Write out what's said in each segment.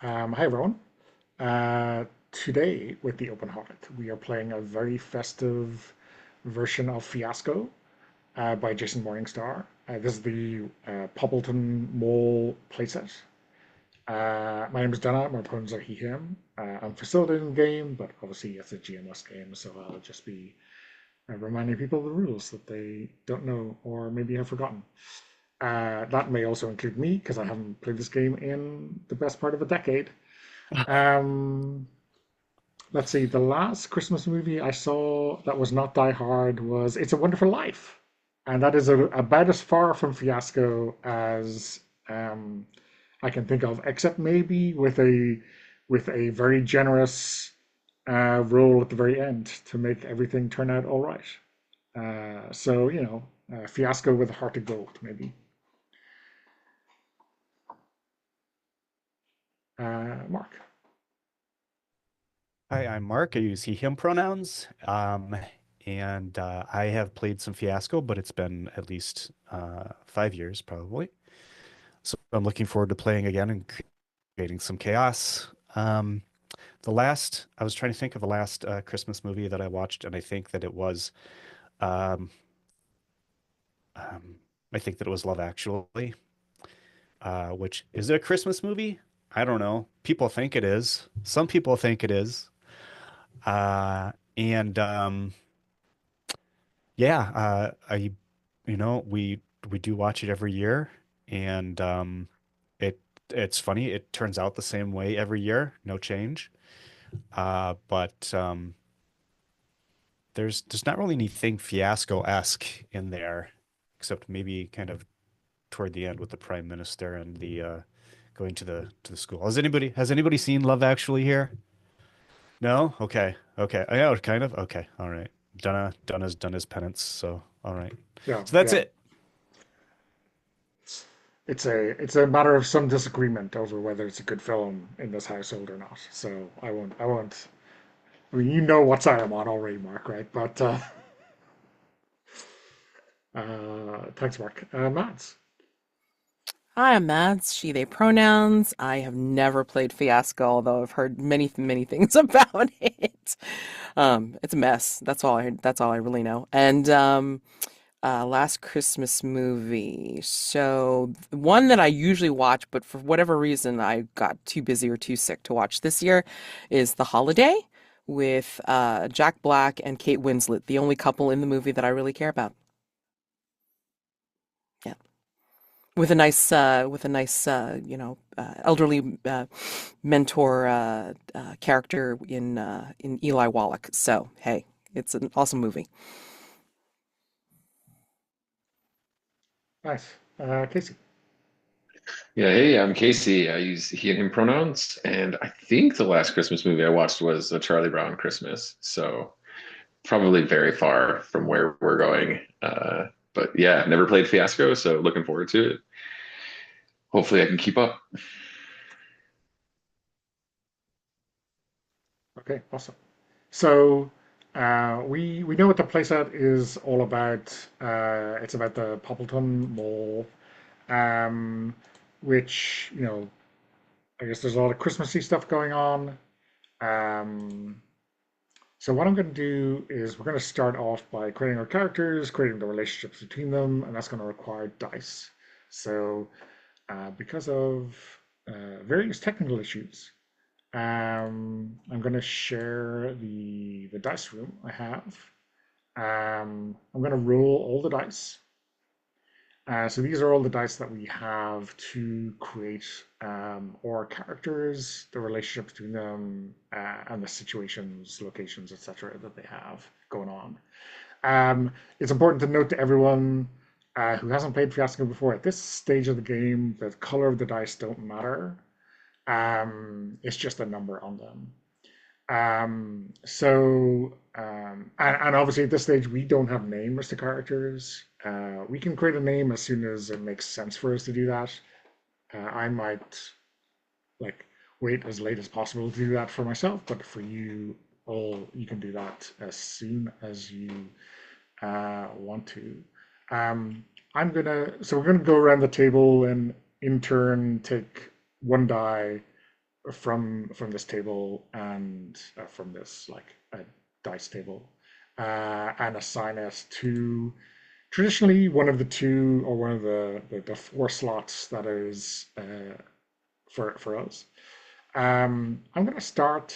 Hi everyone. Today with the Open Heart, we are playing a very festive version of Fiasco by Jason Morningstar. This is the Poppleton Mall playset. My name is Dana. My pronouns are he, him. I'm facilitating the game, but obviously it's a GMS game, so I'll just be reminding people of the rules that they don't know or maybe have forgotten. That may also include me because I haven't played this game in the best part of a decade. Um, let's see. The last Christmas movie I saw that was not Die Hard was It's a Wonderful Life, and that is about as far from Fiasco as I can think of, except maybe with a very generous role at the very end to make everything turn out all right. Fiasco with a heart of gold, maybe. Mark. Hi, I'm Mark. I use he, him pronouns. And I have played some Fiasco, but it's been at least 5 years probably. So I'm looking forward to playing again and creating some chaos. I was trying to think of the last Christmas movie that I watched, and um, um, I think that it was Love Actually, which is it a Christmas movie? I don't know. People think it is. Some people think it is. And Yeah, we do watch it every year, and it it's funny. It turns out the same way every year, no change. But there's not really anything fiasco-esque in there, except maybe kind of toward the end with the prime minister and the going to the school. Has anybody seen Love Actually here? No? Okay. Okay. I know, kind of. Okay. All right. Donna's done his penance, so all right. Yeah, So that's yeah. it. It's a matter of some disagreement over whether it's a good film in this household or not. So I won't. I mean, you know what side I'm on already, Mark, right? But thanks, Mark. Mads. Hi, I'm Mads, she, they pronouns. I have never played Fiasco, although I've heard many, many things about it. It's a mess. That's all I really know. And last Christmas movie. So one that I usually watch, but for whatever reason I got too busy or too sick to watch this year, is The Holiday with Jack Black and Kate Winslet, the only couple in the movie that I really care about. Yeah. With a nice elderly mentor character in Eli Wallach. So hey, it's an awesome movie. Nice. Casey. Yeah, hey, I'm Casey. I use he and him pronouns, and I think the last Christmas movie I watched was a Charlie Brown Christmas. So probably very far from where we're going. But yeah, never played Fiasco, so looking forward to it. Hopefully, I can keep up. Okay, awesome. So we know what the playset is all about. It's about the Poppleton Mall, um, which I guess there's a lot of Christmassy stuff going on. Um, So what I'm going to do is we're going to start off by creating our characters, creating the relationships between them, and that's going to require dice. So because of various technical issues, I'm going to share the dice room I have. I'm going to roll all the dice. So these are all the dice that we have to create our characters, the relationship between them, and the situations, locations, etc. that they have going on. It's important to note to everyone who hasn't played Fiasco before, at this stage of the game, the color of the dice don't matter. It's just a number on them. And obviously at this stage, we don't have names to characters. We can create a name as soon as it makes sense for us to do that. I might like wait as late as possible to do that for myself, but for you all, you can do that as soon as you want to. So we're gonna go around the table and in turn take one die from this table and from this like dice table, and assign it to traditionally one of the two or one of the four slots that is for us. I'm going to start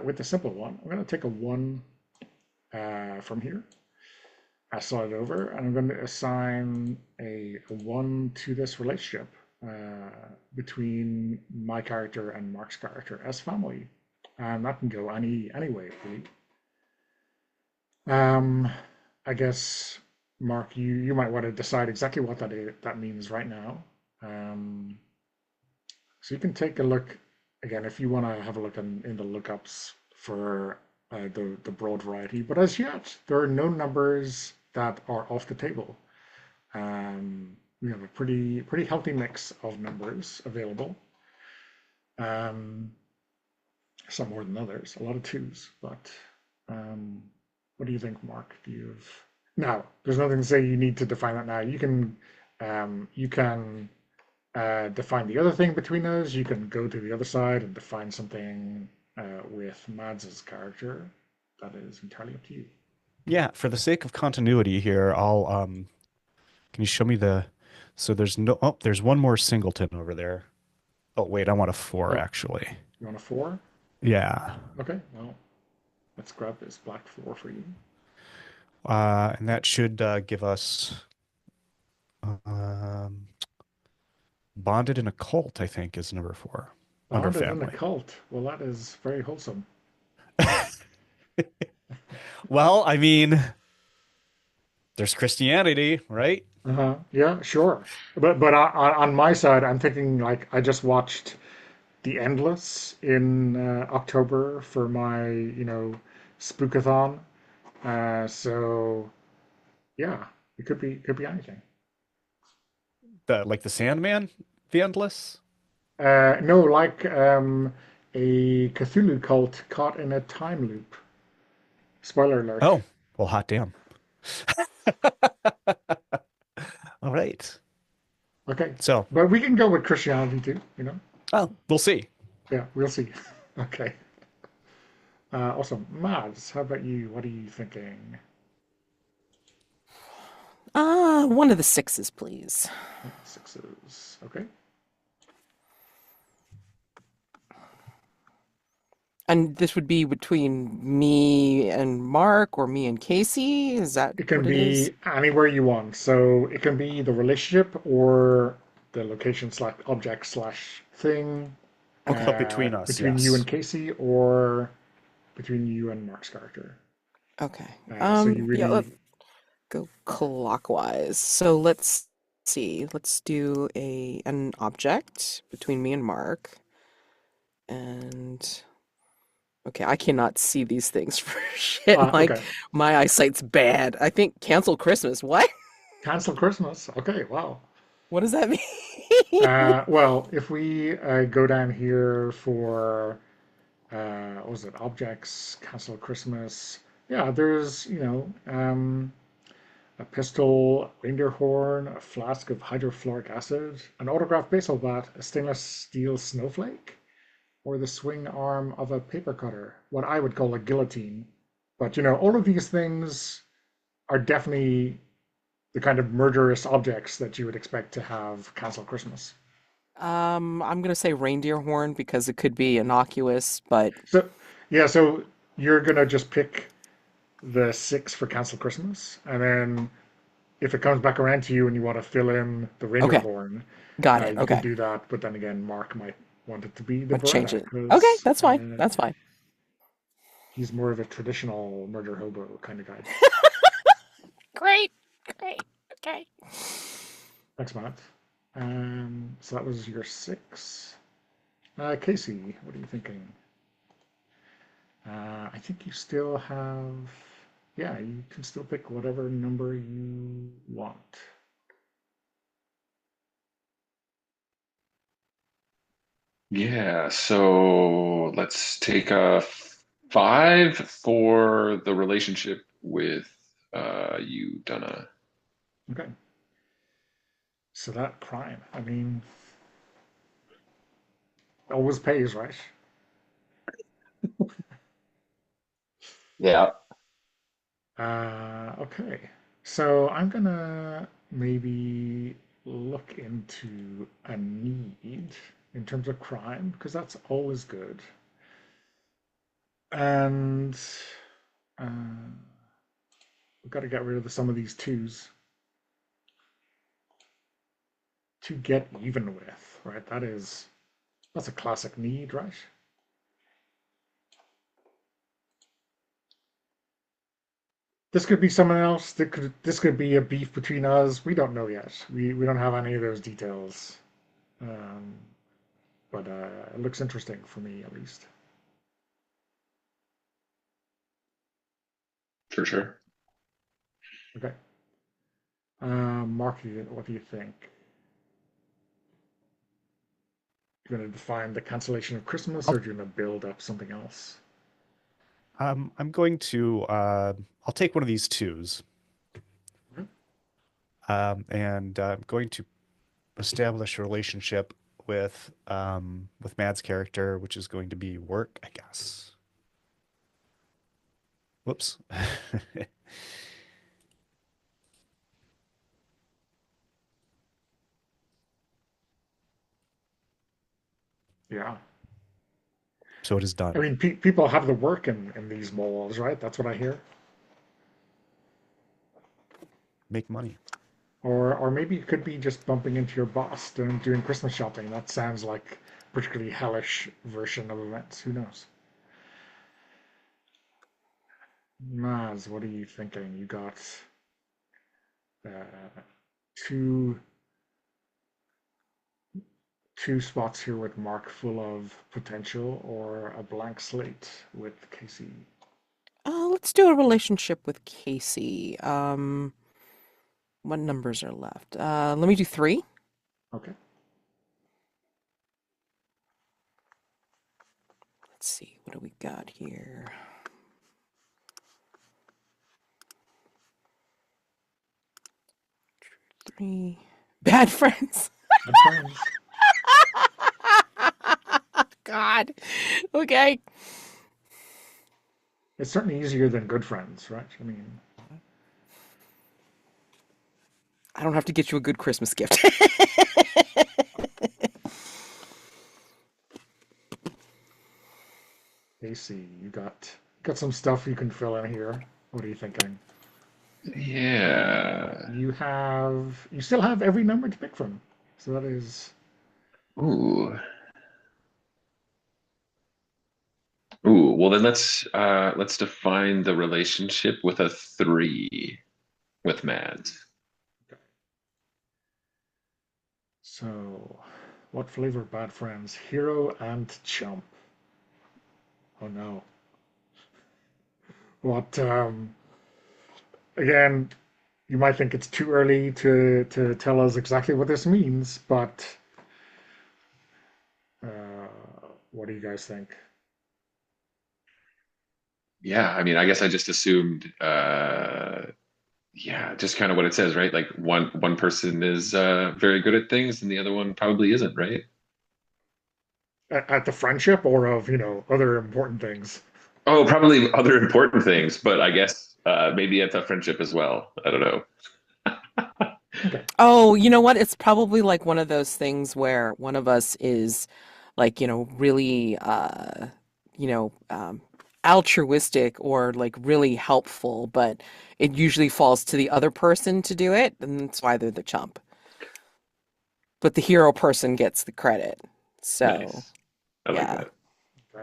with the simple one. I'm going to take a one from here. I slide it over, and I'm going to assign a one to this relationship between my character and Mark's character as family, and that can go any way really. Um, I guess Mark, you might want to decide exactly what that means right now. Um, so you can take a look again if you want to have a look in the lookups for the broad variety. But as yet, there are no numbers that are off the table. We have a pretty healthy mix of numbers available. Um, some more than others, a lot of twos. But what do you think, Mark? Do you have now? There's nothing to say you need to define that now. You can define the other thing between us. You can go to the other side and define something with Mads's character. That is entirely up to you. Yeah, for the sake of continuity here, I'll can you show me the so there's no oh, there's one more singleton over there. Oh wait, I want a four Oh, actually. you want a four? Yeah. Okay, well, let's grab this black four for you. And that should give us um bonded in a cult, I think, is number four under Bonded in a family. cult. Well, that is very wholesome. Well, I mean, there's Christianity, right? Uh-huh. Yeah, sure. But on my side, I'm thinking like I just watched The Endless in October for my, spookathon. So yeah, it could be anything. The like the Sandman, the Endless. No, like a Cthulhu cult caught in a time loop. Spoiler alert. Oh, well, hot damn. All right. Okay, So, but we can go with Christianity too. oh, we'll see. Yeah, we'll see. Okay. Awesome. Mads, how about you? What are you thinking? One of the sixes, please. Sixes. Okay. And this would be between me and Mark or me and Casey. Is that It can what it is? be anywhere you want. So it can be the relationship or the location slash object slash thing Okay. Between us, between you and yes. Casey or between you and Mark's character. Okay. So you Yeah, let's really, go clockwise. So let's see. Let's do an object between me and Mark. And okay, I cannot see these things for shit. Like okay. my eyesight's bad. I think cancel Christmas. What? Cancel Christmas. Okay, wow. What does that mean? Well, if we go down here for what was it? Objects, cancel Christmas. Yeah, there's, a pistol, reindeer horn, a flask of hydrofluoric acid, an autographed baseball bat, a stainless steel snowflake, or the swing arm of a paper cutter, what I would call a guillotine. But, all of these things are definitely the kind of murderous objects that you would expect to have cancel Christmas. I'm gonna say reindeer horn because it could be innocuous, but So, yeah, so you're gonna just pick the six for cancel Christmas, and then if it comes back around to you and you want to fill in the reindeer okay, horn, got it. you could Okay, do that. But then again, Mark might want it to be the I'll change Beretta it. Okay, because that's fine. That's fine. he's more of a traditional murder hobo kind of guy. Great, great. Okay. Thanks, Matt. So that was your six. Casey, what are you thinking? I think you still have, yeah, you can still pick whatever number you want. Yeah, so let's take a five for the relationship with you, Donna. Okay. So that crime, I mean, always pays, right? Yeah, Okay. So I'm gonna maybe look into a need in terms of crime because that's always good. And uh, we've got to get rid of some of these twos to get even with, right? That's a classic need, right? This could be someone else. This could be a beef between us. We don't know yet. We don't have any of those details. Um, but it looks interesting for me at least. for sure. Okay. Mark, what do you think? You're going to define the cancellation of Christmas, or I'll do you want to build up something else? I'm going to I'll take one of these twos, Mhm. and I'm going to establish a relationship with Mad's character, which is going to be work, I guess. Whoops. Yeah. So it is I done. mean, people have the work in these malls, right? That's what I hear. Make money. Or maybe it could be just bumping into your boss doing Christmas shopping. That sounds like a particularly hellish version of events. Who knows? Maz, what are you thinking? You got uh, two two spots here with Mark full of potential, or a blank slate with Casey. Let's do a relationship with Casey. What numbers are left? Let me do three. Okay. Let's see, what do we got here? Three. Bad friends. Bad friends. God. Okay. It's certainly easier than good friends, right? I mean, I don't have to get you a good Christmas gift. Casey, you got some stuff you can fill in here. What are you thinking? Yeah. You still have every number to pick from. So that is Ooh. Ooh. Well, then let's define the relationship with a three with Mads. so. What flavor bad friends? Hero and chump. Oh no. What? Again, you might think it's too early to tell us exactly what this means, but what do you guys think? Yeah, I mean, I guess I just assumed, yeah, just kind of what it says, right? Like one person is very good at things, and the other one probably isn't, right? At the friendship, or of other important things? Oh, probably other important things, but I guess maybe it's a friendship as well. I don't know. Okay. Oh, you know what? It's probably like one of those things where one of us is like, really you know, um altruistic or like really helpful, but it usually falls to the other person to do it, and that's why they're the chump. But the hero person gets the credit. So, Nice. I like yeah. that. Yeah.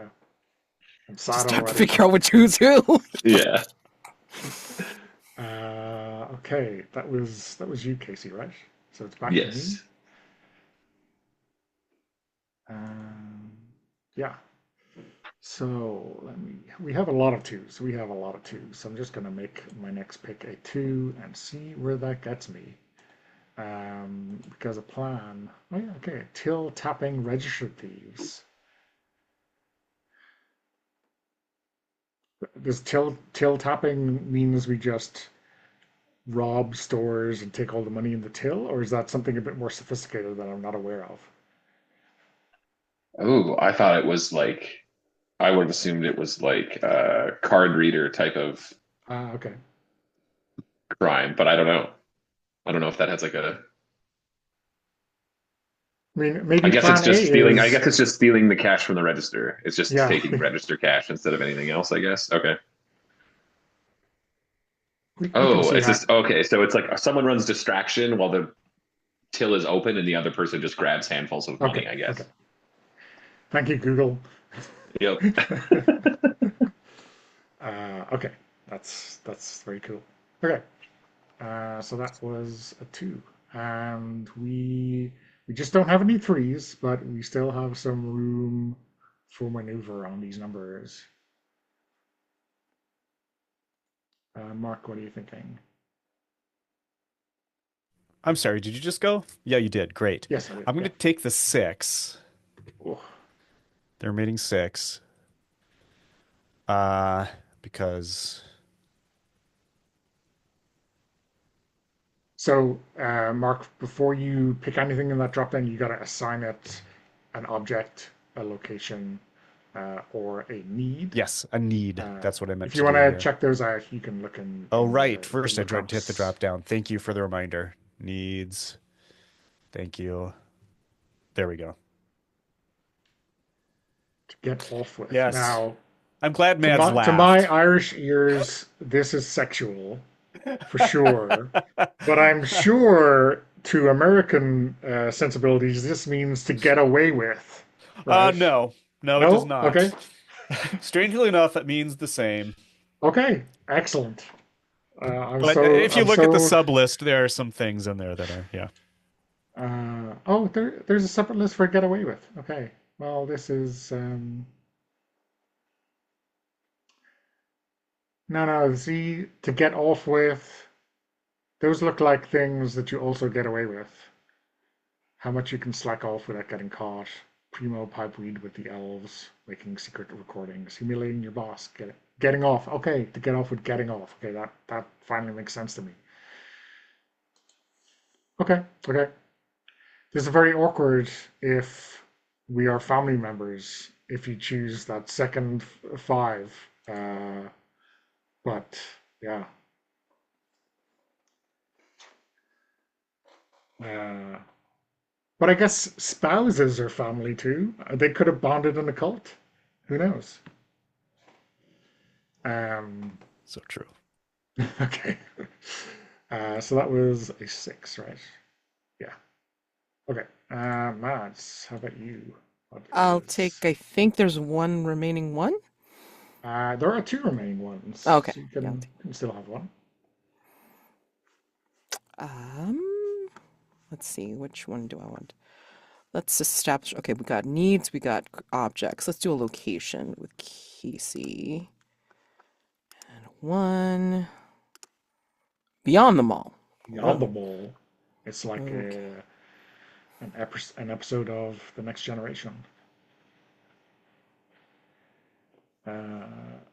I'm sad Just have to already. figure out which who's who. Yeah. Okay, that was you, Casey, right? So it's back to me. Yes. Um, yeah. So we have a lot of twos. We have a lot of twos. So I'm just gonna make my next pick a two and see where that gets me. Because a plan. Oh yeah, okay. Till tapping registered thieves. Does till tapping means we just rob stores and take all the money in the till, or is that something a bit more sophisticated that I'm not aware of? Oh, I thought it was like I would have assumed it was like a card reader type of Okay. crime, but I don't know. I don't know if that has like a. I mean, I maybe guess it's plan A just stealing. I is, guess it's just stealing the cash from the register. It's just yeah, taking register cash instead of anything else, I guess. Okay. we can Oh, see it's that. just okay. So it's like someone runs distraction while the till is open and the other person just grabs handfuls of Okay, money, I okay. guess. Thank you, Google. Yep. Okay, that's very cool. Okay, so that was a two, and we just don't have any threes, but we still have some room for maneuver on these numbers. Mark, what are you thinking? I'm sorry, did you just go? Yeah, you did. Great. Yes, I did. I'm going Yeah. to take the six, Oh. the remaining six, uh, because So, Mark, before you pick anything in that drop down, you got to assign it an object, a location, or a need. yes, a need. Uh, That's what I meant if you to want do to here. check those out, you can look Oh, in right. the First, I tried to hit the lookups drop down. Thank you for the reminder. Needs. Thank you. There we go. to get off with. Yes. Now, I'm glad to Mads my laughed. Irish ears, this is sexual for sure. But I'm sure to American sensibilities, this means to get away with, right? No. No, it does No? Okay. not. Strangely enough, it means the same. Okay. Excellent. But if you I'm look at the so. sub list, there are some things in there that are, yeah. Oh, there's a separate list for get away with. Okay. Well, this is no. See, to get off with. Those look like things that you also get away with. How much you can slack off without getting caught. Primo pipeweed with the elves, making secret recordings, humiliating your boss, getting off. Okay, to get off with getting off. Okay, that finally makes sense to me. Okay, okay. This is very awkward if we are family members. If you choose that second five, but yeah. Uh, but I guess spouses are family too. They could have bonded in a cult. Who knows? Um, So true. okay. So that was a six, right? Yeah. Okay. Mads, how about you? What I'll is? take, I think there's one remaining one. There are two remaining ones, Okay. so you Yeah, I'll can still have one. let's see, which one do I want? Let's establish, okay, we got needs, we got objects. Let's do a location with Casey. And one beyond the mall. Beyond the Oh, Mall. It's like okay. an episode of The Next Generation.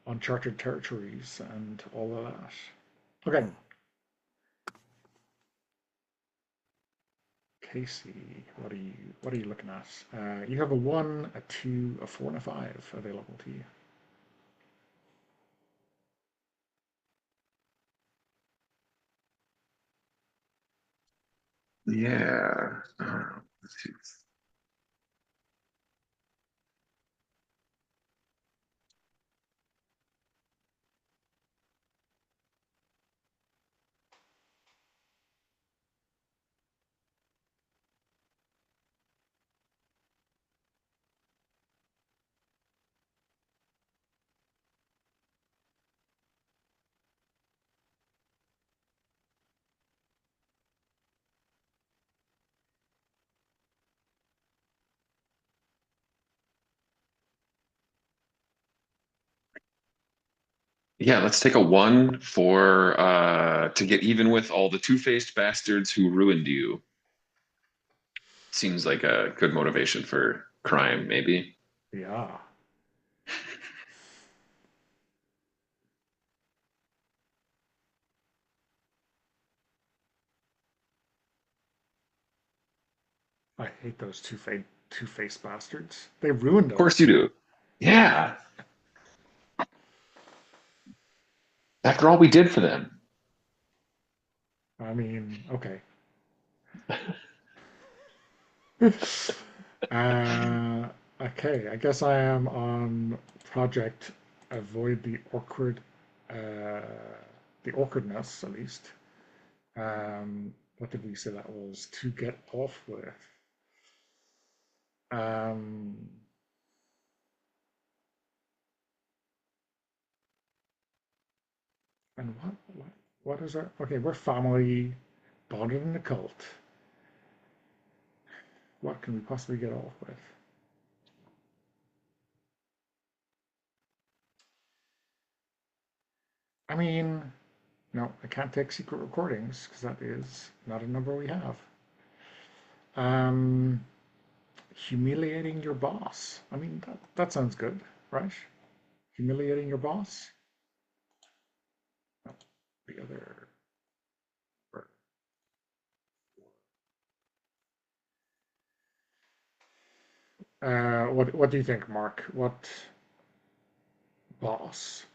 Uncharted territories and all of that. Okay, Hmm. Casey, what are you looking at? You have a one, a two, a four, and a five available to you. Yeah. Let's see. Yeah, let's take a one for to get even with all the two-faced bastards who ruined you. Seems like a good motivation for crime, maybe. Yeah. I hate those two-faced bastards. They ruined Of course us. you do. Yeah. After all we did for them. I mean, okay. Uh, okay, I guess I am on project avoid uh, the awkwardness at least. What did we say that was? To get off with. Um, and what is our? Okay, we're family, bonded in the cult. What can we possibly get off with? I mean, no, I can't take secret recordings because that is not a number we have. Um, humiliating your boss. I mean, that sounds good, right? Humiliating your boss. No, the other. What do you think, Mark? What boss?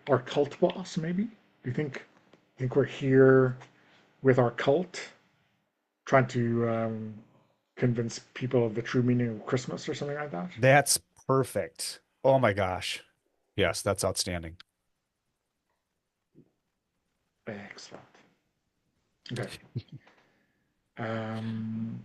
Our cult boss? Maybe? Do you think we're here with our cult, trying to convince people of the true meaning of Christmas or something like that? That's perfect. Oh my gosh. Yes, that's outstanding. Excellent. Okay. Um,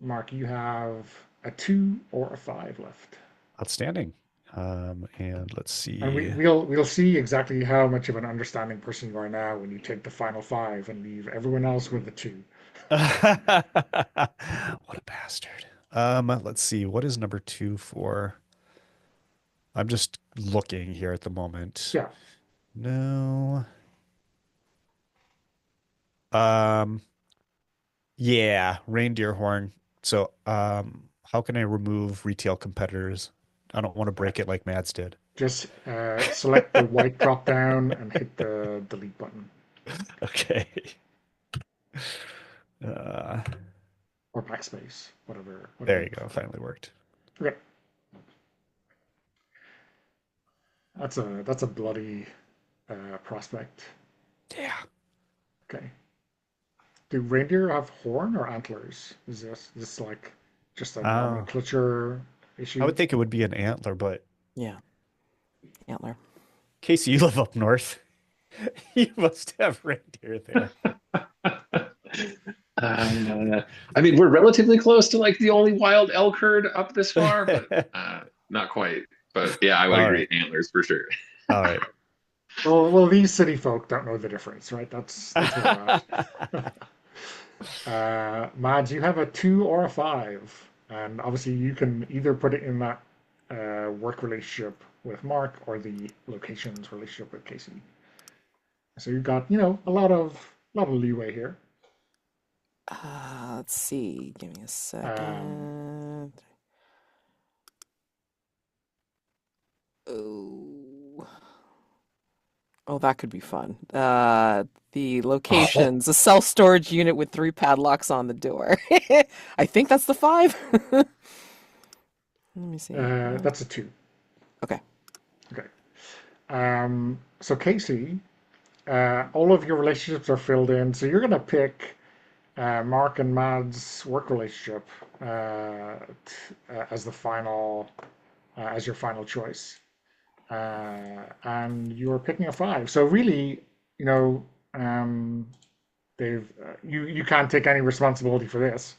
Mark, you have a 2 or a 5 left. Outstanding. And let's And see. we'll see exactly how much of an understanding person you are now when you take the final 5 and leave everyone else with the 2. What a bastard. Let's see. What is number 2 for? I'm just looking here at the moment. Yeah, No. Um, yeah, reindeer horn. So, how can I remove retail competitors? I don't want to break it like Mads did. just select the white drop down and hit the delete button Okay. Uh, or backspace, whatever there you you go. prefer. Finally worked. Okay, that's a bloody prospect. Yeah. Okay, do reindeer have horn or antlers? Is this like just a Oh, nomenclature I issue? would think it would be an antler, but Yeah, antler. Casey, you live up north. You must have reindeer there. I mean, we're relatively close to like the only wild elk herd up this far, but not quite. But yeah, I would All agree. right. Antlers for sure. All right. Well, these city folk don't know the difference, right? That's where we're at. Mads, you have a 2 or a 5, and obviously you can either put it in that work relationship with Mark or the locations relationship with Casey. So you've got, a lot of leeway here. Let's see. Give me a Um, second. Oh, oh, that could be fun. The Oh, locations, a self-storage unit with 3 padlocks on the door. I think that's the 5. Let me see. that's a 2. Okay. Okay. So Casey, all of your relationships are filled in. So you're going to pick Mark and Mads' work relationship as the final, as your final choice, and you are picking a 5. So really, you know, um, Dave, you can't take any responsibility for this.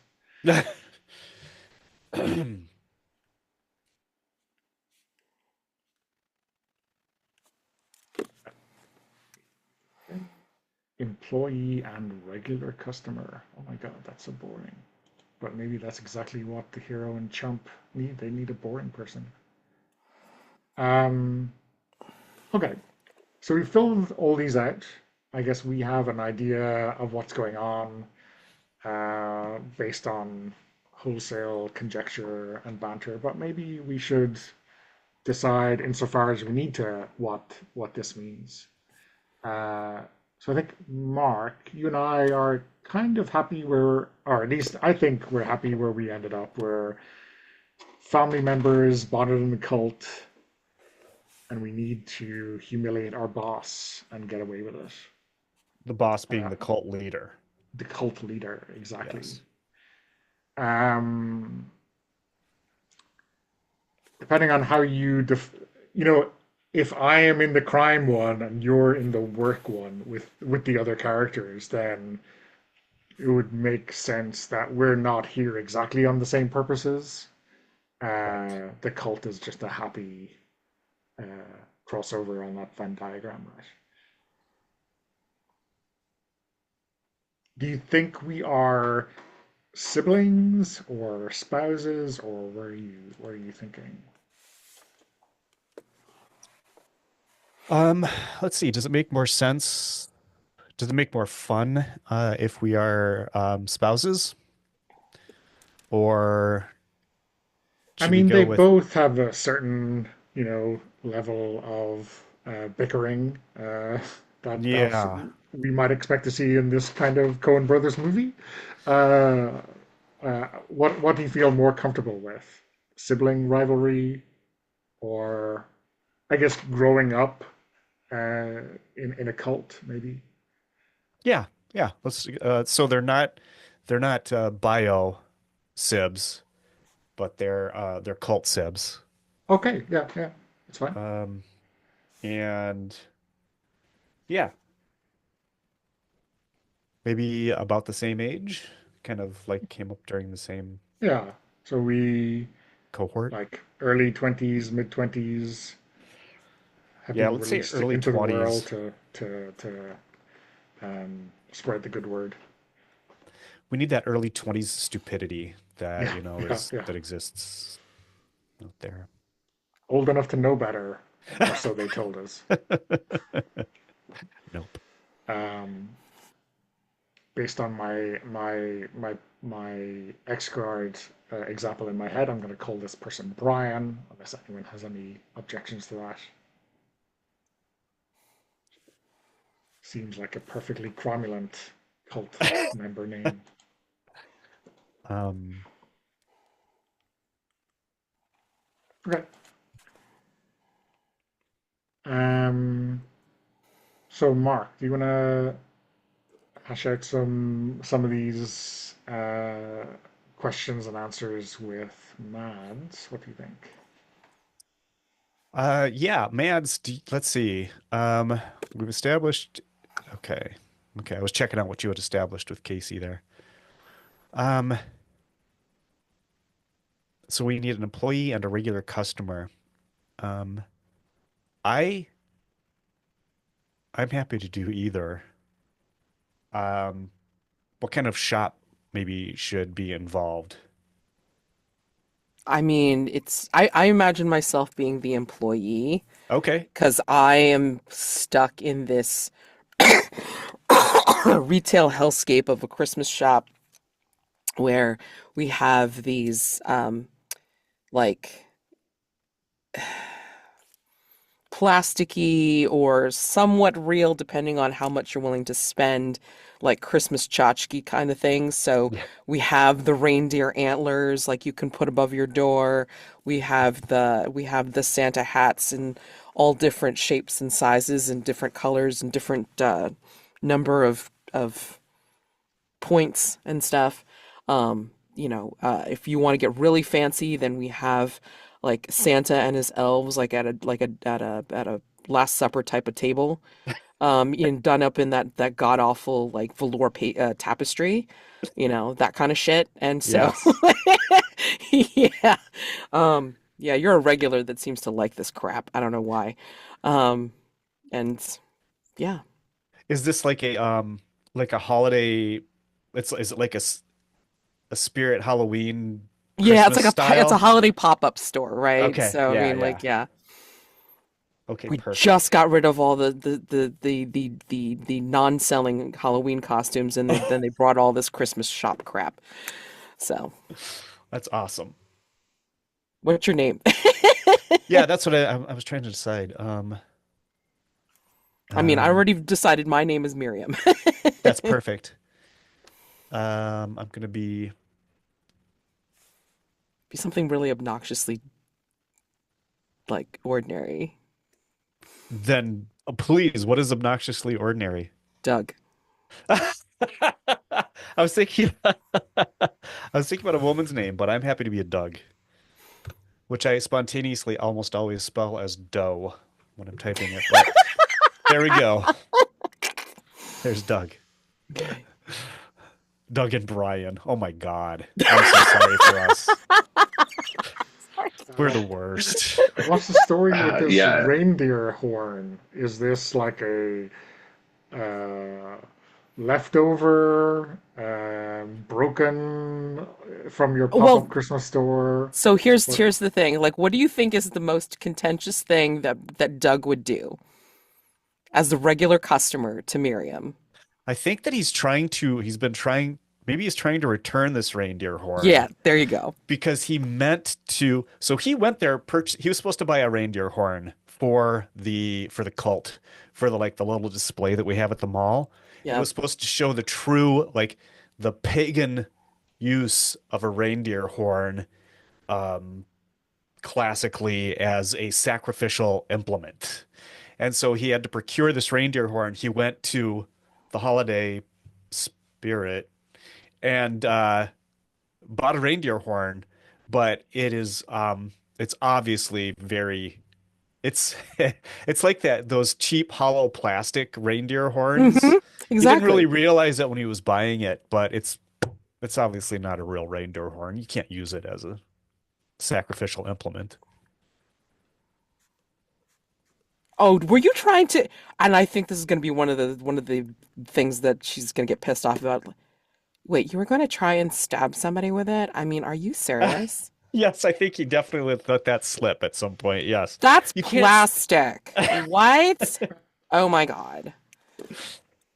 Employee and regular customer. Oh my God, that's so boring. But maybe that's exactly what the hero and chump need. They need a boring person. Um, okay, so we filled all these out. I guess we have an idea of what's going on based on wholesale conjecture and banter, but maybe we should decide, insofar as we need to, what this means. Uh, So I think Mark, you and I are kind of happy where, or at least I think we're happy where we ended up, where family members bonded in the cult, and we need to humiliate our boss and get away with it. The boss being Uh, the cult leader. the cult leader, exactly. Yes. Um, Depending on how you know, if I am in the crime one and you're in the work one with the other characters, then it would make sense that we're not here exactly on the same purposes. Right. The cult is just a happy uh, crossover on that Venn diagram, right? Do you think we are siblings or spouses, or where are you thinking? Um, let's see. Does it make more sense? Does it make more fun if we are spouses, or I should we mean, go they with? both have a certain, level of bickering that Yeah, we might expect to see in this kind of Coen Brothers movie. Uh, what do you feel more comfortable with? Sibling rivalry, or I guess growing up in a cult, maybe? yeah, yeah. Let's. So they're not bio sibs, but they're cult sibs. Okay, yeah, yeah, it's fine. Um, and yeah, maybe about the same age, kind of like came up during the same Yeah, so we cohort. like early 20s, mid 20s, have Yeah, been let's say released early into the world 20s. to spread the good word. We need that early 20s stupidity that, Yeah, yeah, is yeah. that exists out there. Old enough to know better, or so they told us. Nope. Um, Based on my X guard example in my head, I'm going to call this person Brian, unless anyone has any objections to that. Seems like a perfectly cromulent cult member name. Um, Okay. Um, so Mark, do you want to hash out some of these questions and answers with Mads? What do you think? yeah, Mads, let's see. We've established, okay. Okay, I was checking out what you had established with Casey there. Um, so we need an employee and a regular customer. Um, I I'm happy to do either. Um, what kind of shop maybe should be involved? I mean, I imagine myself being the employee Okay. because I am stuck in this retail hellscape of a Christmas shop where we have these like plasticky or somewhat real, depending on how much you're willing to spend, like Christmas tchotchke kind of things. So Yeah. we have the reindeer antlers, like you can put above your door. We have the Santa hats in all different shapes and sizes and different colors and different number of points and stuff. If you want to get really fancy, then we have like Santa and his elves, like at a Last Supper type of table, done up in that god awful like velour tapestry, that kind of shit. And so, Yes. yeah, yeah, you're a regular that seems to like this crap. I don't know why, um, and yeah. Is this like a holiday? Is it like a spirit Halloween Yeah, it's Christmas like it's a style? holiday pop-up store, right? Okay. So I Yeah, mean, yeah. like, yeah, Okay, we just perfect. got rid of all the non-selling Halloween costumes, and then they brought all this Christmas shop crap. So, That's awesome. what's your name? Yeah, that's what I was trying to decide. I mean, I Um, already decided my name is Miriam. that's perfect. I'm gonna Be something really obnoxiously like ordinary. then please, what is obnoxiously ordinary? Doug. I was thinking I was thinking about a woman's name, but I'm happy to be a Doug, which I spontaneously almost always spell as dough when I'm typing it. But there we go. There's Doug. Okay. Doug and Brian. Oh my God. I'm so sorry for us. We're the worst. What's the story with this Yeah. reindeer horn? Is this like a uh, leftover, broken from your pop-up Well, Christmas store? so here's What? here's the thing. Like, what do you think is the most contentious thing that Doug would do as the regular customer to Miriam? I think that he's been trying, maybe he's trying to return this reindeer horn Yeah, there you go. because he meant to, so he went there, he was supposed to buy a reindeer horn for the cult, for the like the little display that we have at the mall. It Yeah. was supposed to show the true, like the pagan use of a reindeer horn um classically as a sacrificial implement. And so he had to procure this reindeer horn. He went to the holiday spirit and bought a reindeer horn, but it's obviously very it's it's like that those cheap hollow plastic reindeer Hmm. horns. He didn't really Exactly. realize it when he was buying it, but it's obviously not a real reindeer horn. You can't use it as a sacrificial implement. Oh, were you trying to? And I think this is going to be one of the things that she's going to get pissed off about. Wait, you were going to try and stab somebody with it? I mean, are you serious? Yes, I think he definitely let that slip at some point. Yes. That's You can't. plastic. What? Oh my God.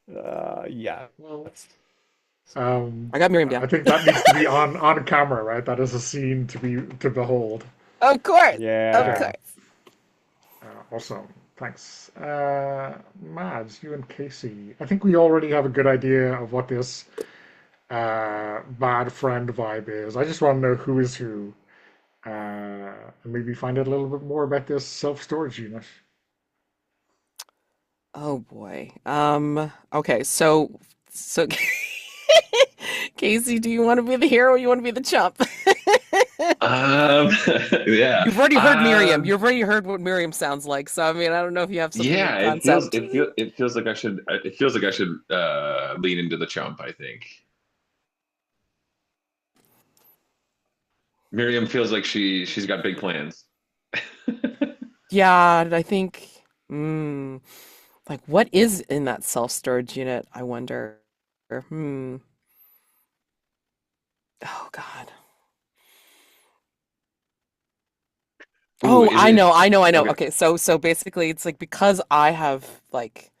Yeah. Well, That's- I got Miriam I down. think that needs to be on camera, right? That is a scene to behold. Of course. Of Okay, Yeah. course. awesome. Thanks. Mads, you and Casey. I think we already have a good idea of what this bad friend vibe is. I just want to know who is who, and maybe find out a little bit more about this self-storage unit. Oh boy. Okay, so Casey, do you want to be the hero or you want to be the chump? Um, yeah. You've already heard Miriam. You've already heard what Miriam sounds like. So I mean, I don't know if you have something in Yeah, concept. it feels like I should lean into the chump, I think. Miriam feels like she's got big plans. Yeah, I think like what is in that self-storage unit, I wonder. Hmm. Oh God. Ooh, Oh, is I it know, I know, I know. okay? Okay, so basically it's like because I have like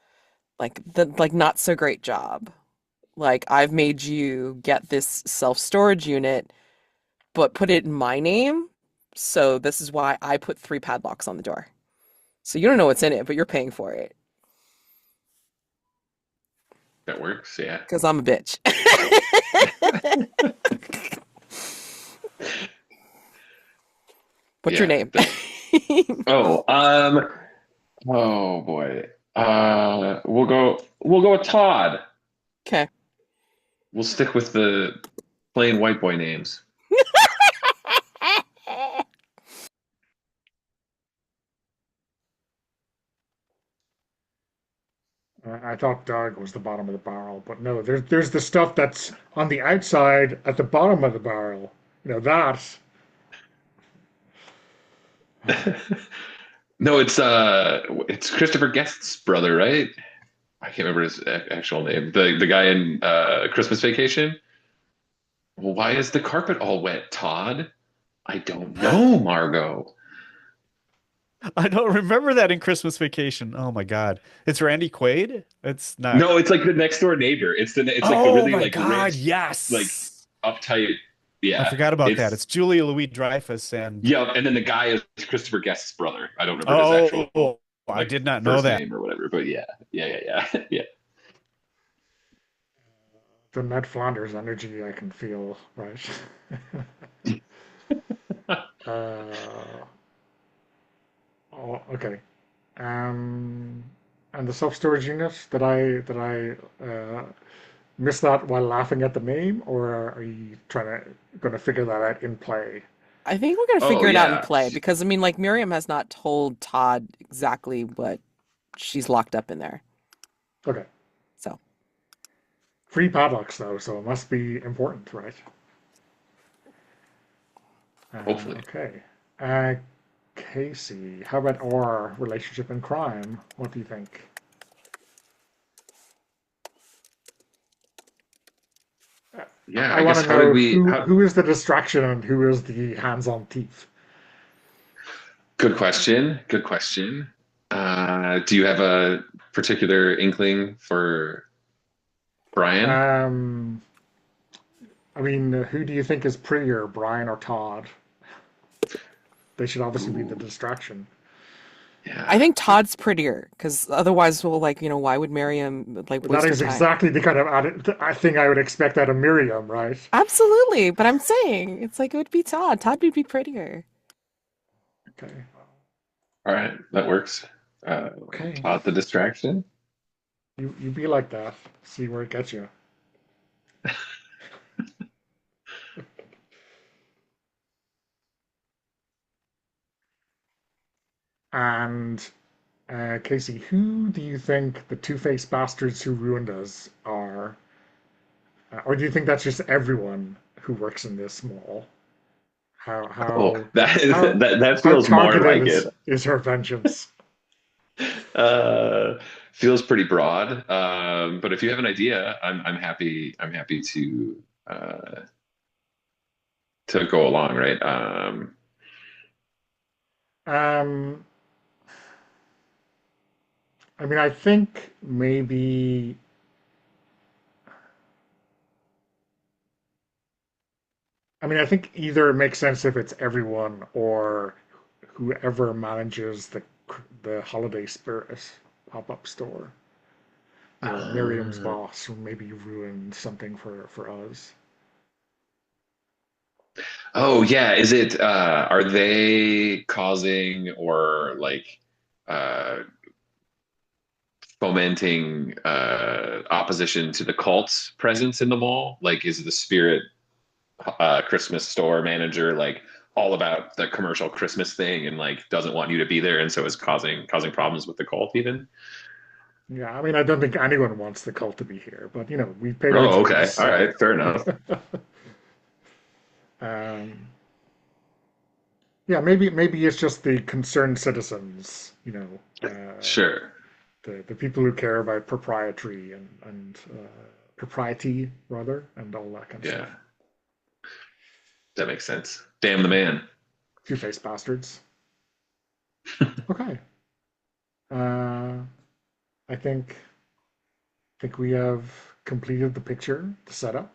the like not so great job. Like I've made you get this self-storage unit, but put it in my name. So this is why I put three padlocks on the door. So you don't know what's in it, but you're paying for it That works, yeah. because I'm a bitch. What's your Yeah. name? Oh, oh boy. We'll go with Todd. Okay. We'll stick with the plain white boy names. I thought Doug was the bottom of the barrel, but no, there's the stuff that's on the outside at the bottom of the barrel. You know that. No, it's Christopher Guest's brother, right? I can't remember his actual name. The guy in Christmas Vacation. Well, why is the carpet all wet, Todd? I don't know, Margot. I don't remember that in Christmas Vacation. Oh my God. It's Randy Quaid? It's not. No, it's like the next door neighbor. It's like the Oh really my like God, rich, like yes. uptight. I Yeah, forgot about that. it's It's Julia Louis-Dreyfus and yeah, and then the guy is Christopher Guest's brother. I don't remember his actual oh I like did not know first that. name or whatever. But yeah. Yeah. The Ned Flanders energy I can feel, right? uh, oh, okay. Um, and the self-storage unit, did I miss that while laughing at the name, or are you gonna figure that out in play? I think we're gonna Oh figure it out in yeah. play because I mean, like Miriam has not told Todd exactly what she's locked up in there. Okay. So Free padlocks though, so it must be important, right? Hopefully. Okay. Uh, Casey, how about our relationship in crime? What do you think? Yeah. I I want guess to how did know we? How? who is the distraction and who is the hands-on thief. Good question. Good question. Do you have a particular inkling for Brian? Um, I mean, who do you think is prettier, Brian or Todd? They should obviously be the Ooh, distraction. I yeah. think Todd's prettier because otherwise, well, like why would Miriam like That waste her is time? exactly the kind of I think I would expect out of Miriam, right? Absolutely, but I'm saying it's like it would be Todd. Todd would be prettier. Okay. All right, that works. Uh, Okay. Todd the distraction. You be like that. See where it gets you. And Casey, who do you think the two-faced bastards who ruined us are? Or do you think that's just everyone who works in this mall? How Oh, how that how that how feels more targeted like it. is her vengeance? Uh, Feels pretty broad. But if you have an idea, I'm happy. I'm happy to go along. Right. Um, I mean, I think maybe. I mean, I think either it makes sense if it's everyone or whoever manages the holiday spirit pop-up store. You know, Miriam's Uh, boss who maybe ruined something for us. oh yeah. Is it? Are they causing or like uh, fomenting opposition to the cult's presence in the mall? Like, is the spirit Christmas store manager like all about the commercial Christmas thing and like doesn't want you to be there and so is causing problems with the cult even? Yeah, I mean, I don't think anyone wants the cult to be here, but we paid our Oh, dues, okay. All so. right. Fair enough. um, yeah, maybe it's just the concerned citizens, Sure. the people who care about proprietary and propriety rather, and all that kind of Yeah, stuff. that makes sense. Damn the man. Two-faced bastards. Okay. Uh, I think we have completed the picture, the setup.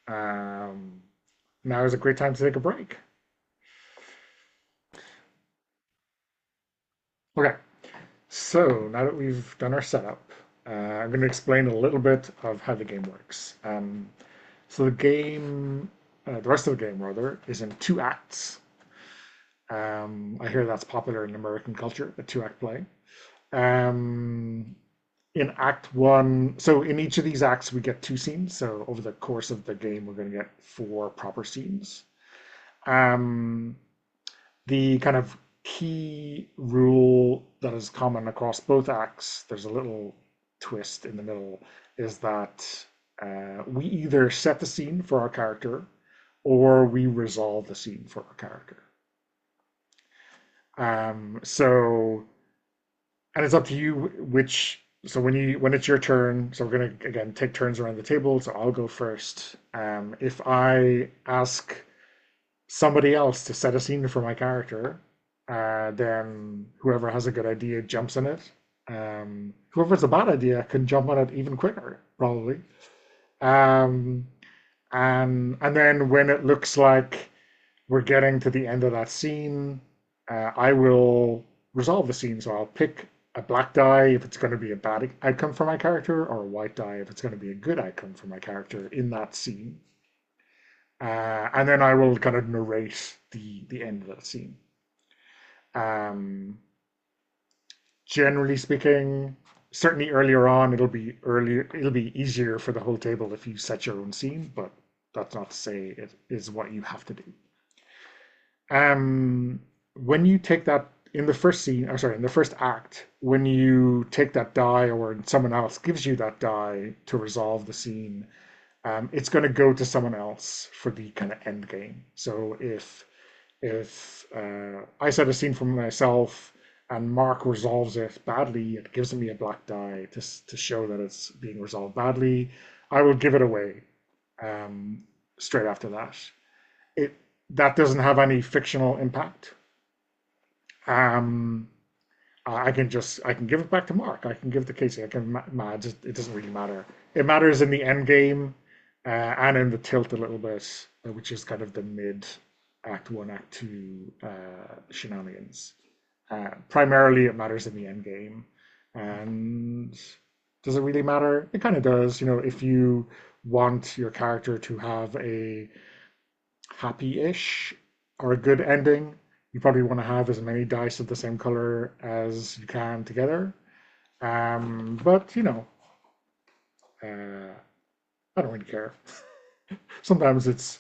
Um, Now is a great time to take a break. Okay. So now that we've done our setup, I'm going to explain a little bit of how the game works. So the rest of the game rather, is in two acts. I hear that's popular in American culture, a two-act play. Um, in Act One, so in each of these acts, we get two scenes. So over the course of the game, we're going to get four proper scenes. Um, the kind of key rule that is common across both acts, there's a little twist in the middle, is that we either set the scene for our character or we resolve the scene for our character. So, and it's up to you which. So when it's your turn, so we're gonna again take turns around the table. So I'll go first. If I ask somebody else to set a scene for my character, then whoever has a good idea jumps in it. Whoever has a bad idea can jump on it even quicker, probably. Um, and then when it looks like we're getting to the end of that scene, I will. resolve the scene. So I'll pick a black die if it's going to be a bad outcome for my character, or a white die if it's going to be a good outcome for my character in that scene. And then I will kind of narrate the end of that scene. Um, Generally speaking, certainly earlier on, it'll be easier for the whole table if you set your own scene, but that's not to say it is what you have to do. When you take that in the first scene, or sorry, in the first act, when you take that die or someone else gives you that die to resolve the scene, it's going to go to someone else for the kind of end game. So if I set a scene for myself and Mark resolves it badly, it gives me a black die to show that it's being resolved badly. I will give it away straight after that. It that doesn't have any fictional impact. Um, I can give it back to Mark. I can give it to Casey. I can Mads. It doesn't really matter. It matters in the end game and in the tilt a little bit, which is kind of the mid Act One, Act Two shenanigans. Primarily, it matters in the end game. And does it really matter? It kind of does. If you want your character to have a happy-ish or a good ending, you probably want to have as many dice of the same color as you can together. But I don't really care. Sometimes it's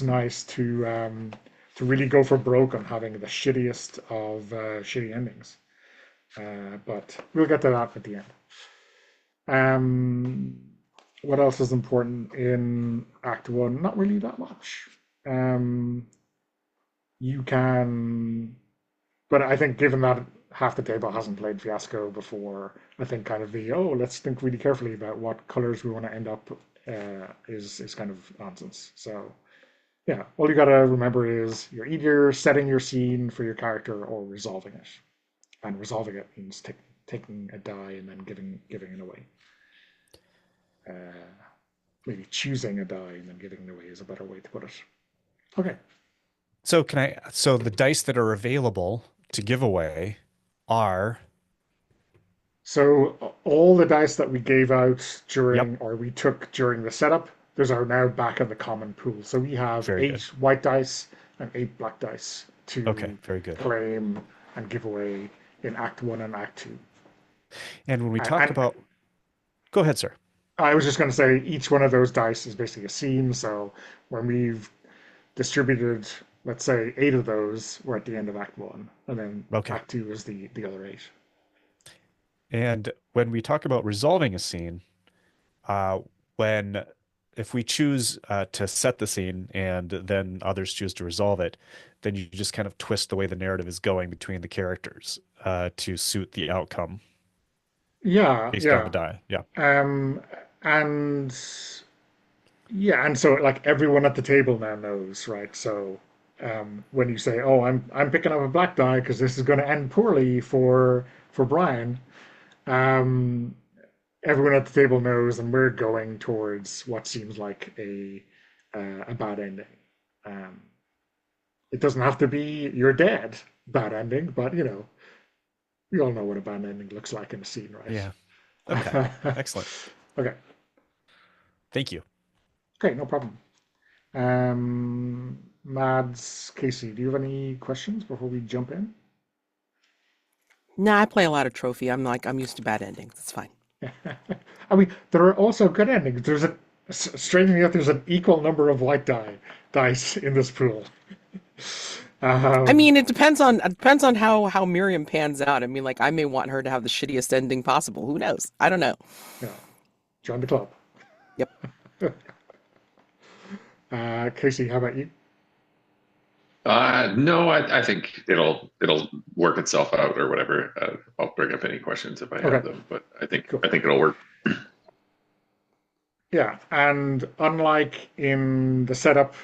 nice to really go for broke on having the shittiest of shitty endings. But we'll get to that at the end. What else is important in Act One? Not really that much. You can, but I think given that half the table hasn't played Fiasco before, I think kind of let's think really carefully about what colors we want to end up is kind of nonsense. So yeah, all you got to remember is you're either setting your scene for your character or resolving it, and resolving it means taking a die and then giving it away. Maybe choosing a die and then giving it away is a better way to put it. Okay. So the dice that are available to give away are. So all the dice that we gave out Yep. or we took during the setup, those are now back in the common pool. So we have Very 8 good. white dice and 8 black dice Okay, to very good. claim and give away in Act One and Act Two. And when we talk And about, go ahead, sir. I was just going to say each one of those dice is basically a scene. So when we've distributed, let's say 8 of those, we're at the end of Act One, and then Okay. Act Two is the other 8. And when we talk about resolving a scene, if we choose to set the scene and then others choose to resolve it, then you just kind of twist the way the narrative is going between the characters to suit the outcome Yeah, based on the yeah. die. Yeah. And yeah, and so like everyone at the table now knows, right? So when you say, "Oh, I'm picking up a black die because this is going to end poorly for Brian," um, everyone at the table knows, and we're going towards what seems like a bad ending. Um, it doesn't have to be you're dead bad ending, but we all know what a bad ending looks like in a scene, Yeah. Okay. right? Excellent. Okay. Thank you. Okay, no problem. Mads, Casey, do you have any questions before we jump in? Nah, I play a lot of trophy. I'm used to bad endings. It's fine. I mean, there are also good endings. Strangely enough, there's an equal number of white dice in this pool. I mean, it depends on how Miriam pans out. I mean, like I may want her to have the shittiest ending possible. Who knows? I don't know. Yeah, join the club. Yep. Casey, how about you? No, I think it'll work itself out or whatever. I'll bring up any questions if I have Okay, them, but I think cool. it'll work. Yeah, and unlike in the setup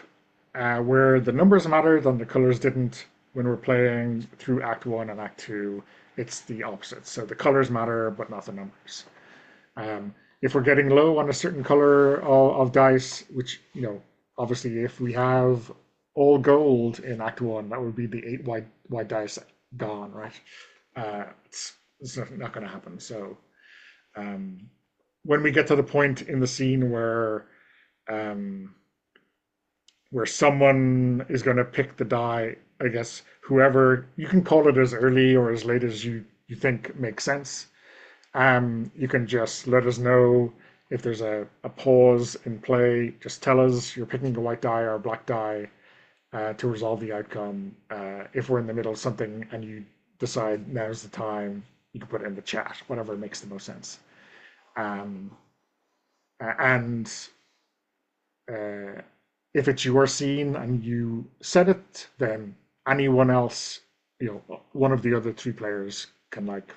where the numbers mattered and the colors didn't, when we're playing through Act One and Act Two, it's the opposite. So the colors matter, but not the numbers. If we're getting low on a certain color of dice, which, obviously if we have all gold in Act One, that would be the 8 white dice gone, right? It's not going to happen. So um, when we get to the point in the scene um, where someone is going to pick the die, I guess whoever you can call it as early or as late as you think makes sense. You can just let us know if there's a pause in play. Just tell us you're picking a white die or a black die to resolve the outcome. If we're in the middle of something and you decide now's the time, you can put it in the chat, whatever makes the most sense. Um, and if it's your scene and you set it, then anyone else, one of the other three players can like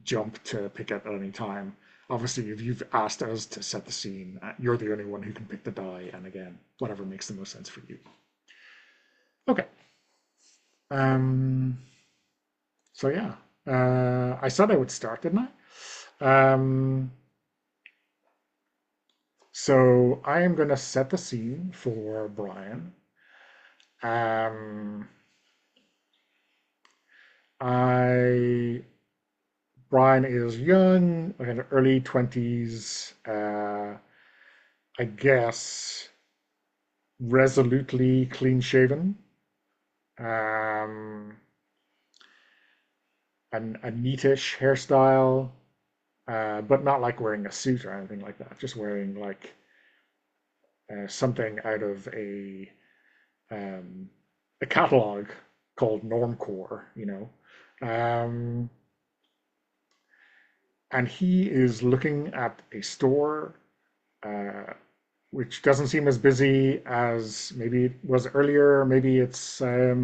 jump to pick it at any time. Obviously, if you've asked us to set the scene, you're the only one who can pick the die, and again, whatever makes the most sense for you. Okay. Um, so yeah, I said I would start, didn't I? So I am going to set the scene for Brian. Um, I Brian is young, like in early 20s. I guess resolutely clean shaven. Um, a neatish hairstyle, but not like wearing a suit or anything like that. Just wearing like something out of um, a catalog called Normcore, and he is looking at a store uh, which doesn't seem as busy as maybe it was earlier. Maybe it's a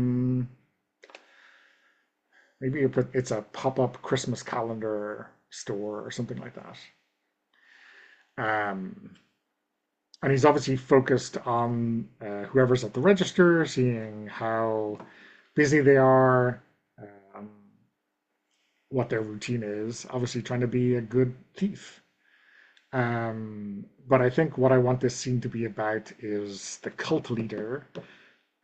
pop-up Christmas calendar store or something like that. Um, and he's obviously focused on whoever's at the register, seeing how busy they are, um, what their routine is. Obviously, trying to be a good thief. But I think what I want this scene to be about is the cult leader.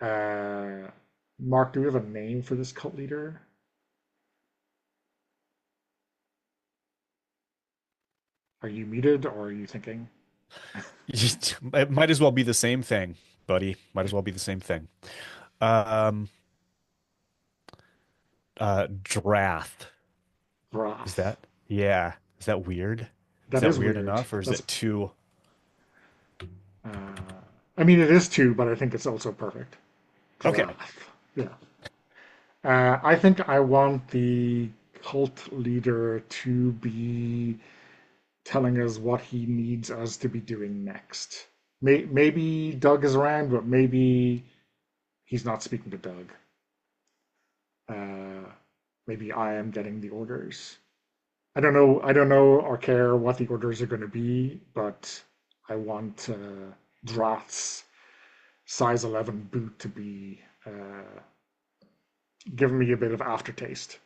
Uh, Mark, do we have a name for this cult leader? Are you muted or are you thinking? It might as well be the same thing, buddy. Might as well be the same thing. Um, Drath. Is Wrath. that? Yeah. Is that weird? Is That that is weird weird. enough, or is That's. it too? I mean, it is too, but I think it's also perfect. Okay. Wrath. Yeah. I think I want the cult leader to be telling us what he needs us to be doing next. Maybe Doug is around, but maybe he's not speaking to Doug. Uh, Maybe I am getting the orders. I don't know. I don't know or care what the orders are going to be, but I want Drath's size 11 boot to be giving me a bit of aftertaste.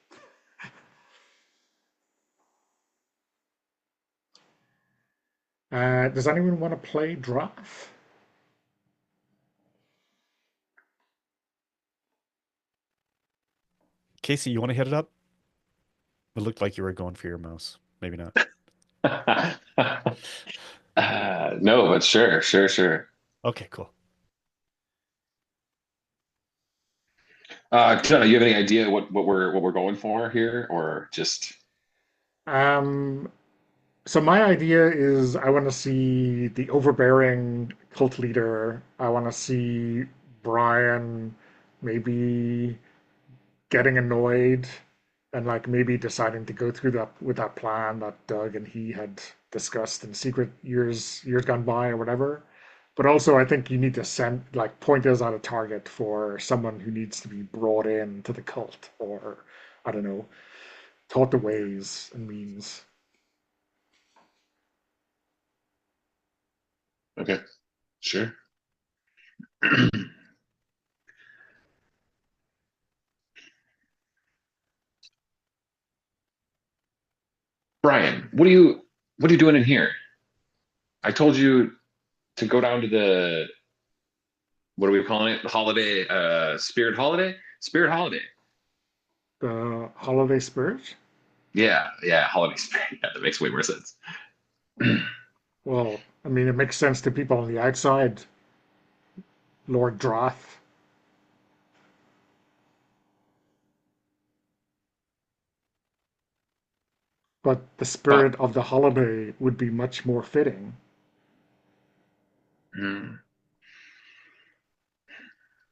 Does anyone want to play Drath? Casey, you want to hit it up? It looked like you were going for your mouse. Maybe not. No, but sure, sure, sure. Okay, cool. John, you have any idea what we're going for here, or just Um, so my idea is I want to see the overbearing cult leader. I want to see Brian maybe getting annoyed and like maybe deciding to go through that with that plan that Doug and he had discussed in secret years gone by or whatever. But also I think you need to send like point us at a target for someone who needs to be brought in to the cult or I don't know, taught the ways and means. okay? Sure. Brian, what are you doing in here? I told you to go down to the what are we calling it? Holiday, Spirit Holiday? Spirit Holiday. The holiday spirit? Yeah, yeah, holiday spirit. Yeah, that makes way more sense. Well, I mean, it makes sense to people on the outside. Lord Droth. But the But spirit of the holiday would be much more fitting. mm,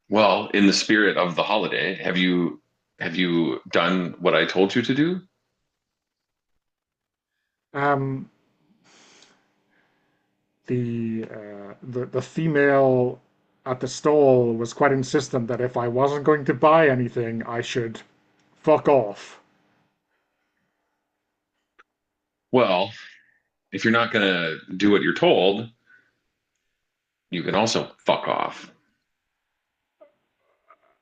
well, in the spirit of the holiday, have you done what I told you to do? Um, the female at the stall was quite insistent that if I wasn't going to buy anything, I should fuck off. Well, if you're not gonna do what you're told, you can also fuck off.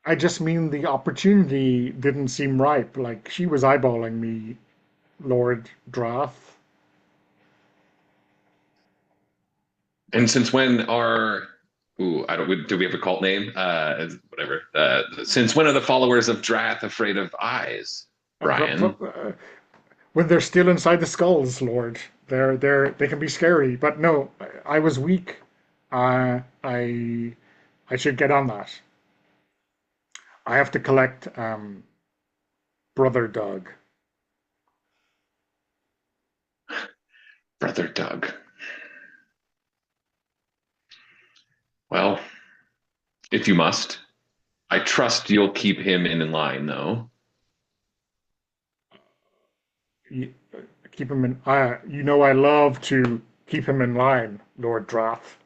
I just mean the opportunity didn't seem ripe. Like she was eyeballing me, Lord Drath. And since when are ooh, I don't do we have a cult name? Whatever. Since when are the followers of Drath afraid of eyes, Brian? When they're still inside the skulls, Lord, they can be scary. But no, I was weak. I should get on that. I have to collect Brother Doug. Brother Doug. Well, if you must, I trust you'll keep him in line, though. You, keep him in. You know I love to keep him in line, Lord Droth.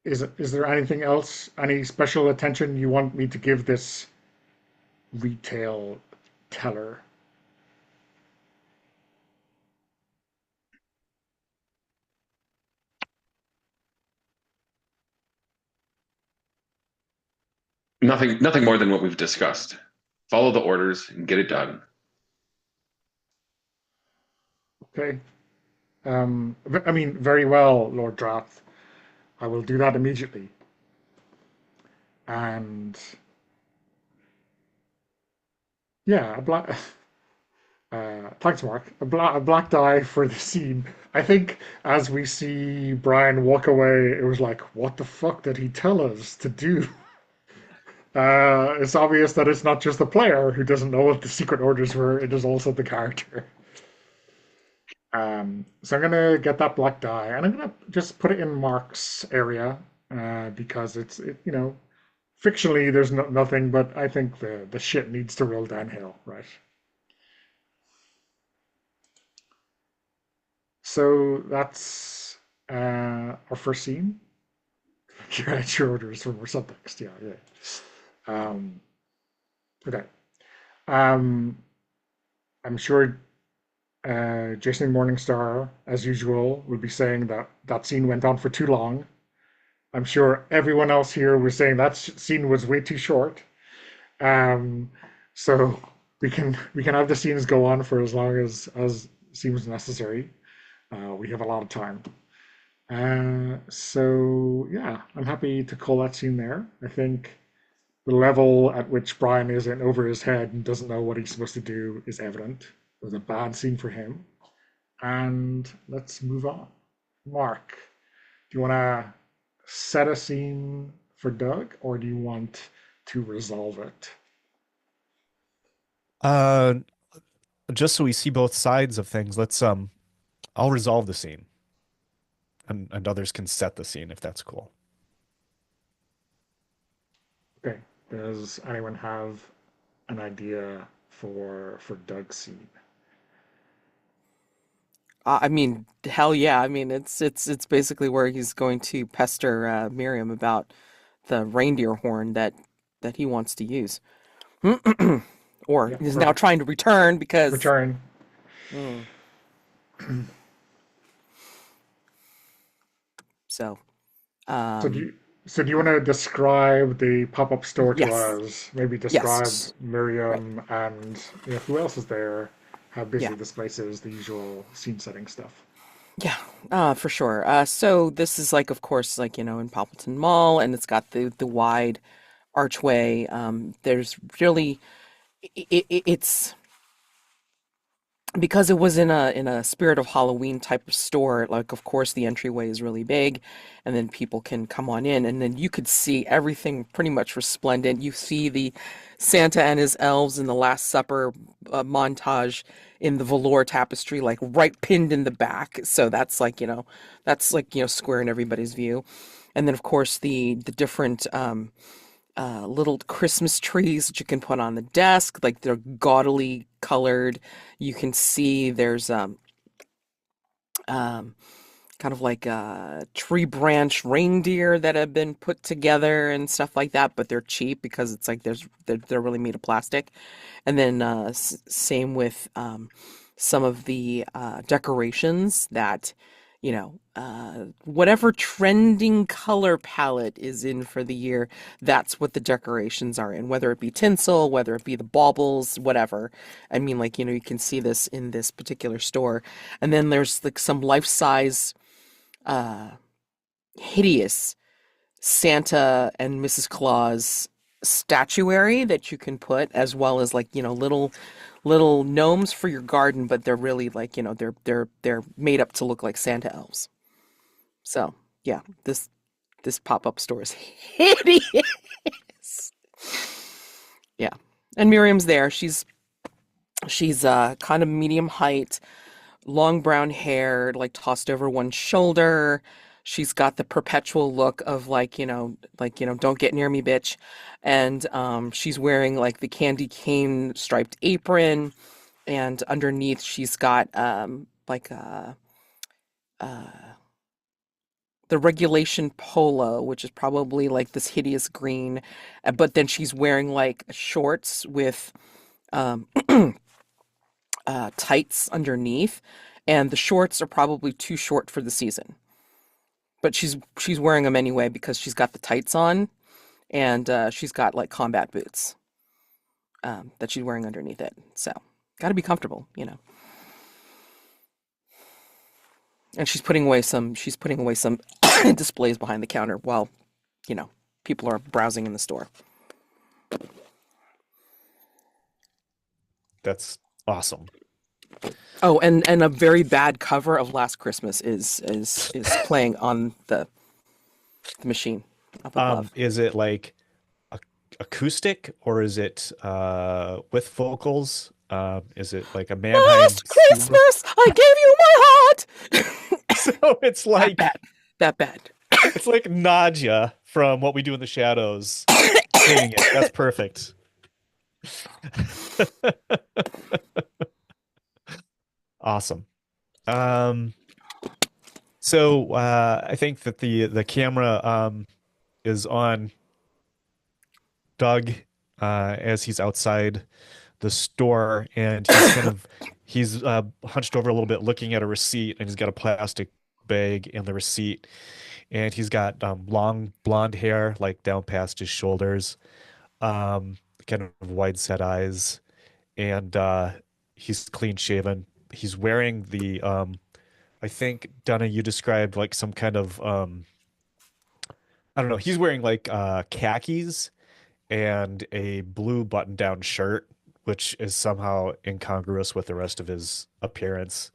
Is there anything else? Any special attention you want me to give this retail teller? Nothing more than what we've discussed. Follow the orders and get it done. Okay. I mean, very well, Lord Droth. I will do that immediately. And yeah, thanks, Mark. A black die for the scene. I think as we see Brian walk away, it was like, what the fuck did he tell us to do? It's obvious that it's not just the player who doesn't know what the secret orders were, it is also the character. So I'm gonna get that black die, and I'm gonna just put it in Mark's area because fictionally there's nothing, but I think the shit needs to roll downhill, right? So that's our first scene. Your at your orders for more subtext. Yeah, yeah. Um, okay. Um, I'm sure Jason Morningstar, as usual, would be saying that that scene went on for too long. I'm sure everyone else here was saying that scene was way too short. Um, so we can have the scenes go on for as long as seems necessary. We have a lot of time. So yeah, I'm happy to call that scene there. I think the level at which Brian is in over his head and doesn't know what he's supposed to do is evident. It was a bad scene for him. And let's move on. Mark, do you want to set a scene for Doug, or do you want to resolve it? Uh, just so we see both sides of things, I'll resolve the scene, and others can set the scene if that's cool. Okay. Does anyone have an idea for Doug's scene? I mean, hell yeah. I mean, it's basically where he's going to pester Miriam about the reindeer horn that he wants to use, or Yeah, he's now perfect. trying to return because. Return. Mm, so, So do um, you, so do you want to describe the pop-up store to yes, us? Maybe describe yes, right, Miriam and who else is there? How busy yeah. this place is, the usual scene setting stuff. Yeah, for sure. So this is like, of course, like, in Poppleton Mall, and it's got the wide archway. There's really, it's because it was in a spirit of Halloween type of store. Like, of course, the entryway is really big, and then people can come on in, and then you could see everything pretty much resplendent. You see the Santa and his elves in the Last Supper montage in the velour tapestry, like right pinned in the back. So that's like square in everybody's view. And then, of course, the different little Christmas trees that you can put on the desk, like they're gaudily colored. You can see there's um, kind of like tree branch reindeer that have been put together and stuff like that, but they're cheap because it's like they're really made of plastic. And then same with some of the decorations that, whatever trending color palette is in for the year, that's what the decorations are in, whether it be tinsel, whether it be the baubles, whatever. I mean, like, you can see this in this particular store. And then there's like some life-size, uh, hideous Santa and Mrs. Claus statuary that you can put, as well as like little gnomes for your garden, but they're really like they're made up to look like Santa elves. So yeah, this pop-up store is hideous. Yeah, and Miriam's there. She's kind of medium height, long brown hair, like tossed over one shoulder. She's got the perpetual look of don't get near me, bitch. And she's wearing like the candy cane striped apron, and underneath she's got like uh, the regulation polo, which is probably like this hideous green, but then she's wearing like shorts with um, tights underneath, and the shorts are probably too short for the season. But she's wearing them anyway because she's got the tights on, and she's got like combat boots that she's wearing underneath it. So, got to be comfortable. And she's putting away some displays behind the counter while you know people are browsing in the store. That's awesome. Oh, and a very bad cover of Last Christmas is playing on the machine up above. Is it like acoustic or is it with vocals? Is it like a Mannheim Last steam? Christmas, I gave you my heart. So it's That like bad. That bad. it's like Nadia from What We Do in the Shadows singing it. That's perfect. Awesome. Um, so I think that the camera is on Doug as he's outside the store, and he's hunched over a little bit, looking at a receipt, and he's got a plastic bag and the receipt, and he's got long blonde hair like down past his shoulders, kind of wide set eyes, and he's clean shaven. He's wearing the I think Donna, you described like some kind of I don't know. He's wearing like khakis and a blue button-down shirt, which is somehow incongruous with the rest of his appearance.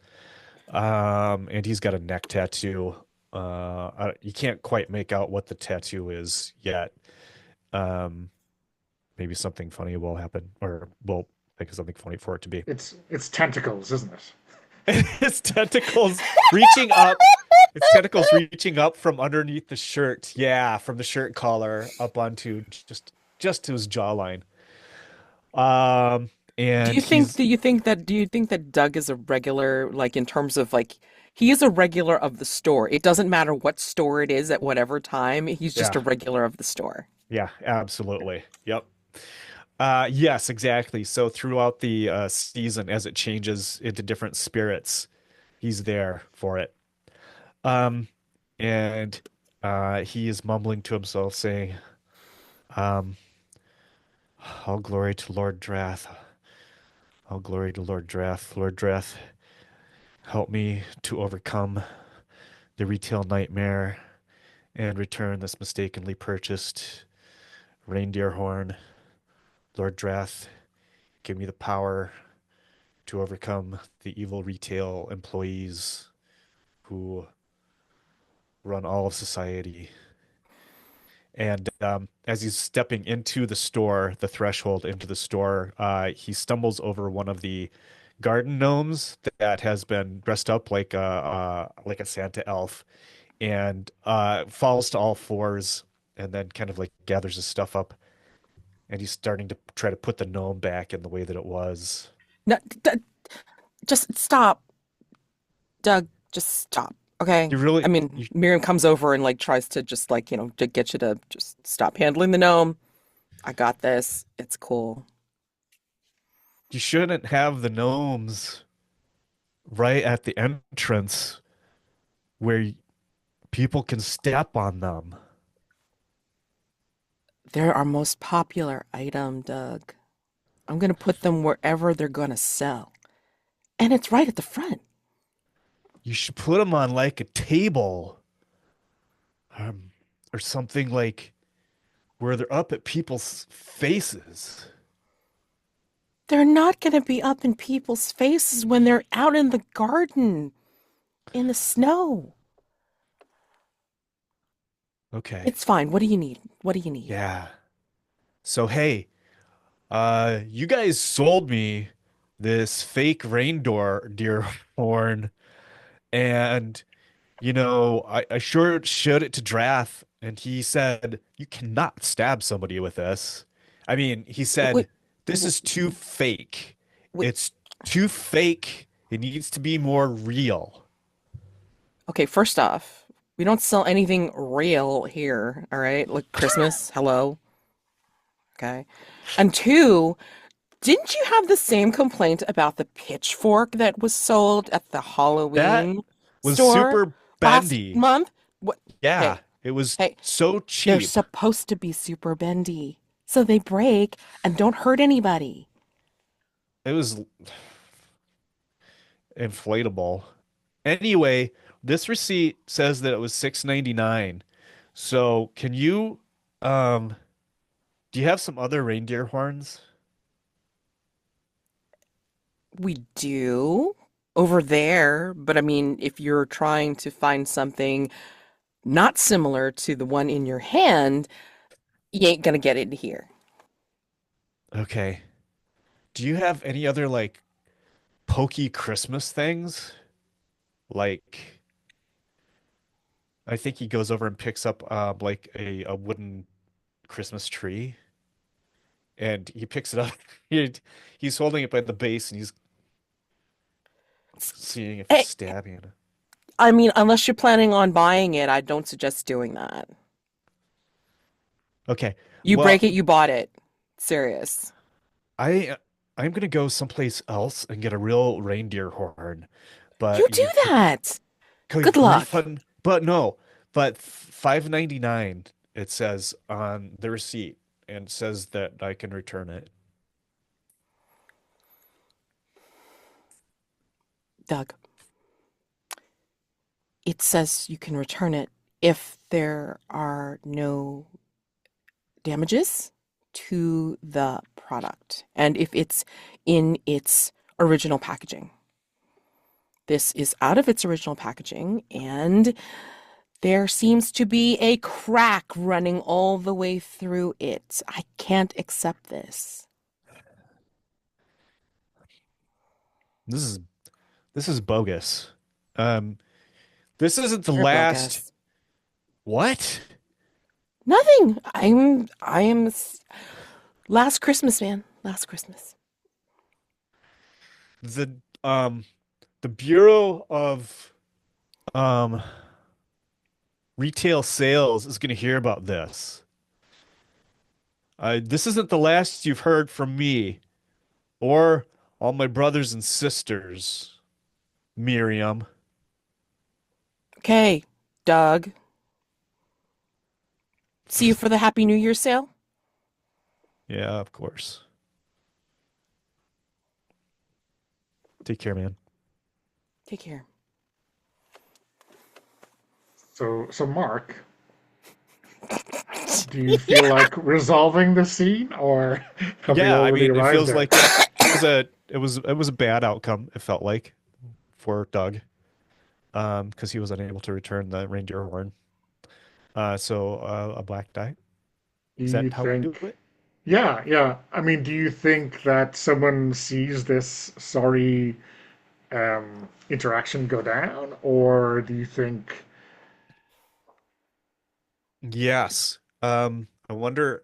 And he's got a neck tattoo. You can't quite make out what the tattoo is yet. Um, Maybe something funny will happen, or we'll think of something funny for it to be. It's tentacles, isn't it? His tentacles reaching up. His tentacles reaching up from underneath the shirt. Yeah, from the shirt collar up onto just to his jawline. Um, Do and you think he's do you think that do you think that Doug is a regular, like, in terms of like, he is a regular of the store. It doesn't matter what store it is at whatever time. He's just yeah, a regular of the store. yeah, absolutely. Yep. Yes, exactly. So throughout the season, as it changes into different spirits, he's there for it. Um, and he is mumbling to himself, saying, um, "All glory to Lord Drath. All glory to Lord Drath. Lord Drath, help me to overcome the retail nightmare and return this mistakenly purchased reindeer horn. Lord Drath, give me the power to overcome the evil retail employees who run all of society. And as he's stepping into the store, the threshold into the store, he stumbles over one of the garden gnomes that has been dressed up like a Santa elf, and falls to all fours, and then kind of like gathers his stuff up, and he's starting to try to put the gnome back in the way that it was. No, just stop, Doug. Just stop. Okay. You really, I mean, you, Miriam comes over and like tries to just like, to get you to just stop handling the gnome. I got this. It's cool. you shouldn't have the gnomes right at the entrance where people can step on them. They're our most popular item, Doug. I'm gonna put them wherever they're gonna sell. And it's right at the front. You should put them on like a table, um, or something like where they're up at people's faces. They're not gonna be up in people's faces when they're out in the garden in the snow. Okay. It's fine. What do you need? What do you need? Yeah. So hey, you guys sold me this fake reindeer deer horn, and I sure showed it to Drath, and he said you cannot stab somebody with this. I mean, he said Wait, this wait, is too fake. wait. It's too fake. It needs to be more real. Okay, first off, we don't sell anything real here, all right? Like Christmas, hello. Okay. And two, didn't you have the same complaint about the pitchfork that was sold at the That Halloween was store super last bendy. month? What? Yeah, Hey, it was hey, so they're cheap. supposed to be super bendy, so they break and don't hurt anybody. It was inflatable. Anyway, this receipt says that it was 6.99. So, um do you have some other reindeer horns? We do over there, but I mean, if you're trying to find something not similar to the one in your hand, you ain't gonna get it here. Okay. Do you have any other like pokey Christmas things? Like I think he goes over and picks up like a wooden Christmas tree, and he picks it up. He, he's holding it by the base, and he's seeing if it's Hey, stabbing. I mean, unless you're planning on buying it, I don't suggest doing that. Okay. You break Well, it, you bought it. Serious. I I'm gonna go someplace else and get a real reindeer horn, You but do you could, that. could Good luck. refund. But no, but 5.99 it says on the receipt, and it says that I can return it. Doug, it says you can return it if there are no damages to the product and if it's in its original packaging. This is out of its original packaging, and there seems to be a crack running all the way through it. I can't accept this. This is this is bogus. Um, this isn't the You're last. bogus. What? Nothing. Last Christmas, man. Last Christmas. The um the Bureau of um Retail Sales is going to hear about this. This isn't the last you've heard from me or all my brothers and sisters, Miriam. Okay, Doug. See you for the Happy New Year sale? Yeah, of course. Take care, man. Take care. So Mark, do you feel like resolving the scene, or have we Yeah, I already mean, it arrived feels there? like it was a bad outcome, it felt like, for Doug, because he was unable to return the reindeer horn. So a black die. Do Is you that how we do think? it? Yeah, yeah. I mean, do you think that someone sees this sorry interaction go down, or do you think? Yes. I wonder.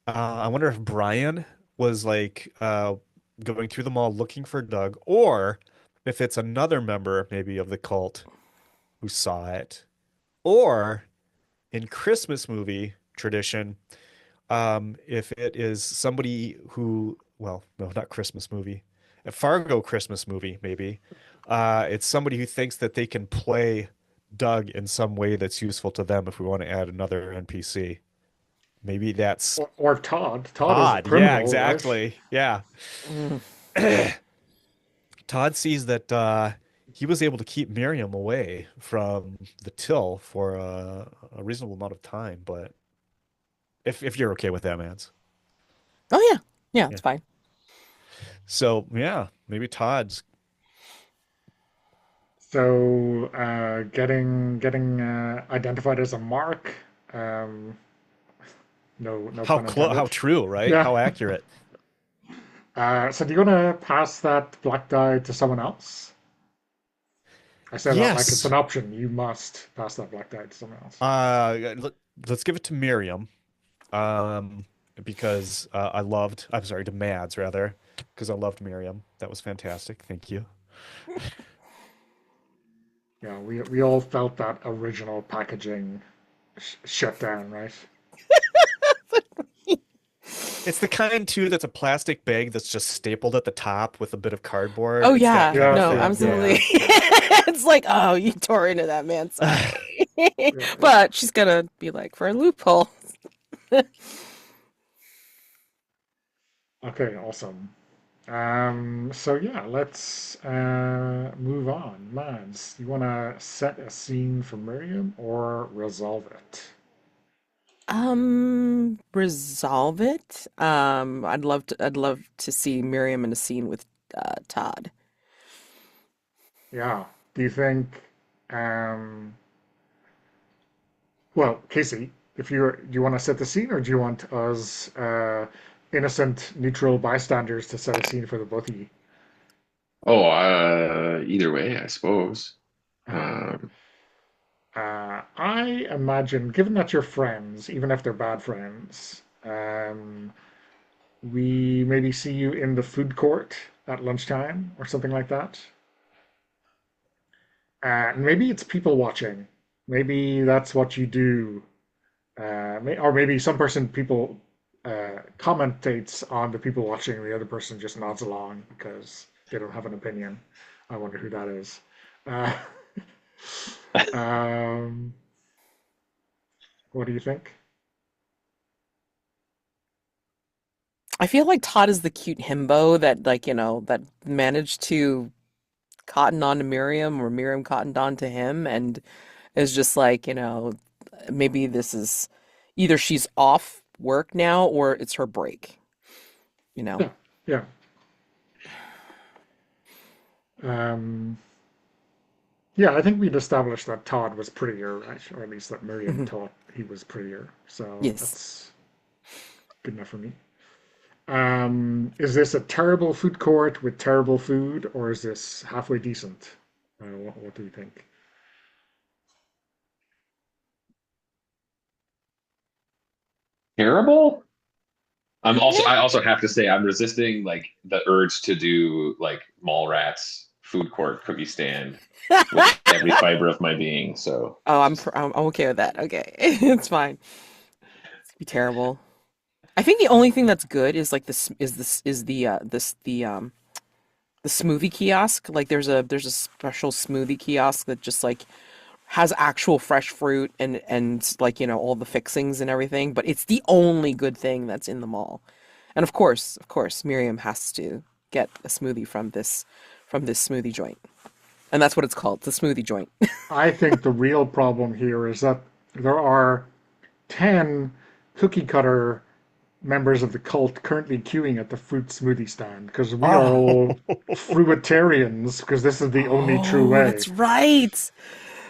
I wonder if Brian was like going through the mall looking for Doug, or if it's another member maybe of the cult who saw it, or in Christmas movie tradition, if it is somebody who, well, no, not Christmas movie, a Fargo Christmas movie, maybe. It's somebody who thinks that they can play Doug in some way that's useful to them if we want to add another NPC. Maybe that's Or Todd. Todd is a Todd. Yeah, criminal, right? exactly. Yeah. Mm. Todd sees that he was able to keep Miriam away from the till for a reasonable amount of time, but if you're okay with that, Mans. Oh yeah, yeah, Yeah. it's fine. So yeah, maybe Todd's So getting identified as a mark. Um, no how pun close, how intended. true, right? Yeah. How accurate. So do you want to pass that black die to someone else? I say that like it's Yes. an option. You must pass that black die to someone else. Let, let's give it to Miriam. Um, because I'm sorry, to Mads rather, because I loved Miriam. That was fantastic. Thank you. Yeah, we all felt that original packaging shut down, right? It's the kind too that's a plastic bag that's just stapled at the top with a bit of cardboard. Oh It's that yeah, kind of Yeah, no, yeah, thing. yeah, absolutely. Yeah. It's like, oh, you tore into that man, sorry. yeah, yeah. But she's gonna be like, for a loophole. Okay, awesome. So yeah, let's move on. Mads, you want to set a scene for Miriam or resolve it? Resolve it. I'd love to see Miriam in a scene with Todd. Yeah. Do you think, um, well, Casey, if do you want to set the scene or do you want us innocent, neutral bystanders to set a scene for the both of you? Oh, either way, I suppose. Uh, Um, I imagine, given that you're friends, even if they're bad friends, we maybe see you in the food court at lunchtime or something like that. Maybe it's people watching. Maybe that's what you do. Or maybe some person, people commentates on the people watching, and the other person just nods along because they don't have an opinion. I wonder who that is. Uh, um, what do you think? I feel like Todd is the cute himbo that, like, that managed to cotton on to Miriam or Miriam cottoned on to him and is just like, maybe this is either she's off work now or it's her break, you know? Yeah, yeah. Um, yeah, I think we'd established that Todd was prettier, right? Or at least that Miriam Mhm. thought he was prettier. So Yes. that's good enough for me. Is this a terrible food court with terrible food, or is this halfway decent? What do you think? Terrible? Yeah. I also have to say I'm resisting like the urge to do like Mallrats food court cookie stand with every fiber of my being. So Oh, just I'm okay with that. Okay. It's fine. It's gonna be terrible. I think the only thing that's good is like this is the smoothie kiosk. Like there's a special smoothie kiosk that just like has actual fresh fruit and like, all the fixings and everything, but it's the only good thing that's in the mall. And of course, Miriam has to get a smoothie from this smoothie joint. And that's what it's called. It's a smoothie joint. I think the real problem here is that there are 10 cookie cutter members of the cult currently queuing at the fruit smoothie stand because we are Oh, all fruitarians because this is the only true Oh, way. that's right.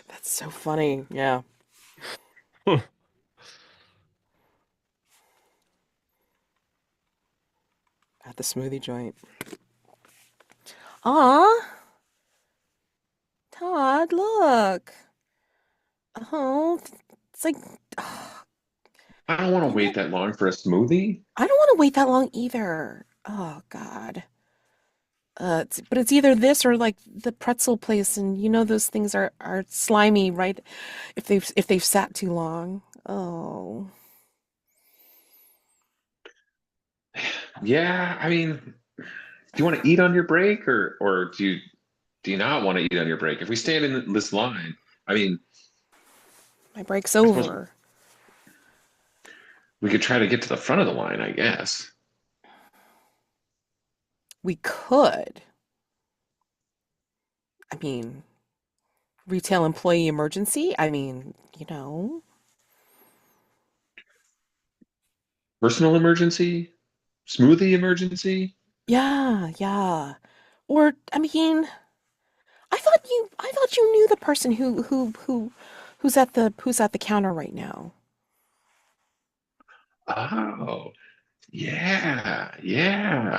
That's so funny. Yeah. At the smoothie joint. Aw, Todd, look. Oh, it's like, I don't want to you know, wait that long for a smoothie. I don't want to wait that long either. Oh, God. But it's either this or like the pretzel place, and you know those things are slimy, right? If they've sat too long. Oh, Yeah, I mean, do you want to eat on your break or do you not want to eat on your break? If we stand in this line, I mean, my break's I suppose over. we could try to get to the front of the line, I guess. We could. I mean, retail employee emergency. I mean, Personal emergency, smoothie emergency. yeah, yeah. Or I mean, I thought you knew the person who's at the counter right now. Oh, yeah,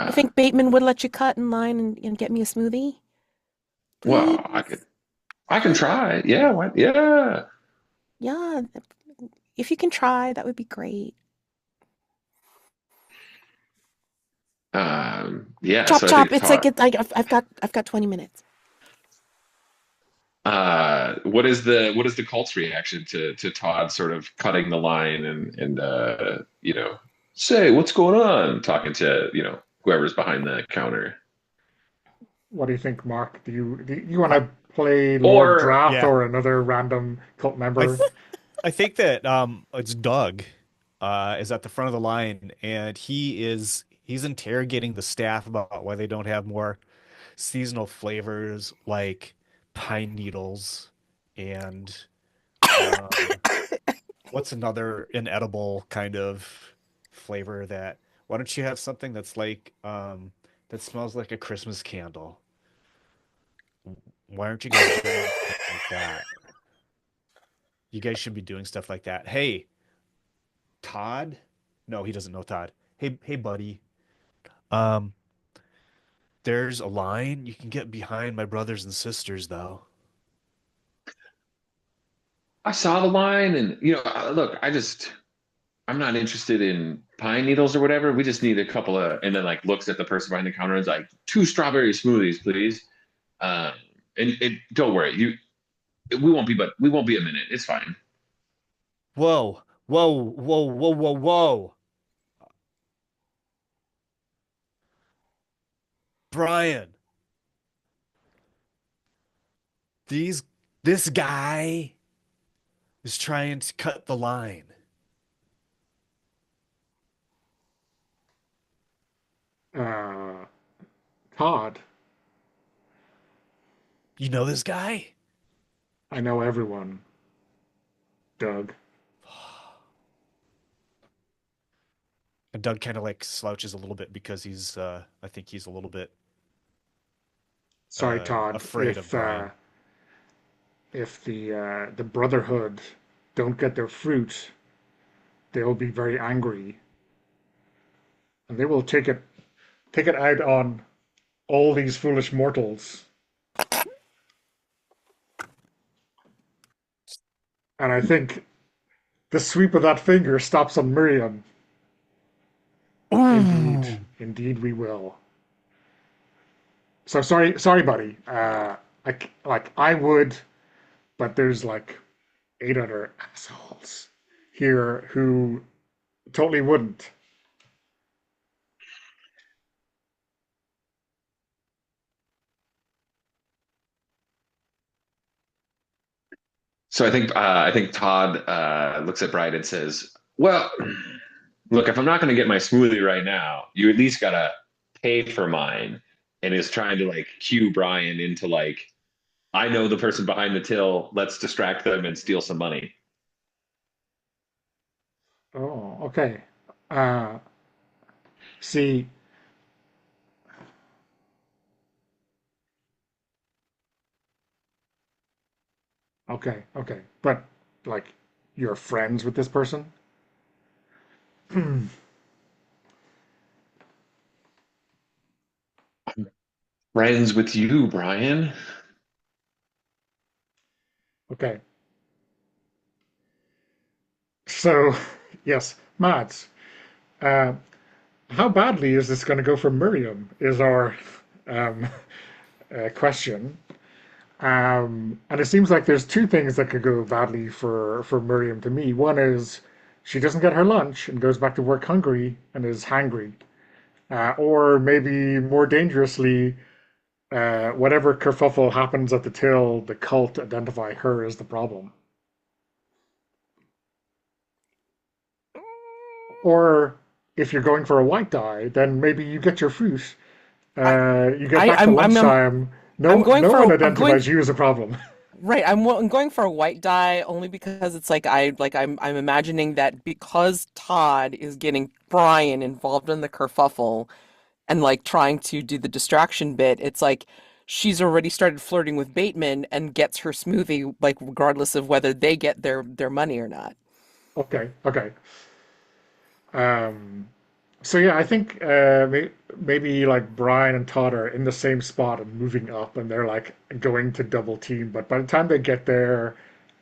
You yeah. think Bateman would let you cut in line and get me a smoothie? Well, Please, I can please. try. Yeah, what? Yeah. Yeah, if you can try, that would be great. Yeah, Chop so I chop. think It's like Todd. I've got 20 minutes. What is the cult's reaction to Todd sort of cutting the line and say what's going on, talking to whoever's behind the counter, What do you think, Mark? Do you want I, to play Lord or Draft yeah. or another random cult I member? th I think that it's Doug is at the front of the line, and he's interrogating the staff about why they don't have more seasonal flavors like pine needles and um what's another inedible kind of flavor that why don't you have something that's like that smells like a Christmas candle? Why aren't you guys doing stuff like that? You guys should be doing stuff like that. Hey, Todd? No, he doesn't know Todd. Hey, buddy. Um, there's a line. You can get behind my brothers and sisters, though. I saw the line and look, I'm not interested in pine needles or whatever. We just need a couple of, and then like looks at the person behind the counter and is like, two strawberry smoothies, please. Um, and don't worry, we won't be a minute. It's fine. Whoa, whoa, whoa, whoa, whoa, whoa. Brian, these this guy is trying to cut the line. Uh, Todd, You know this guy? I know everyone. Doug. And Doug kind of like slouches a little bit because I think he's a little bit Sorry, Todd. afraid of Brian. If the Brotherhood don't get their fruit, they'll be very angry, and they will take it out on all these foolish mortals. And I think the sweep of that finger stops on Miriam. Indeed, Ooh. indeed, we will. So sorry, buddy. I would, but there's like eight other assholes here who totally wouldn't. So I think Todd looks at Brian and says, "Well, look, if I'm not going to get my smoothie right now, you at least gotta pay for mine." And is trying to like cue Brian into like I know the person behind the till. Let's distract them and steal some money. Oh, okay. Uh, see, okay, okay. But like you're friends with this person? Friends with you, Brian. Okay. So, yes, Mads, uh, how badly is this going to go for Miriam? Is our um, question. And it seems like there's two things that could go badly for Miriam to me. One is she doesn't get her lunch and goes back to work hungry and is hangry. Or maybe more dangerously, whatever kerfuffle happens at the till, the cult identify her as the problem. Or if you're going for a white die, then maybe you get your fruit. I, You get back to lunchtime. I'm going No one for I'm going identifies you as a problem. right. I'm going for a white die only because it's like I'm imagining that because Todd is getting Brian involved in the kerfuffle and like trying to do the distraction bit, it's like she's already started flirting with Bateman and gets her smoothie like regardless of whether they get their money or not. Okay, okay. Um, so yeah, I think maybe like Brian and Todd are in the same spot and moving up, and they're like going to double team. But by the time they get there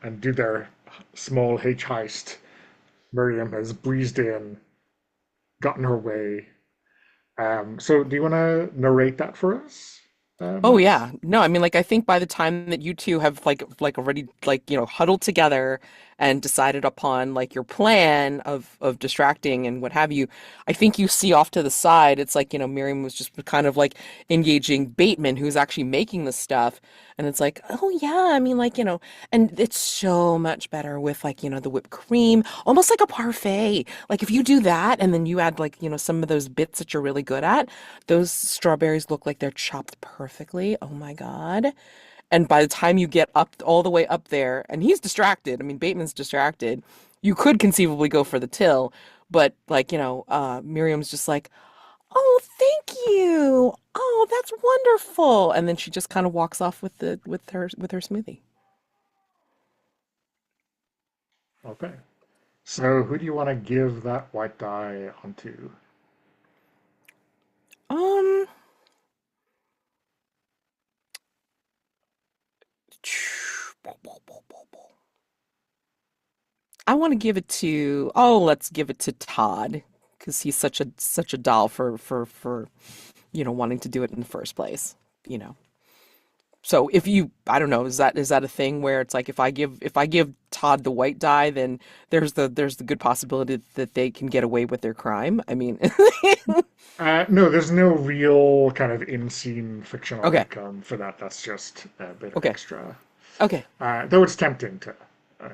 and do their small H heist, Miriam has breezed in, gotten her way. So do you want to narrate that for us, Oh Max? yeah. No, I mean like I think by the time that you two have like already like huddled together and decided upon like your plan of distracting and what have you, I think you see off to the side it's like Miriam was just kind of like engaging Bateman who's actually making the stuff and it's like, "Oh yeah, I mean like, and it's so much better with like, the whipped cream, almost like a parfait. Like if you do that and then you add like, some of those bits that you're really good at, those strawberries look like they're chopped perfectly. Oh my God. And by the time you get up all the way up there, and he's distracted, I mean, Bateman's distracted, you could conceivably go for the till, but like, Miriam's just like, oh, thank you. Oh, that's wonderful. And then she just kind of walks off with the with her smoothie. Okay. So who do you want to give that white die onto? Um, I want to give it to, oh, let's give it to Todd because he's such a doll for wanting to do it in the first place, you know. So if you, I don't know, is that a thing where it's like if I give Todd the white die, then there's the good possibility that they can get away with their crime. I mean, No, there's no real kind of in-scene fictional okay, outcome for that. That's just a bit of okay, extra. okay. Though it's tempting to uh,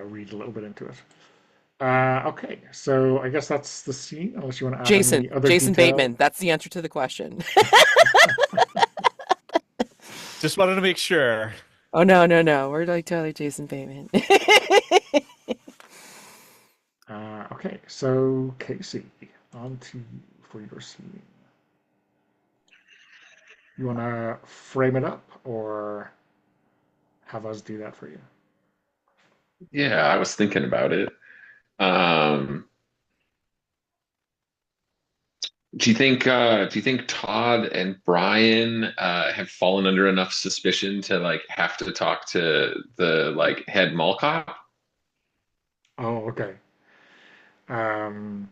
read a little bit into it. Okay, so I guess that's the scene, unless you want to add Jason, any other Jason detail. Bateman. That's the answer to the question. Just wanted to make sure. Oh no, no, no. We're like totally Jason Bateman. Okay, so Casey, on to you for your scene. You want to frame it up or have us do that for you? Yeah, I was thinking about it. Um, do you think Todd and Brian have fallen under enough suspicion to like have to talk to the like head mall cop? Oh, okay. Um,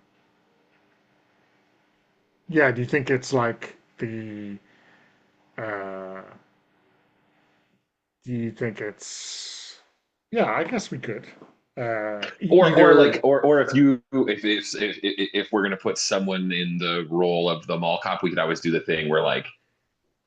yeah, do you think it's like the uh, do you think it's yeah, I guess we could. Or like Either or if we're gonna put someone in the role of the mall cop, we could always do the thing where like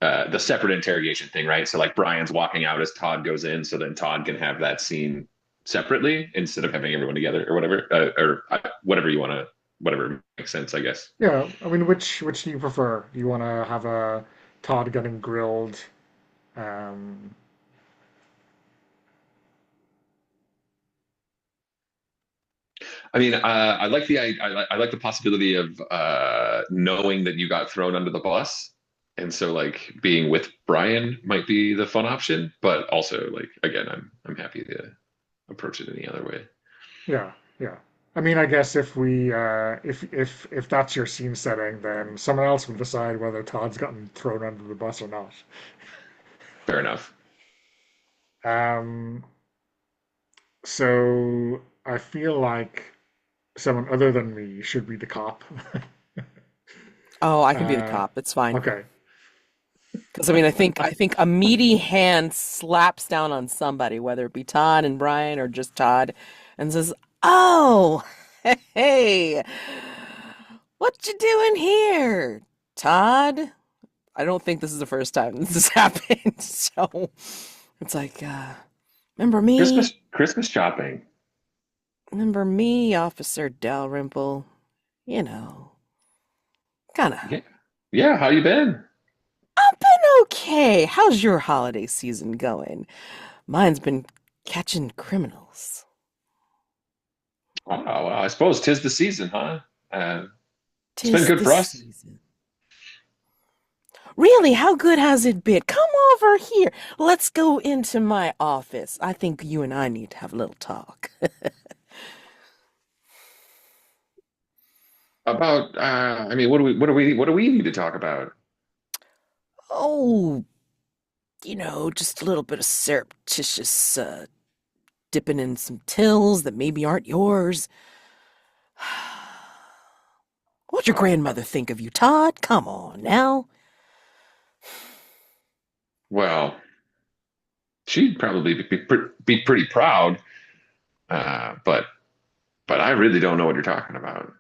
the separate interrogation thing, right? So like Brian's walking out as Todd goes in, so then Todd can have that scene separately instead of having everyone together or whatever, whatever you want to, whatever makes sense, I guess. yeah, I mean which do you prefer? Do you want to have a Todd getting grilled Um, I mean, I like the possibility of knowing that you got thrown under the bus, and so like being with Brian might be the fun option. But also, like again, I'm happy to approach it any other way. yeah, yeah. I mean, I guess if we if that's your scene setting, then someone else will decide whether Todd's gotten thrown under the bus or not. Fair enough. Um, so I feel like someone other than me should be the cop. Oh, I can be the Uh, cop. It's fine. okay. Because I mean, I think a meaty hand slaps down on somebody, whether it be Todd and Brian or just Todd, and says, "Oh, hey, what you doing here, Todd?" I don't think this is the first time this has happened. So it's like, remember me? Christmas shopping. Remember me, Officer Dalrymple? You know, kind of. Yeah, yeah. How you been? I've been okay. How's your holiday season going? Mine's been catching criminals. Oh, well, I suppose tis the season, huh? Uh, it's been Tis good the for us. season. Really, how good has it been? Come over here. Let's go into my office. I think you and I need to have a little talk. About, I mean, what do we need to talk about? Oh, just a little bit of surreptitious dipping in some tills that maybe aren't yours. What'd your grandmother think of you, Todd? Come on now. Well, she'd probably be pretty proud, but I really don't know what you're talking about.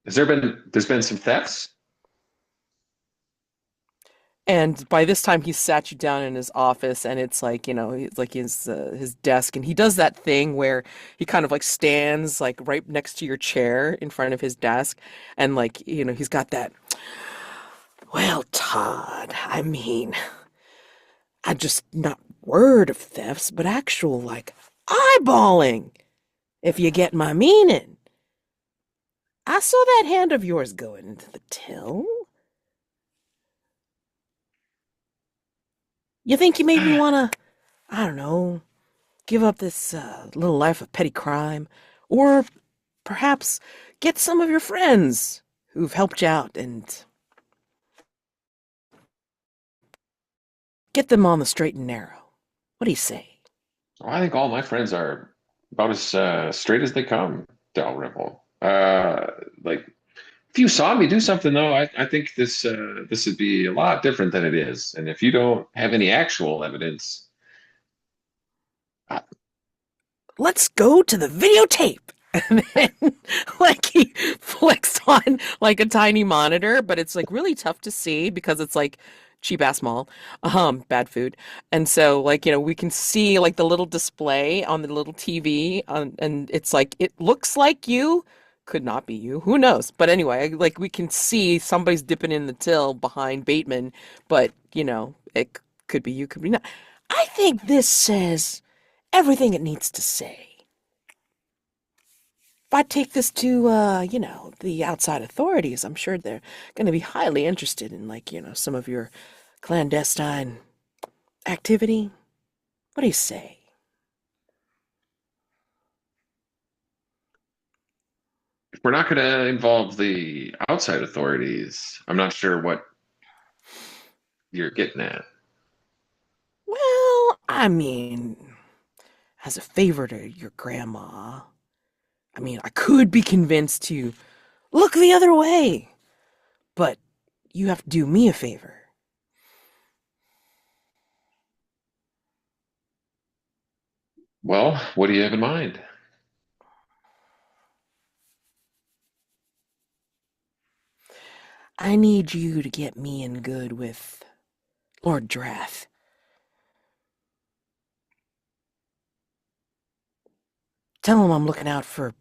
There's been some thefts? And by this time, he's sat you down in his office, and it's like, it's like his desk, and he does that thing where he kind of like stands like right next to your chair in front of his desk, and like, he's got that. Well, Todd, I mean, I just not word of thefts, but actual like eyeballing, if you get my meaning. I saw that hand of yours going into the till. You think you maybe wanna, I don't know, give up this little life of petty crime, or perhaps get some of your friends who've helped you out and get them on the straight and narrow. What do you say? I think all my friends are about as straight as they come, Dalrymple. Like if you saw me do something though, I think this would be a lot different than it is. And if you don't have any actual evidence, uh, Let's go to the videotape. And then, like, he flicks on like a tiny monitor, but it's like really tough to see because it's like cheap ass mall, bad food. And so, like, we can see like the little display on the little TV, and it's like it looks like you, could not be you, who knows? But anyway, like we can see somebody's dipping in the till behind Bateman, but it could be you, could be not. I think this says everything it needs to say. If I take this to, the outside authorities, I'm sure they're going to be highly interested in, like, some of your clandestine activity. What do you say? if we're not going to involve the outside authorities, I'm not sure what you're getting at. Well, I mean, as a favor to your grandma, I mean, I could be convinced to look the other way, but you have to do me a favor. Well, what do you have in mind? I need you to get me in good with Lord Drath. Tell him I'm looking out for,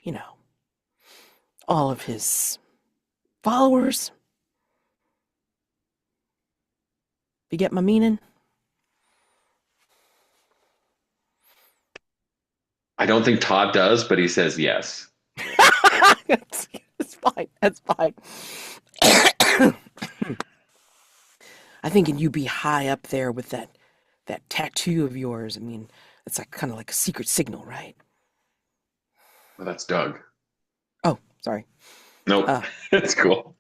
you know, all of his followers You get my meaning? I don't think Todd does, but he says yes. It's fine. That's fine. I think you be high up there with that tattoo of yours. I mean, it's like kind of like a secret signal, right? Well, that's Doug. Oh, sorry. Nope, Uh, that's cool.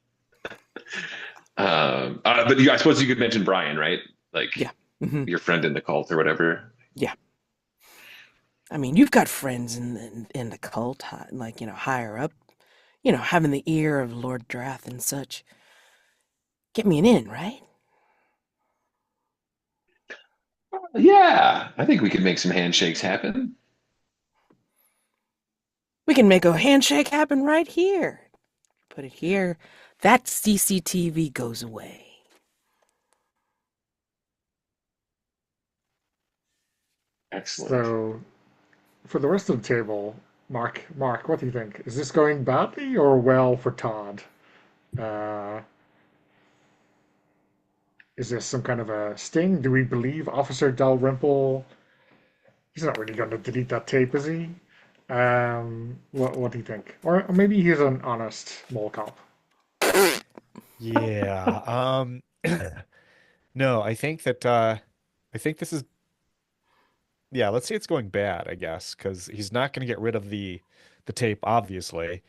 But I suppose you could mention Brian, right? Like yeah. Hmm. your friend in the cult or whatever. Yeah. I mean, you've got friends in the cult, like, higher up, having the ear of Lord Drath and such. Get me an in, right? Yeah, I think we could make some handshakes happen. We can make a handshake happen right here. Put it here. That CCTV goes away. Excellent. So for the rest of the table, Mark, what do you think? Is this going badly or well for Todd? Uh, is this some kind of a sting? Do we believe Officer Dalrymple? He's not really going to delete that tape, is he? What do you think? Or maybe he's an honest mall cop. Yeah. No, I think this is yeah, let's say it's going bad, I guess, because he's not going to get rid of the tape, obviously.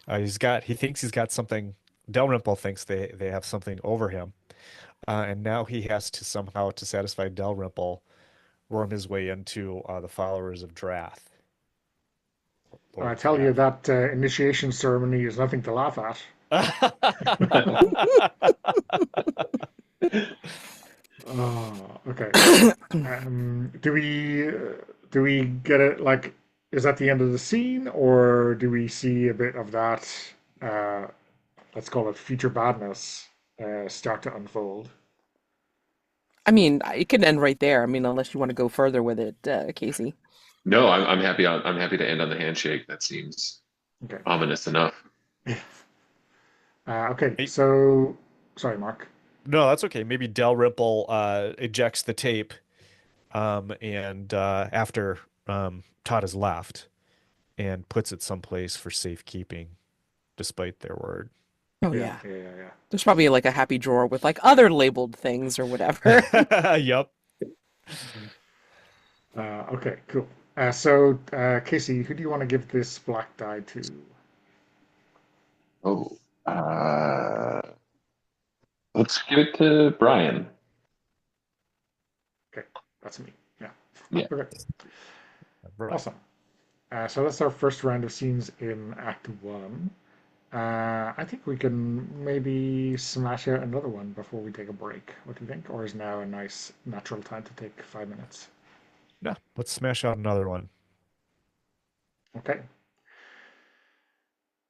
He thinks he's got something. Dalrymple thinks they have something over him, and now he has to somehow to satisfy Dalrymple worm his way into the followers of Drath, I Lord tell you Drath. that initiation ceremony is nothing to laugh at. Oh, okay. Do we get it like is that the end of the scene or do we see a bit of that uh let's call it future badness start to unfold? I mean, it can end right there. I mean, unless you want to go further with it, Casey. No, I'm happy. I'm happy to end on the handshake. That seems Okay. ominous enough. Okay, Hey, so sorry, Mark. no, that's okay. Maybe Dalrymple ejects the tape, and after Todd has left, and puts it someplace for safekeeping, despite their word. Oh, Yeah, yeah. yeah, yeah, yeah. There's probably like a happy drawer with like other labeled things or whatever. Yep. Okay, cool. So Casey, who do you want to give this black die to? Oh, let's give it to Brian. Okay, that's me. Yeah. Yeah. Okay, Right. awesome. So that's our first round of scenes in Act One. I think we can maybe smash out another one before we take a break. What do you think? Or is now a nice natural time to take 5 minutes? No, let's smash out another one. Okay.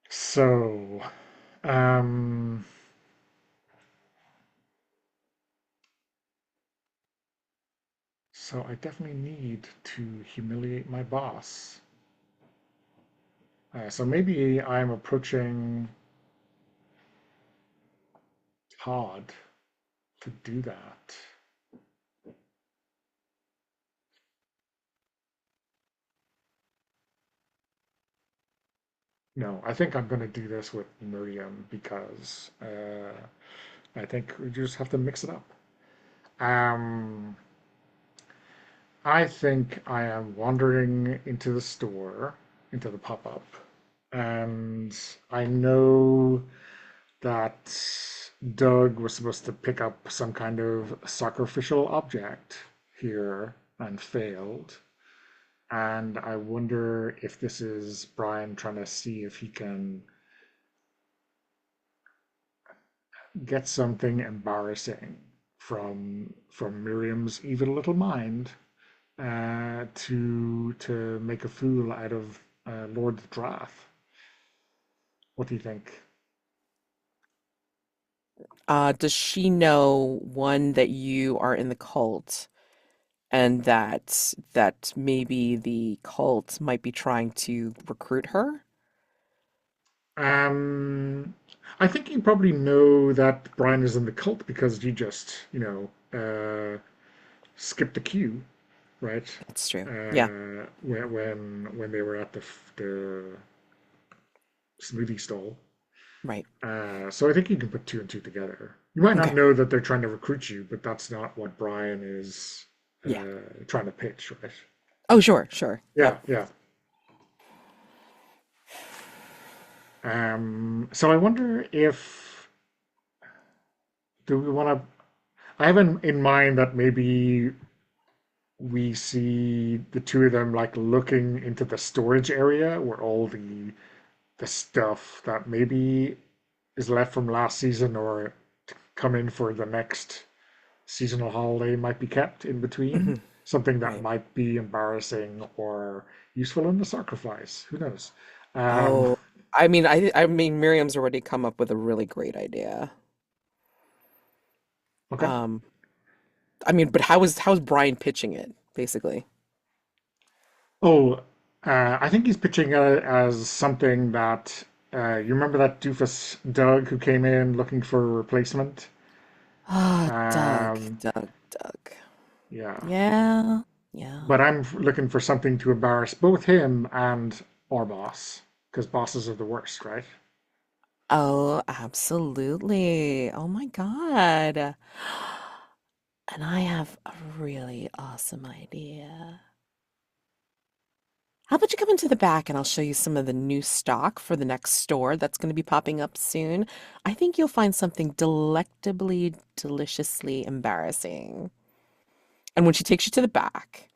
So, um, so I definitely need to humiliate my boss. So maybe I'm approaching Todd to do that. No, I think I'm going to do this with Miriam because I think we just have to mix it up. Um, I think I am wandering into the store, into the pop-up, and I know that Doug was supposed to pick up some kind of sacrificial object here and failed. And I wonder if this is Brian trying to see if he can get something embarrassing from Miriam's evil little mind to make a fool out of Lord Drath. What do you think? Does she know one that you are in the cult and that maybe the cult might be trying to recruit her? Um, I think you probably know that Brian is in the cult because you just, uh, skip the queue, right? That's true. Yeah. When they were at the smoothie stall. Right. So I think you can put two and two together. You might not Okay. know that they're trying to recruit you, but that's not what Brian is Yeah. trying to pitch, right? Oh, sure, sure. Yeah, Yep. yeah. So I wonder if do we want to? I have in mind that maybe we see the two of them like looking into the storage area where all the stuff that maybe is left from last season or to come in for the next seasonal holiday might be kept in between. Hmm. Something that Right. might be embarrassing or useful in the sacrifice. Who knows? Um, Oh, I mean, Miriam's already come up with a really great idea. okay. Um, but how is Brian pitching it, basically? Oh, I think he's pitching it as something that you remember that doofus Doug who came in looking for a replacement. Ah, Doug, Um, Doug. yeah, Yeah, yeah. but I'm looking for something to embarrass both him and our boss because bosses are the worst, right? Oh, absolutely. Oh my God. And I have a really awesome idea. How about you come into the back and I'll show you some of the new stock for the next store that's going to be popping up soon. I think you'll find something delectably, deliciously embarrassing. And when she takes you to the back,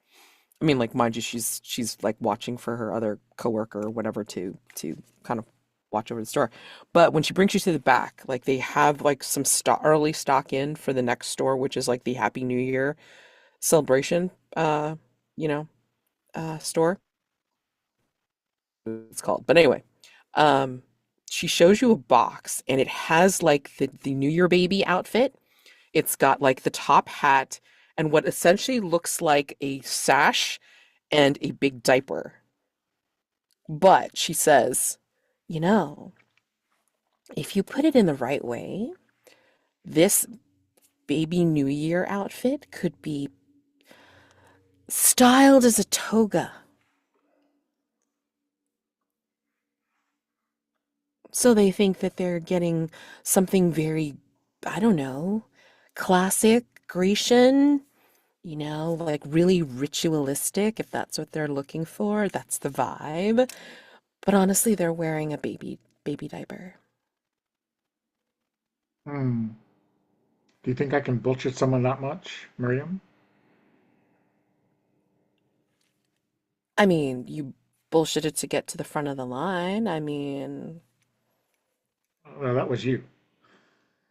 I mean, like, mind you, she's like watching for her other coworker or whatever to kind of watch over the store. But when she brings you to the back, like they have like some stock, early stock in for the next store, which is like the Happy New Year celebration, you know, store. It's called. But anyway, um, she shows you a box and it has like the New Year baby outfit. It's got like the top hat and what essentially looks like a sash and a big diaper. But she says, you know, if you put it in the right way, this baby New Year outfit could be styled as a toga. So they think that they're getting something very, I don't know, classic Grecian, like really ritualistic, if that's what they're looking for. That's the vibe. But honestly, they're wearing a baby diaper. Hmm. Do you think I can bullshit someone that much, Miriam? I mean, you bullshitted to get to the front of the line. I mean, Well, that was you.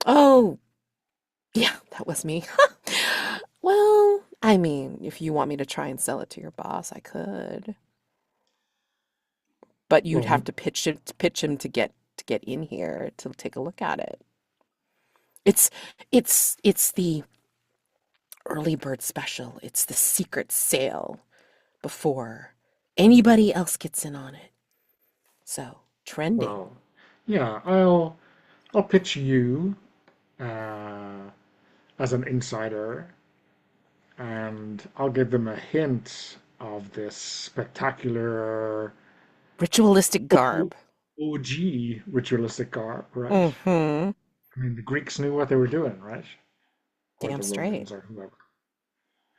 oh, yeah, that was me. Well, I mean, if you want me to try and sell it to your boss, I could. But you'd have Well, to pitch him to get in here to take a look at it. It's it's the early bird special. It's the secret sale before anybody else gets in on it. So, trending. well, yeah. I'll pitch you uh, as an insider, and I'll give them a hint of this spectacular Ritualistic O- garb. OG ritualistic garb, right? Mm-hmm. I mean, the Greeks knew what they were doing, right? Or Damn the straight. Romans, or whoever.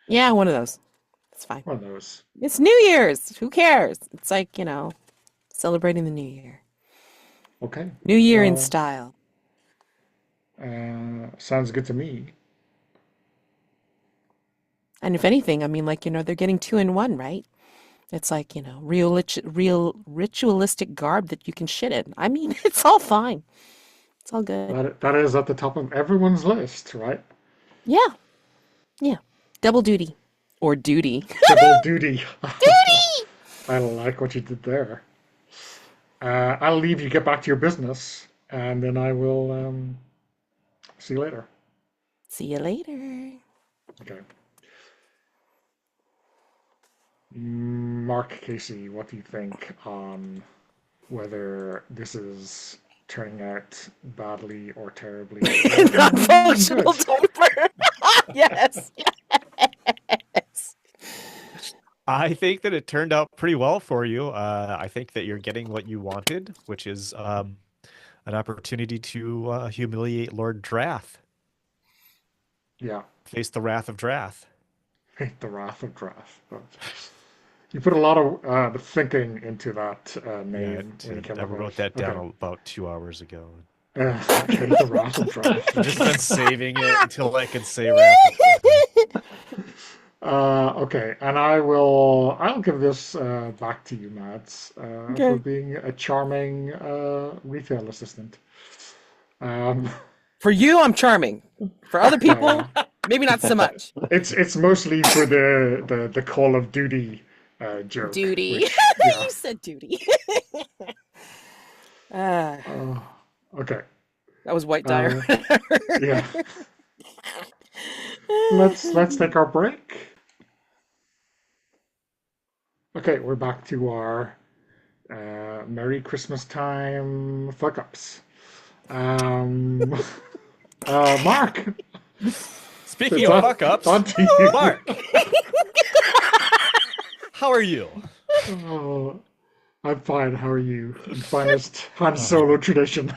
Yeah, one of those. It's fine. One of those. It's New Year's. Who cares? It's like, celebrating the new year. Okay. New Year in Well, style. sounds good to me. And if anything, I mean, like, they're getting two in one, right? It's like, real ritualistic garb that you can shit in. I mean, it's all fine. It's all good. That is at the top of everyone's list, right? Yeah, yeah. Double duty. Or duty. Double duty. Duty! I like what you did there. I'll leave you get back to your business, and then I will see you later. See you later. Okay. Mark Casey, what do you think on whether this is turning out badly or terribly or Non-functional good? diaper. Yes. Yes. I think that it turned out pretty well for you. I think that you're getting what you wanted, which is an opportunity to humiliate Lord Drath, Yeah, face the wrath of Drath. the Wrath of Drath. You put a lot of the thinking into that Yeah, name it when you did. came I up with wrote it. that down Okay. about 2 hours ago. Okay, the Wrath of I've just been Drath. saving it until I could say wrath of Drath. Okay, and I'll give this back to you, Mads, for Okay. being a charming retail assistant. Um, For you, I'm charming. For other yeah, people, yeah. maybe not so much. It's mostly for the Call of Duty joke, Duty. which yeah. You said duty. Ah, Uh, okay. that was white dye. Uh, yeah. Let's take our break. Okay, we're back to our Merry Christmas time fuck ups. Um, Mark, Speaking it's of on, fuck ups, on to you. Mark, how are you? Oh, I'm fine. How are you? In finest Han Solo tradition.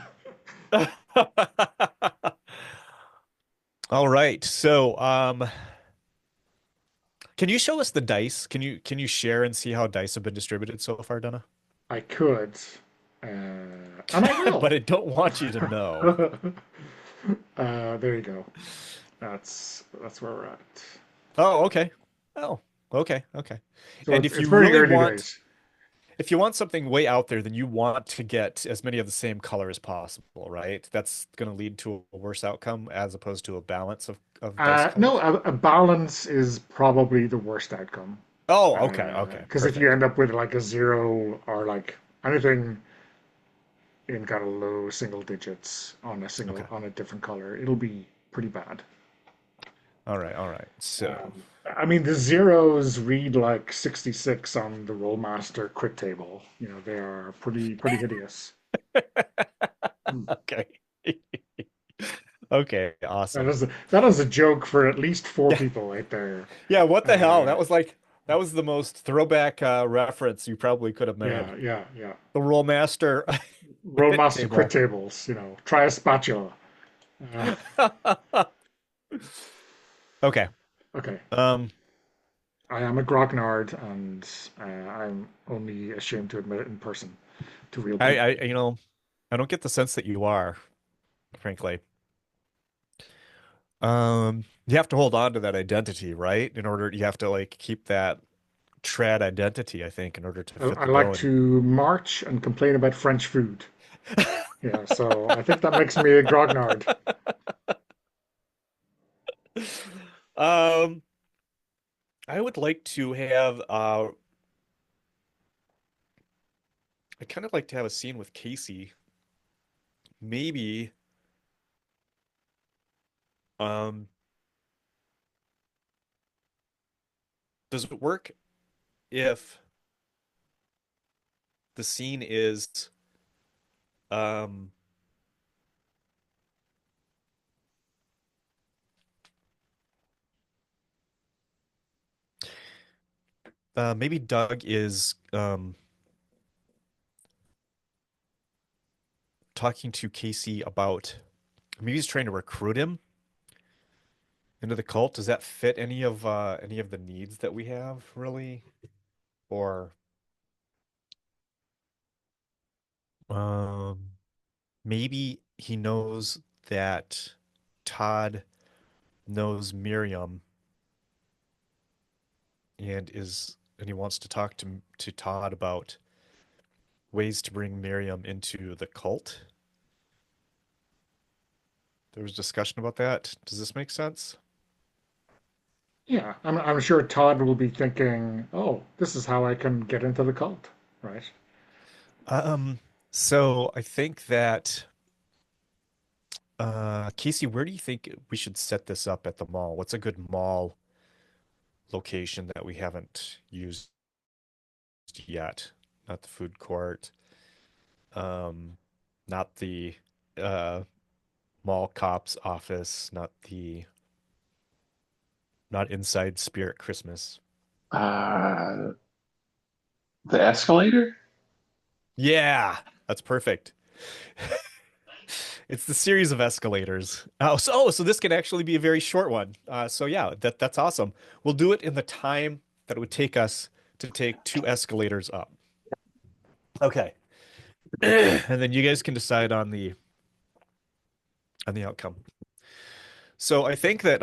All right. So, can you show us the dice? Can you share and see how dice have been distributed so far, Donna? I could, and I But will. I don't want you to know. There you go. That's where we're at. Oh, okay. Oh, okay, okay. So And it's very early days. if you want something way out there, then you want to get as many of the same color as possible, right? That's going to lead to a worse outcome as opposed to a balance of dice No, colors. a balance is probably the worst outcome. Oh, okay, okay, Because if you perfect. end up with like a zero or like anything in kind of low single digits Okay. on a different color, it'll be pretty bad. All right, all right. So, I mean, the zeros read like 66 on the Rollmaster crit table. You know, they are pretty hideous. okay. Okay, awesome. That is a joke for at least four Yeah. people right there. Yeah, what the hell? Uh, That was the most throwback reference you probably could have made. yeah. The Roll Master crit Rollmaster crit table. tables, you know, try a spatula. Uh, Okay. okay. Um, I am a grognard, and I'm only ashamed to admit it in person to real people. I don't get the sense that you are, frankly. You have to hold on to that identity, right? You have to like keep that trad identity, I think, in order to fit I the like bill. And to march and complain about French food. Yeah, so I think that makes me a grognard. um, I would like to have I kind of like to have a scene with Casey. Maybe um does it work if the scene is um maybe Doug is talking to Casey about maybe he's trying to recruit him into the cult. Does that fit any of the needs that we have really? Or um maybe he knows that Todd knows Miriam and he wants to talk to Todd about ways to bring Miriam into the cult. There was discussion about that. Does this make sense? Yeah, I'm sure Todd will be thinking, "Oh, this is how I can get into the cult," right? Um, so I think that Casey, where do you think we should set this up at the mall? What's a good mall location that we haven't used yet? Not the food court, um, not the uh mall cop's office, not the not inside Spirit Christmas. Uh, the escalator? Yeah, that's perfect. It's the series of escalators. So this could actually be a very short one. So yeah, that's awesome. We'll do it in the time that it would take us to take two escalators up. Okay. And then you guys can decide on the outcome. So I think that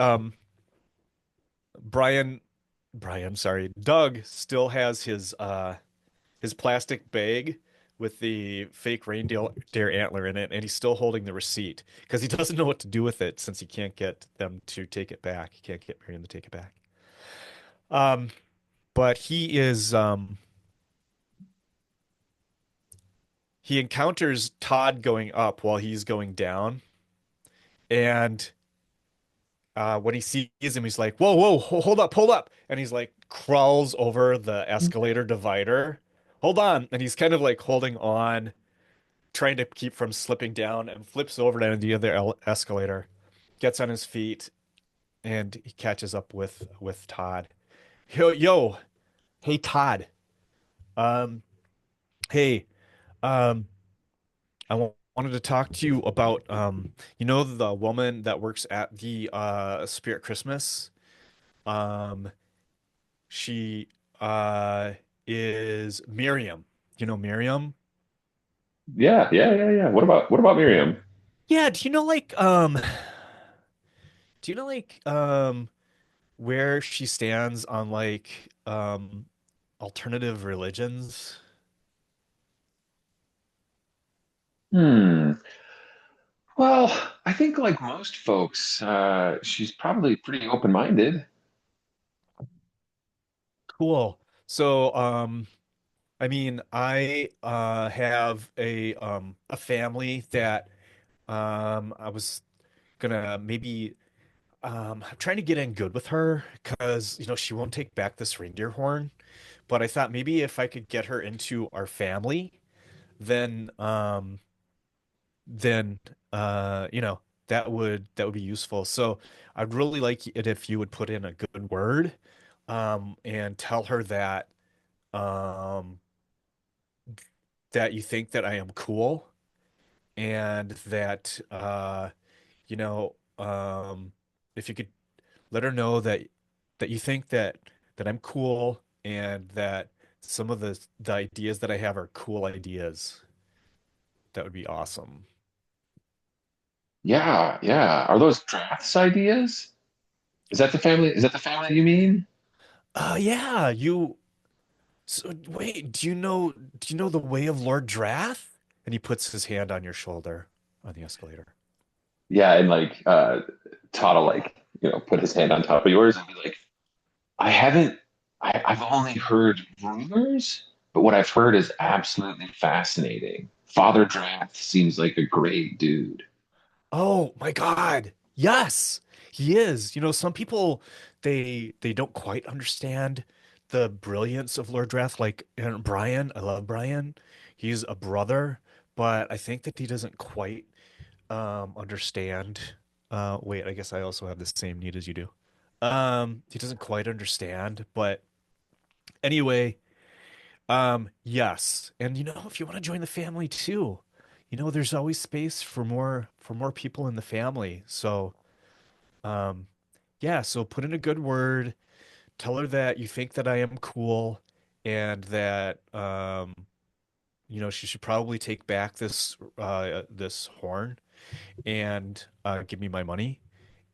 Brian sorry, Doug still has his plastic bag with the fake reindeer antler in it, and he's still holding the receipt because he doesn't know what to do with it since he can't get them to take it back. He can't get Miriam to take it back. Um, but he encounters Todd going up while he's going down, and when he sees him, he's like, "Whoa, whoa, hold up!" And he's like crawls over the escalator divider. Hold on, and he's kind of like holding on trying to keep from slipping down and flips over to the other escalator, gets on his feet, and he catches up with Todd. Yo, hey Todd. Um, hey, um, wanted to talk to you about the woman that works at the Spirit Christmas. Um, she uh is Miriam. You know Miriam? Yeah. What about Miriam? Yeah, do you know where she stands on alternative religions? Hmm. Well, I think like most folks, she's probably pretty open-minded. Cool. So, I mean, I have a family that I was gonna maybe I'm trying to get in good with her because she won't take back this reindeer horn. But I thought maybe if I could get her into our family, then then that would be useful. So I'd really like it if you would put in a good word and tell her um that you think that I am cool and that you know if you could let her know that you think that I'm cool and that some of the ideas that I have are cool ideas. That would be awesome. Yeah. Are those drafts ideas? Is that the family? Is that the family you mean? Yeah, so wait, do you know the way of Lord Drath? And he puts his hand on your shoulder on the escalator. Yeah, and like Todd will like, put his hand on top of yours and be like, I haven't I've only heard rumors, but what I've heard is absolutely fascinating. Father Draft seems like a great dude. Oh my God. Yes, he is. Some people they don't quite understand the brilliance of Lord Drath. Like and Brian, I love Brian. He's a brother, but I think that he doesn't quite understand. Wait, I guess I also have the same need as you do. He doesn't quite understand, but anyway, yes. And if you want to join the family too, there's always space for more people in the family. So, um, yeah, so put in a good word, tell her that you think that I am cool and that she should probably take back this horn and give me my money.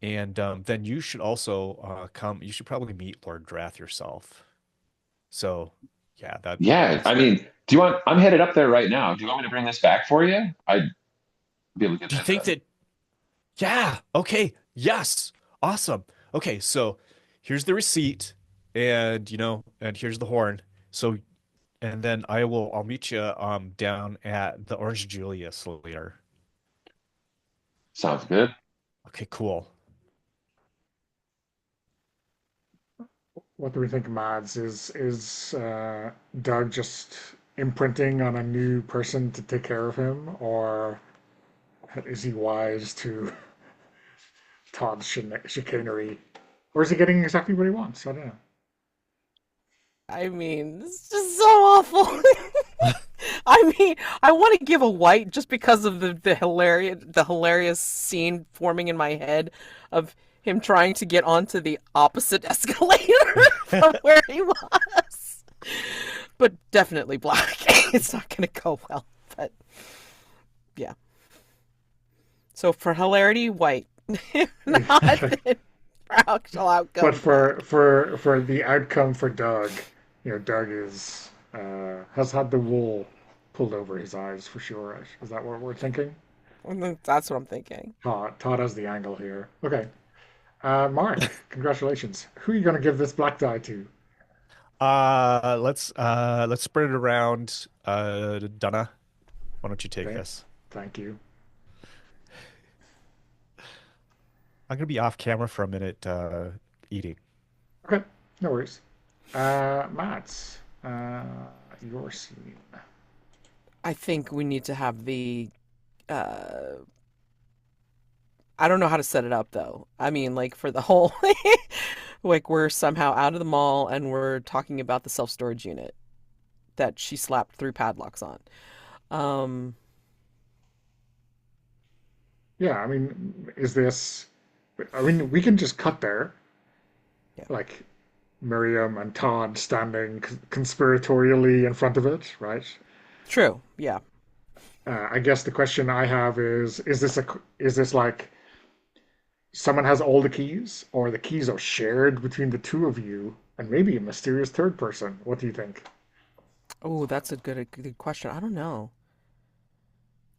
And then you should also come. You should probably meet Lord Drath yourself. So, yeah, Yeah, that's. I mean, do you want I'm headed up there right now. Do you want me to bring this back for you? I'd be able to get Do you that think done. that? Yeah. Okay. Yes. Awesome. Okay. So here's the receipt, and here's the horn. So, and then I'll meet you down at the Orange Julius later. Sounds good. Okay. Cool. What do we think, Mads? Is Doug just imprinting on a new person to take care of him, or is he wise to Todd's chicanery? Or is he getting exactly what he wants? I don't know. I mean, it's just so awful. I mean, I want to give a white just because of the hilarious scene forming in my head of him trying to get onto the opposite escalator from where he was. But definitely black. It's not going to go well. But yeah. So for hilarity, white. If not, then for actual But outcome, for black. for the outcome for Doug, Doug is has had the wool pulled over his eyes for sure, right? Is that what we're thinking? That's what I'm thinking. Todd has the angle here. Okay. Mark, congratulations. Who are you going to give this black die to? Let's spread it around. Donna, why don't you take Okay. this? Thank you. I'm gonna be off camera for a minute, eating. Okay. No worries. Matt, your scene. I think we need to have the uh I don't know how to set it up though. I mean, like for the whole like we're somehow out of the mall and we're talking about the self-storage unit that she slapped 3 padlocks on. Um Yeah, I mean, is this? I mean, we can just cut there, yeah. like Miriam and Todd standing conspiratorially in front of it, right? True. Yeah. I guess the question I have is this like someone has all the keys, or the keys are shared between the two of you, and maybe a mysterious third person? What do you think? Oh, that's a good question. I don't know.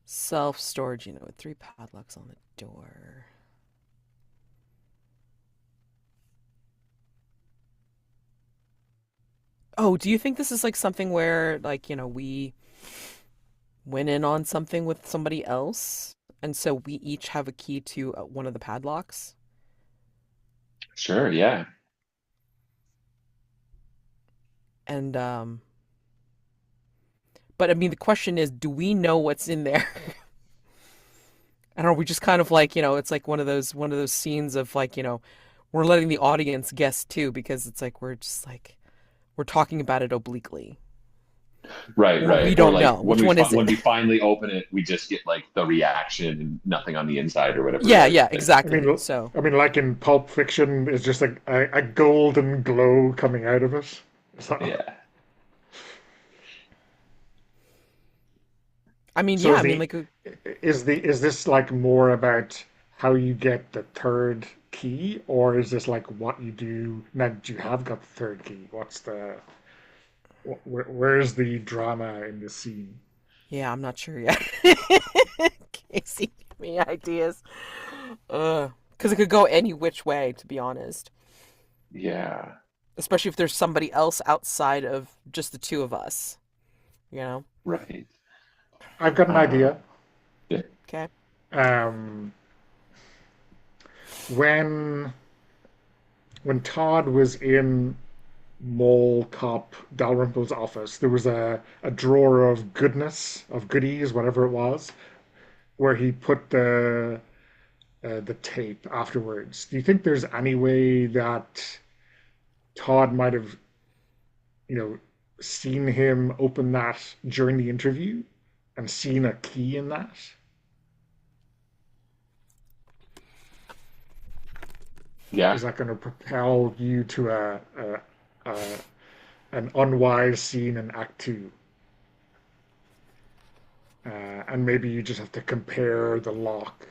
Self-storage unit with 3 padlocks on the door. Oh, do you think this is like something where like, we went in on something with somebody else, and so we each have a key to one of the padlocks. Sure, yeah. And but I mean, the question is, do we know what's in there? And are we just kind of like, it's like one of those scenes of like, we're letting the audience guess too, because it's like we're just like we're talking about it obliquely, Right, or we right. Or don't like know which one is when it. we finally open it, we just get like the reaction and nothing on the inside or whatever Yeah, it is. yeah, Like, I exactly. mean, So, like in Pulp Fiction, it's just like a golden glow coming out of it. So, yeah. I mean, so yeah, I mean, like, is this like more about how you get the third key, or is this like what you do now that you have got the third key? What's the where's the drama in this scene? yeah, I'm not sure yet. Casey, give me ideas. Because it could go any which way, to be honest. Yeah. Especially if there's somebody else outside of just the two of us, you know? Right. I've got an Uh, idea. yeah. Okay. Um, when Todd was in Mole Cop Dalrymple's office, there was a drawer of goodies, whatever it was, where he put the tape afterwards. Do you think there's any way that Todd might have, you know, seen him open that during the interview and seen a key in that? Yeah. Is that going to propel you to a an unwise scene in Act Two? And maybe you just have to compare the lock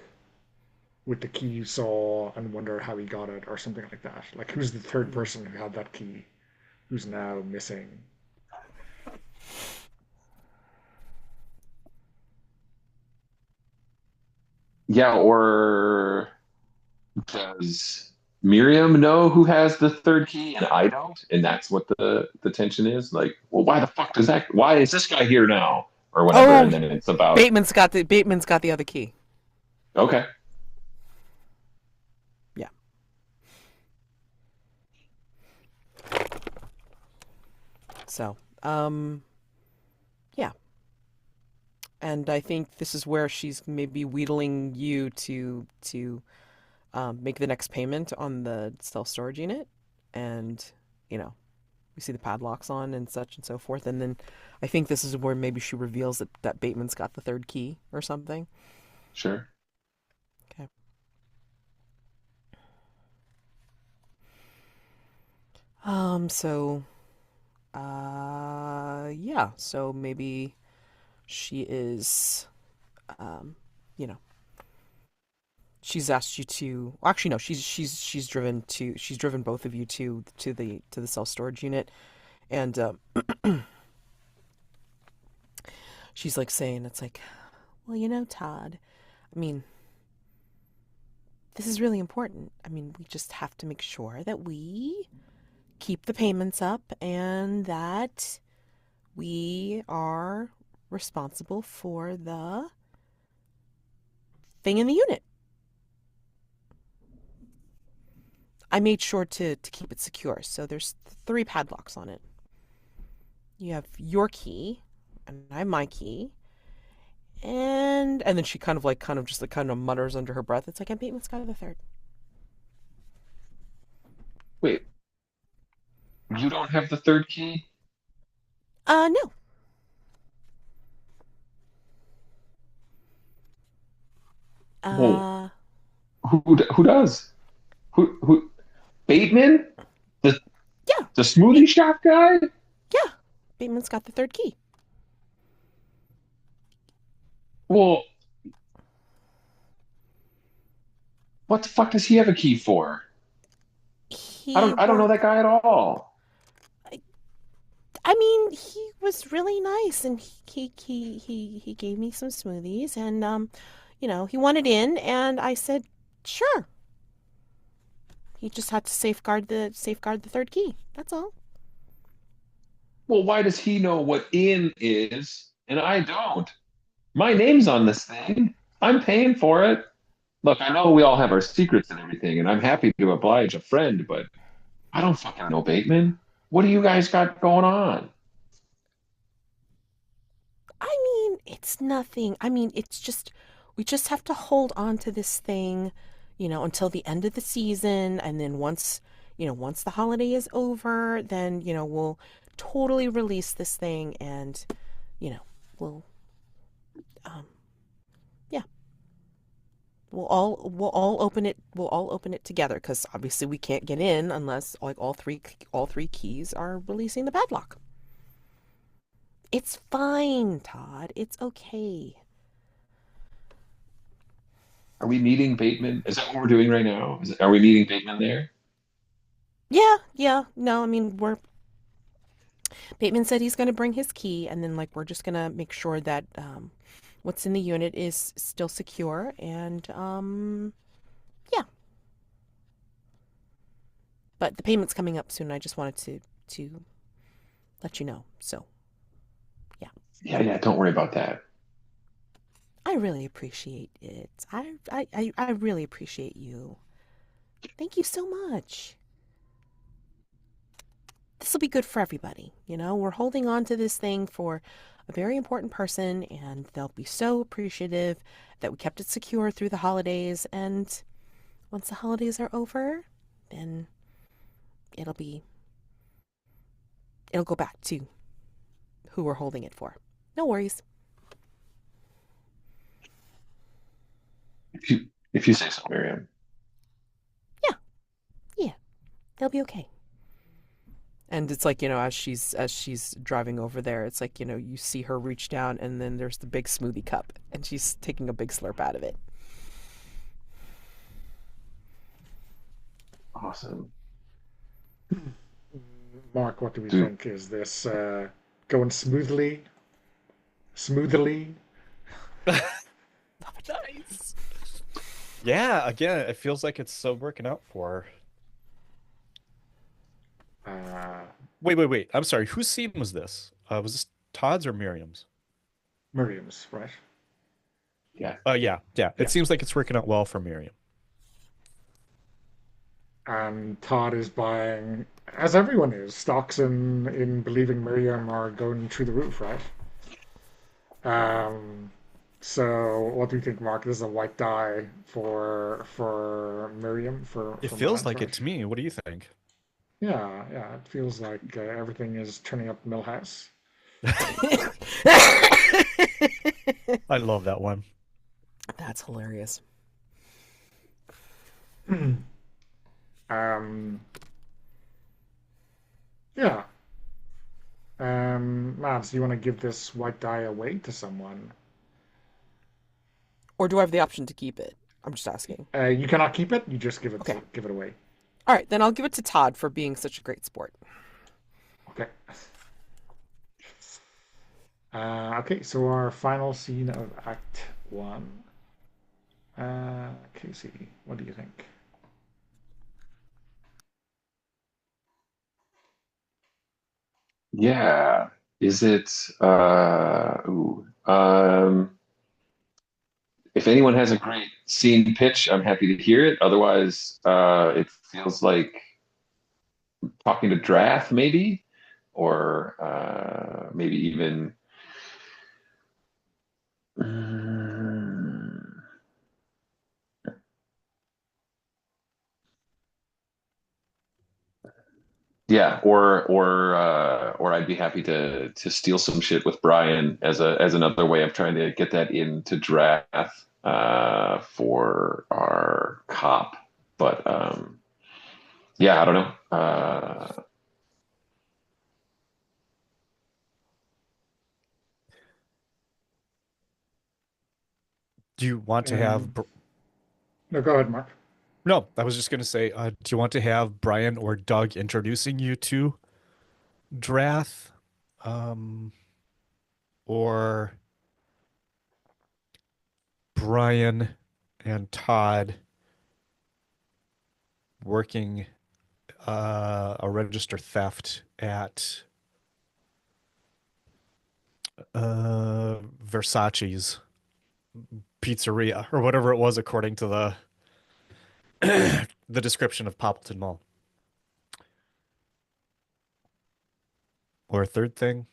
with the key you saw and wonder how he got it or something like that. Like, who's the third Mm. person who had that key who's now missing? Yeah, or does Miriam know who has the third key and I don't? And that's what the tension is? Like, well, why is this guy here now? Or whatever. Oh, And then it's about, Bateman's got the other key. okay. Yeah. So, yeah. And I think this is where she's maybe wheedling you to make the next payment on the self-storage unit, and you know, we see the padlocks on and such and so forth, and then I think this is where maybe she reveals that Bateman's got the third key or something. Sure. Okay. So, yeah. So maybe she is, um, you know, she's asked you to. Well, actually, no. She's driven both of you to the self storage unit, and she's like saying, it's like, well, Todd. I mean, this is really important. I mean, we just have to make sure that we keep the payments up and that we are responsible for the thing in the unit. I made sure to keep it secure. So there's three padlocks on it. You have your key, and I have my key. And then she kind of mutters under her breath. It's like, I'm Bateman's got the third. Wait, you don't have the third key? No. Well, Uh, who does? Who Bateman? The yeah. the smoothie shop guy? Yeah. Bateman's got the third key. Well, what the fuck does he have a key for? He I don't know that worked. guy at all. I mean, he was really nice, and he gave me some smoothies, and he wanted in, and I said, sure. He just had to safeguard the third key. That's all. Well, why does he know what in is and I don't? My name's on this thing. I'm paying for it. Look, I know we all have our secrets and everything, and I'm happy to oblige a friend, but I don't fucking know Bateman. What do you guys got going on? I mean, it's nothing. I mean, it's just we just have to hold on to this thing, until the end of the season, and then once the holiday is over, then, we'll totally release this thing, and, we'll um yeah, we'll all open it together, cuz obviously we can't get in unless like all three keys are releasing the padlock. It's fine, Todd. It's okay. Are we meeting Bateman? Is that what we're doing right now? Are we meeting Bateman there? Yeah, yeah. No, I mean, we're Bateman said he's going to bring his key, and then like we're just going to make sure that what's in the unit is still secure, and yeah. But the payment's coming up soon. I just wanted to let you know. So, yeah. Yeah, don't worry about that. I really appreciate it. I really appreciate you. Thank you so much. This will be good for everybody. We're holding on to this thing for a very important person, and they'll be so appreciative that we kept it secure through the holidays. And once the holidays are over, then it'll be, it'll go back to who we're holding it for. No worries. If you say so, Miriam. Yeah, yeah, they'll be okay. And it's like, as she's driving over there, it's like, you see her reach down, and then there's the big smoothie cup, and she's taking a big slurp out of it. Awesome. Mark, what do we Dude, think? Is this going smoothly? Smoothly? Nice. Yeah, again, it feels like it's so working out for her. Uh, Wait. I'm sorry. Whose scene was this? Was this Todd's or Miriam's? Miriam's, right? yeah. Yeah. It Yeah. seems like it's working out well for Miriam. And Todd is buying, as everyone is, stocks in believing Miriam are going through the roof, right? Um, So what do you think, Mark? This is a white die for Miriam It for feels Mads, like it right? to me. What do you think? Yeah, yeah. It feels like everything is turning up Millhouse. I love that one. That's hilarious. Um, yeah. Mads, do you want to give this white die away to someone? Or do I have the option to keep it? I'm just asking. You cannot keep it. You just Okay. give it away. All right, then I'll give it to Todd for being such a great sport. Okay. Okay. So our final scene of Act One. Casey, what do you think? Yeah. Is it if anyone has a great scene pitch, I'm happy to hear it. Otherwise, it feels like talking to Drath, maybe, or maybe even. Mm, yeah, or I'd be happy to steal some shit with Brian as another way of trying to get that into Drath for our cop. But yeah, I don't know. Do you want to have Um, no, go ahead, Mark. No, I was just going to say, do you want to have Brian or Doug introducing you to Drath? Um, or Brian and Todd working a register theft at Versace's pizzeria or whatever it was according to the the description of Poppleton Mall. Or a third thing,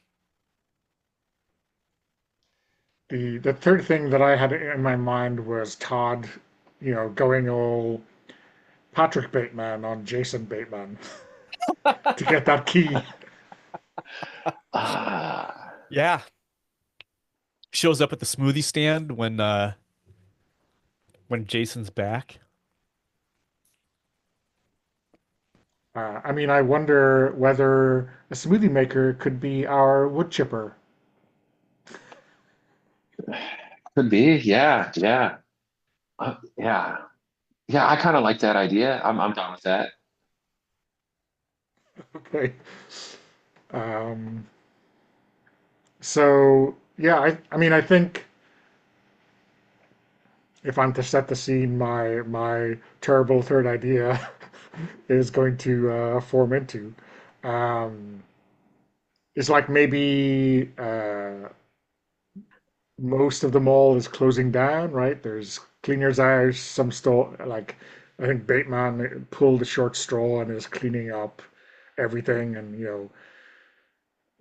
The third thing that I had in my mind was Todd, going all Patrick Bateman on Jason Bateman to get that key. Ah, yeah, shows up at the smoothie stand when Jason's back. I mean, I wonder whether a smoothie maker could be our wood chipper. could be. Yeah, yeah, yeah, yeah. I kind of like that idea. I'm down with that. Okay. Um, so yeah, I mean, I think if I'm to set the scene, my terrible third idea is going to form into. Um, it's like maybe most of the mall is closing down, right? There's cleaners out, some store like I think Bateman pulled a short straw and is cleaning up everything. And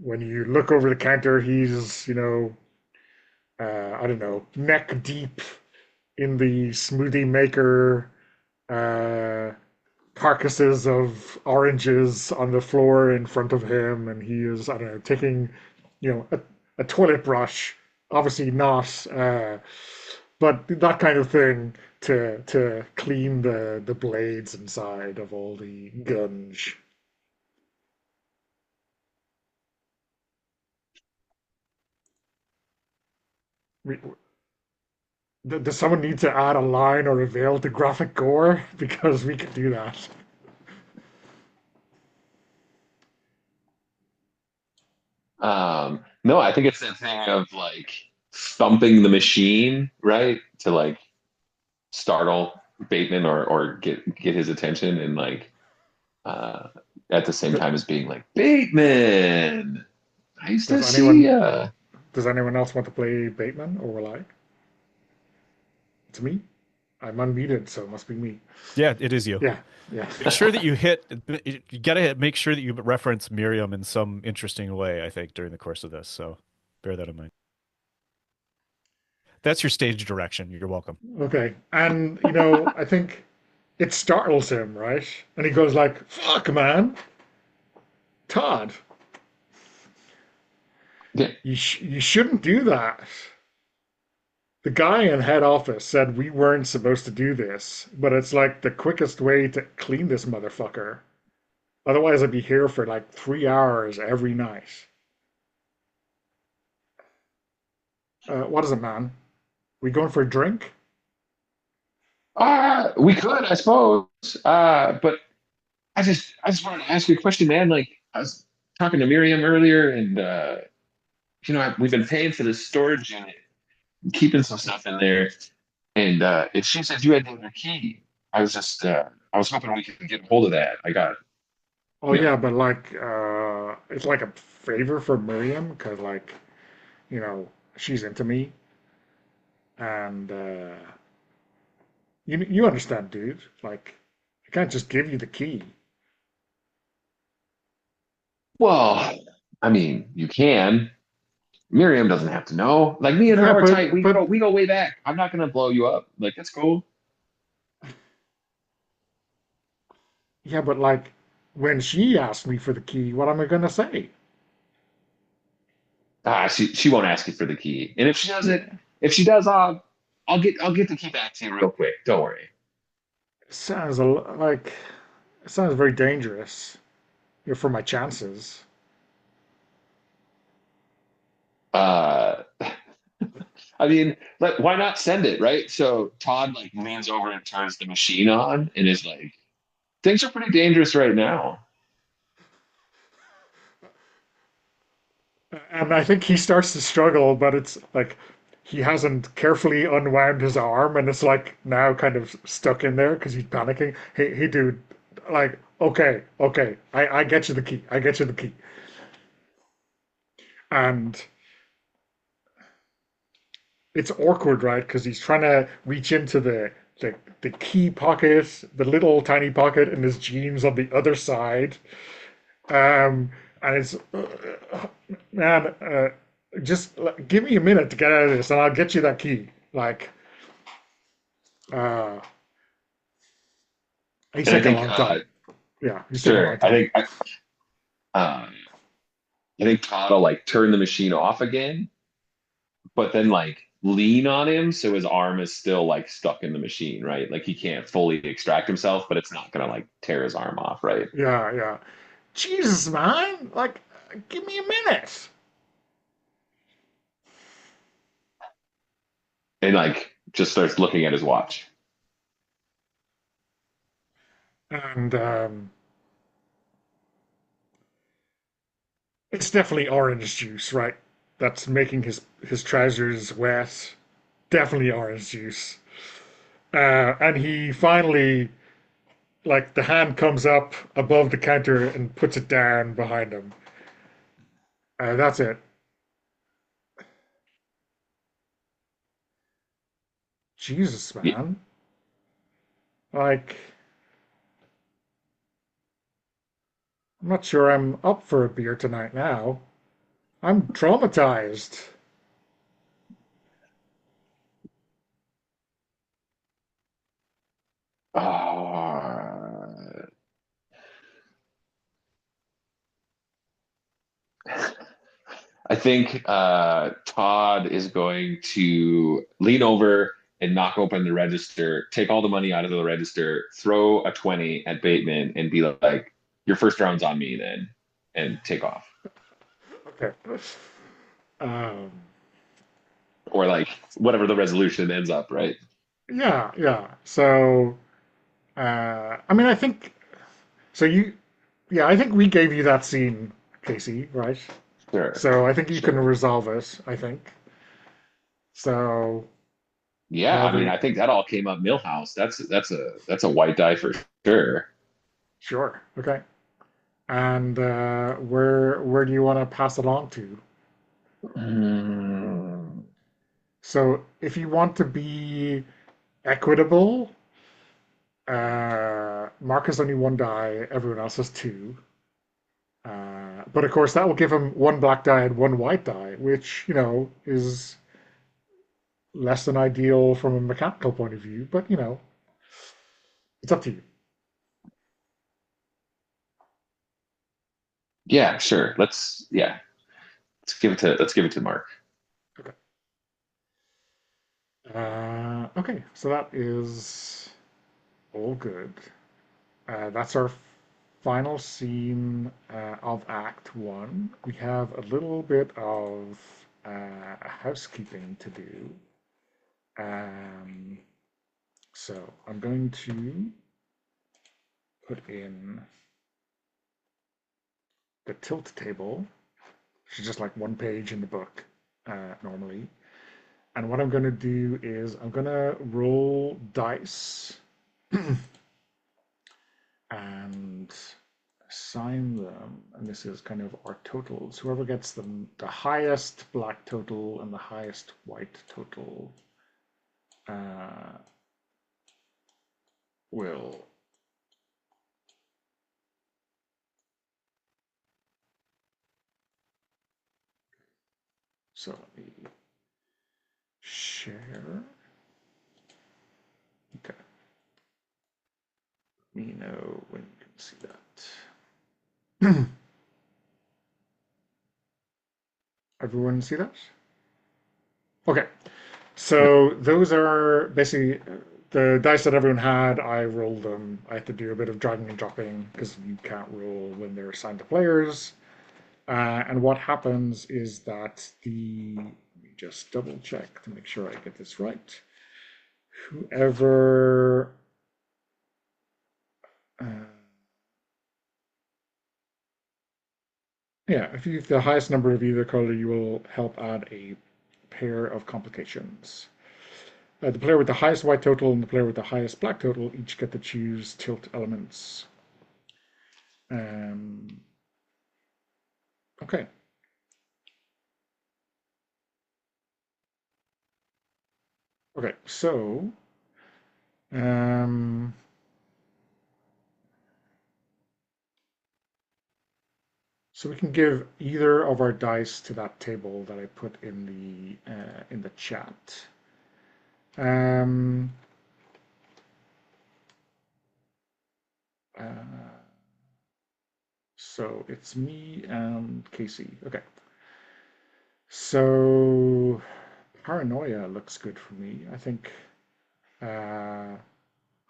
when you look over the counter, he's I don't know, neck deep in the smoothie maker uh, carcasses of oranges on the floor in front of him, and he is, I don't know, taking, a toilet brush, obviously not, but that kind of thing to clean the blades inside of all the gunge. We, does someone need to add a line or a veil to graphic gore? Because we could do that. No, I think it's that thing of like thumping the machine, right? To like startle Bateman or get his attention and like uh at the same time as being like, Bateman, nice Does to see anyone ya. does anyone else want to play Bateman or will I? It's me. I'm unmuted, so it must be me. Yeah, it is you. Yeah, yeah. Make sure that you gotta make sure that you reference Miriam in some interesting way, I think, during the course of this. So bear that in mind. That's your stage direction. You're welcome. Okay. And, I think it startles him, right? And he goes like, fuck, man. Todd, Yeah. you shouldn't do that. The guy in head office said we weren't supposed to do this, but it's like the quickest way to clean this motherfucker. Otherwise, I'd be here for like 3 hours every night. What is it, man? We going for a drink? We could, I suppose. But I just wanted to ask you a question, man. Like, I was talking to Miriam earlier, and we've been paying for this storage unit, keeping some stuff in there, and if she said you had the other key, I was hoping we could get a hold of that. I got, Oh you know, yeah, but like, it's like a favor for Miriam because like, she's into me, and you understand, dude. Like, I can't just give you the key. well, I mean, you can. Miriam doesn't have to know. Like me and Yeah, her are tight. We but go way back. I'm not gonna blow you up. Like it's cool. yeah, but like, when she asked me for the key, what am I gonna say? She won't ask you for the key. And if she does it, Yeah, if she does, I'll get the key back to you real quick. Don't worry. it sounds like it sounds very dangerous. For my chances. Uh, I mean, why not send it, right? So Todd like leans over and turns the machine on and is like, things are pretty dangerous right now. And I think he starts to struggle, but it's like he hasn't carefully unwound his arm, and it's like now kind of stuck in there because he's panicking. Hey, dude, like, okay, I get you the key. I get you the key. And it's awkward, right? Because he's trying to reach into the key pocket, the little tiny pocket in his jeans on the other side. Um, and it's man, just give me a minute to get out of this, and I'll get you that key. Like, uh, he's And I taking a think, long time. Yeah, he's taking a long sure, I time. think, uh, I think Todd will like turn the machine off again, but then like lean on him so his arm is still like stuck in the machine, right? Like he can't fully extract himself, but it's not gonna like tear his arm off, right? Yeah. Jesus, man! Like, give me a minute. And like just starts looking at his watch. And it's definitely orange juice, right? That's making his trousers wet. Definitely orange juice. And he finally, like, the hand comes up above the counter and puts it down behind him. That's it. Jesus, Y- man. Like, I'm not sure I'm up for a beer tonight now. I'm traumatized. Uh, I think Todd is going to lean over and knock open the register, take all the money out of the register, throw a 20 at Bateman, and be like, your first round's on me then, and take off. Okay. Um, Or like whatever the resolution ends up, right? yeah. So, I mean, I think so. I think we gave you that scene, Casey, right? Sure. So I think you can Sure. resolve it. I think so. Yeah, I mean, However, I think that all came up Millhouse. That's a white die for sure. sure, okay. And where do you want to pass it on to? Mm, So if you want to be equitable, Mark has only one die, everyone else has two. But of course, that will give him one black die and one white die, which, is less than ideal from a mechanical point of view, but it's up to you. Yeah, sure. Let's give it to Mark. Okay. Okay, so that is all good. That's our final scene of Act One. We have a little bit of housekeeping to do. Um, so I'm going to put in the tilt table, which is just like one page in the book normally. And what I'm going to do is I'm going to roll dice and assign them. And this is kind of our totals. Whoever gets the highest black total and the highest white total will so let me share. Okay. Let me know when you can see that. Everyone see that? Okay. So those are basically the dice that everyone had. I rolled them. I had to do a bit of dragging and dropping because you can't roll when they're assigned to players. And what happens is that let me just double check to make sure I get this right. Whoever yeah, if you have the highest number of either color, you will help add a pair of complications. The player with the highest white total and the player with the highest black total each get to choose tilt elements. Um, okay. Okay, um, so we can give either of our dice to that table that I put in the chat. Um, uh, so it's me and Casey. Okay. So paranoia looks good for me. I think uh,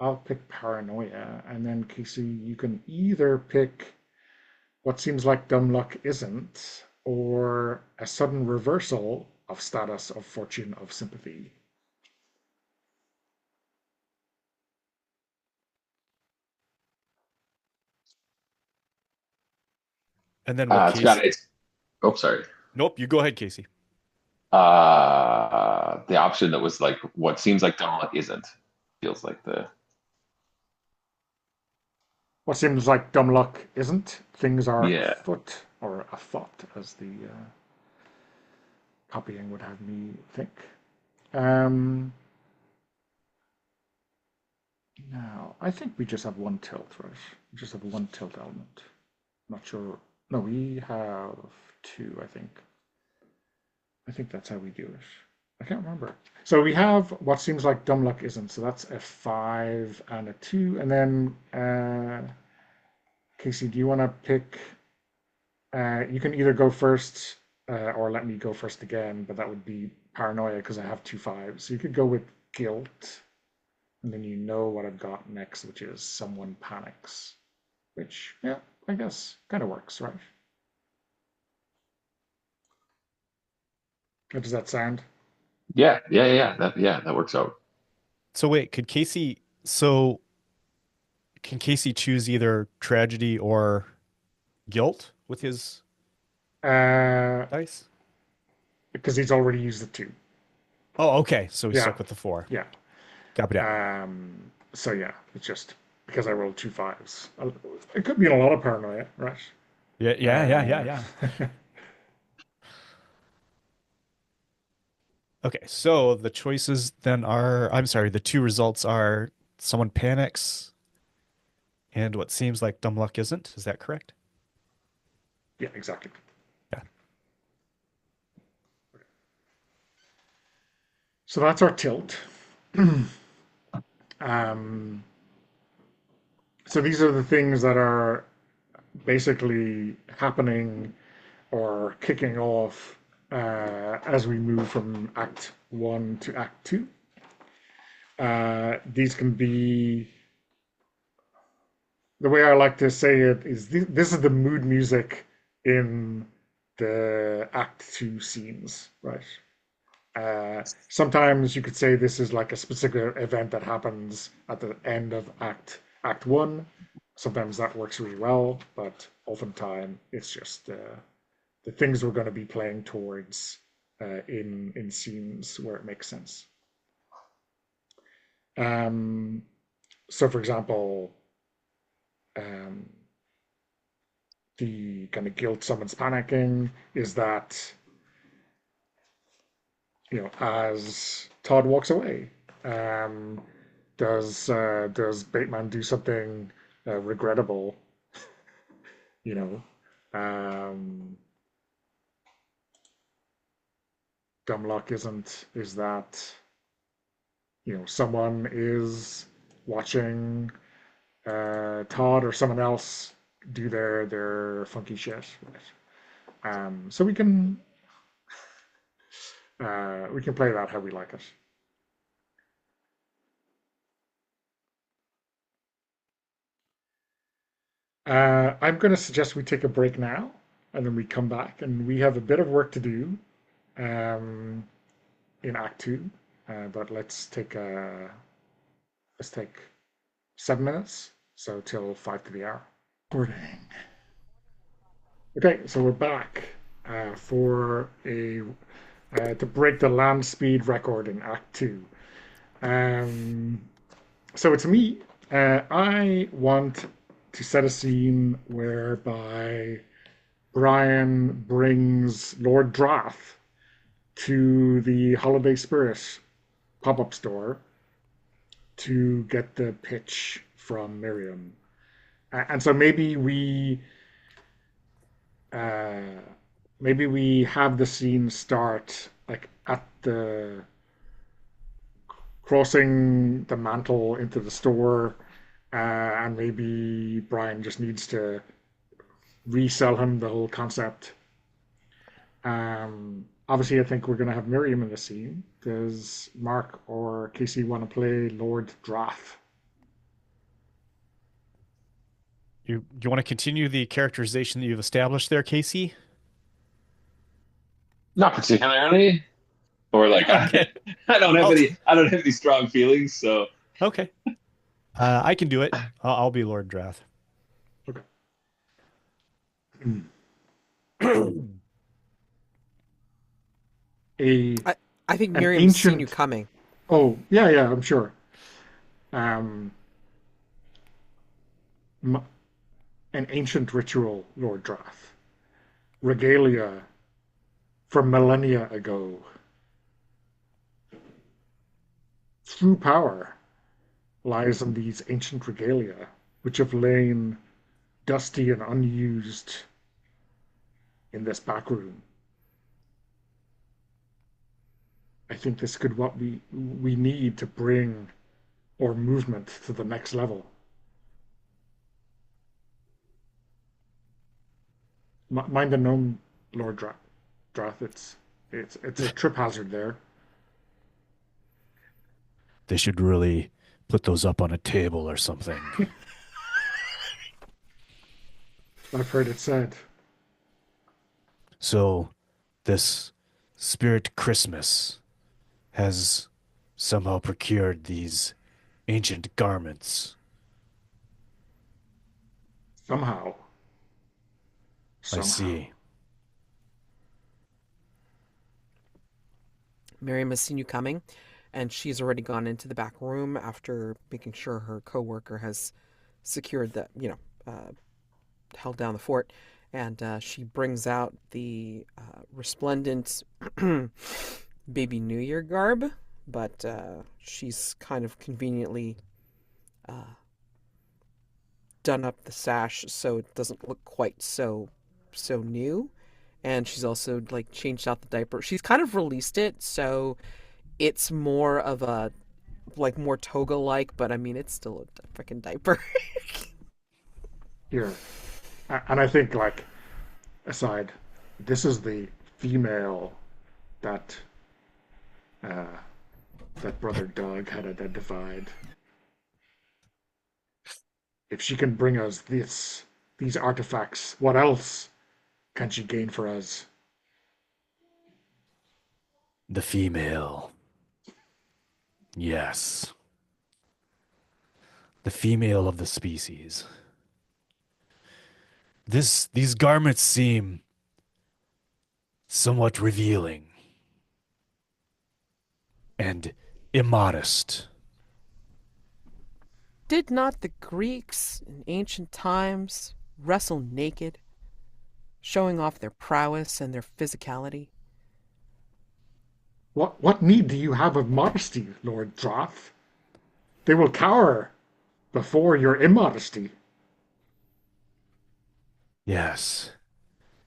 I'll pick paranoia, and then Casey, you can either pick what seems like dumb luck isn't, or a sudden reversal of status, of fortune, of sympathy. And then what It's got Casey? it's. Oh, sorry. Nope, you go ahead, Casey. The option that was like what seems like dumb luck isn't feels like the What seems like dumb luck isn't, things are yeah. afoot, or afoot, as the copying would have me think. Um, Now, I think we just have one tilt, right? We just have one tilt element. Not sure. No, we have two, I think. I think that's how we do it. I can't remember. So we have what seems like dumb luck isn't. So that's a 5 and a 2. And then, Casey, do you want to pick? You can either go first or let me go first again, but that would be paranoia because I have two fives. So you could go with guilt, and then you know what I've got next, which is someone panics, which, yeah, I guess kind of works, right? How does that sound? That works out. So wait, can Casey choose either tragedy or guilt with his Uh, dice? because he's already used the two. Oh, okay. So he's Yeah, stuck with the four. yeah. Copy that. So yeah, it's just because I rolled two fives. It could be in a lot of paranoia, right? Yeah, yeah, yeah, yeah, yeah. Okay, so the choices then are, I'm sorry, the two results are someone panics and what seems like dumb luck isn't. Is that correct? Yeah, exactly. Yeah. So that's our tilt. Um, so these are the things that are basically happening or kicking off as we move from Act One to Act Two. These can be the way I like to say it is this is the mood music in the Act Two scenes, right? Sometimes you could say this is like a specific event that happens at the end of Act One. Sometimes that works really well, but oftentimes it's just the things we're going to be playing towards in scenes where it makes sense. Um, so, for example, um, the kind of guilt someone's panicking is that as Todd walks away, um, does Bateman do something regrettable? You know, um, dumb luck isn't is that someone is watching Todd or someone else do their funky shit. Right? So we can play that how we like it. I'm going to suggest we take a break now, and then we come back, and we have a bit of work to do um, in Act Two. But let's take 7 minutes, so till 5 to the hour. Recording. Okay, so we're back for a to break the land speed record in Act Two. Um, so it's me. I want to set a scene whereby Brian brings Lord Drath to the Holiday Spirit pop-up store to get the pitch from Miriam. And so uh, maybe we have the scene start like at the crossing the mantle into the store, and maybe Brian just needs to resell him the whole concept. Obviously, I think we're going to have Miriam in the scene. Does Mark or Casey want to play Lord Drath? You want to continue the characterization that you've established there, Casey? Not particularly, or like Okay. I'll I don't have any strong feelings. So okay. I can do it. I'll be Lord Drath. Okay. A I think an Miriam's seen you ancient. coming. Oh yeah, yeah, I'm sure. Um, an ancient ritual, Lord Drath. Regalia from millennia ago. True power lies in these ancient regalia, which have lain dusty and unused in this back room. I think this could what we need to bring our movement to the next level. Mind the gnome, Lord Drath. It's a trip hazard there. They should really put those up on a table or something. I've heard it said. So, this Spirit Christmas has somehow procured these ancient garments. Somehow. I Somehow. see. Miriam has seen you coming, and she's already gone into the back room after making sure her coworker has secured the, held down the fort. And she brings out the resplendent baby New Year garb, but she's kind of conveniently uh, done up the sash so it doesn't look quite so new. And she's also like changed out the diaper. She's kind of released it, so It's more of a like more toga-like, but I mean it's still a freaking diaper. Here. And I think, like, aside, this is the female that uh, that brother Doug had identified. If she can bring us these artifacts, what else can she gain for us? The female. Yes. The female of the species. These garments seem somewhat revealing and immodest. Did not the Greeks in ancient times wrestle naked, showing off their prowess and their physicality? What need do you have of modesty, Lord Droth? They will cower before your immodesty. Yes,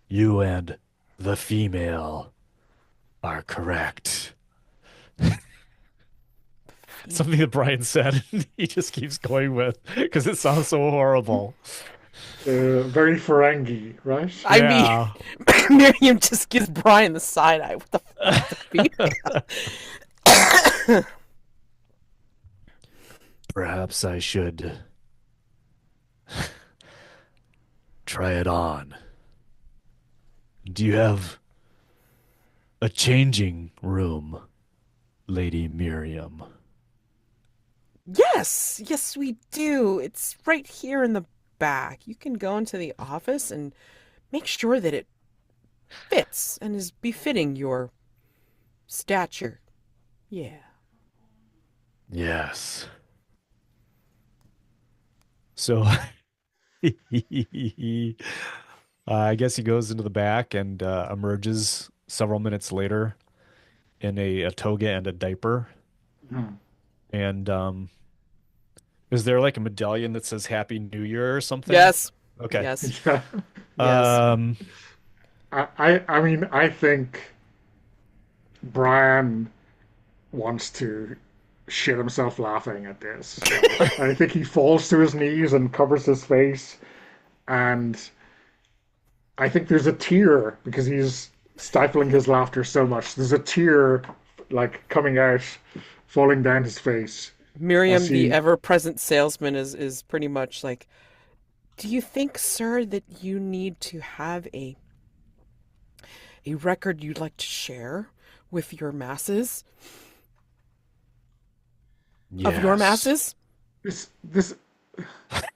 you and the female are correct. Something that Brian said, he just keeps going with because it sounds so horrible. Very Ferengi, right? I mean, Yeah. Miriam just gives Brian the side eye. What the fuck? The female? Perhaps I should try it on. Do you have a changing room, Lady Miriam? Yes, yes, we do. It's right here in the back. You can go into the office and make sure that it fits and is befitting your stature. Yeah. Yes. So I guess he goes into the back and emerges several minutes later in a toga and a diaper. Hmm. And is there like a medallion that says Happy New Year or something? Yes. Okay. Yes. Yeah. Yes. Um, I mean, I think Brian wants to shit himself laughing at this. I think he falls to his knees and covers his face, and I think there's a tear because he's stifling his laughter so much. There's a tear like coming out, falling down his face Miriam, as the he. ever-present salesman, is pretty much like, do you think, sir, that you need to have a record you'd like to share with your masses? Of your yes. masses? This this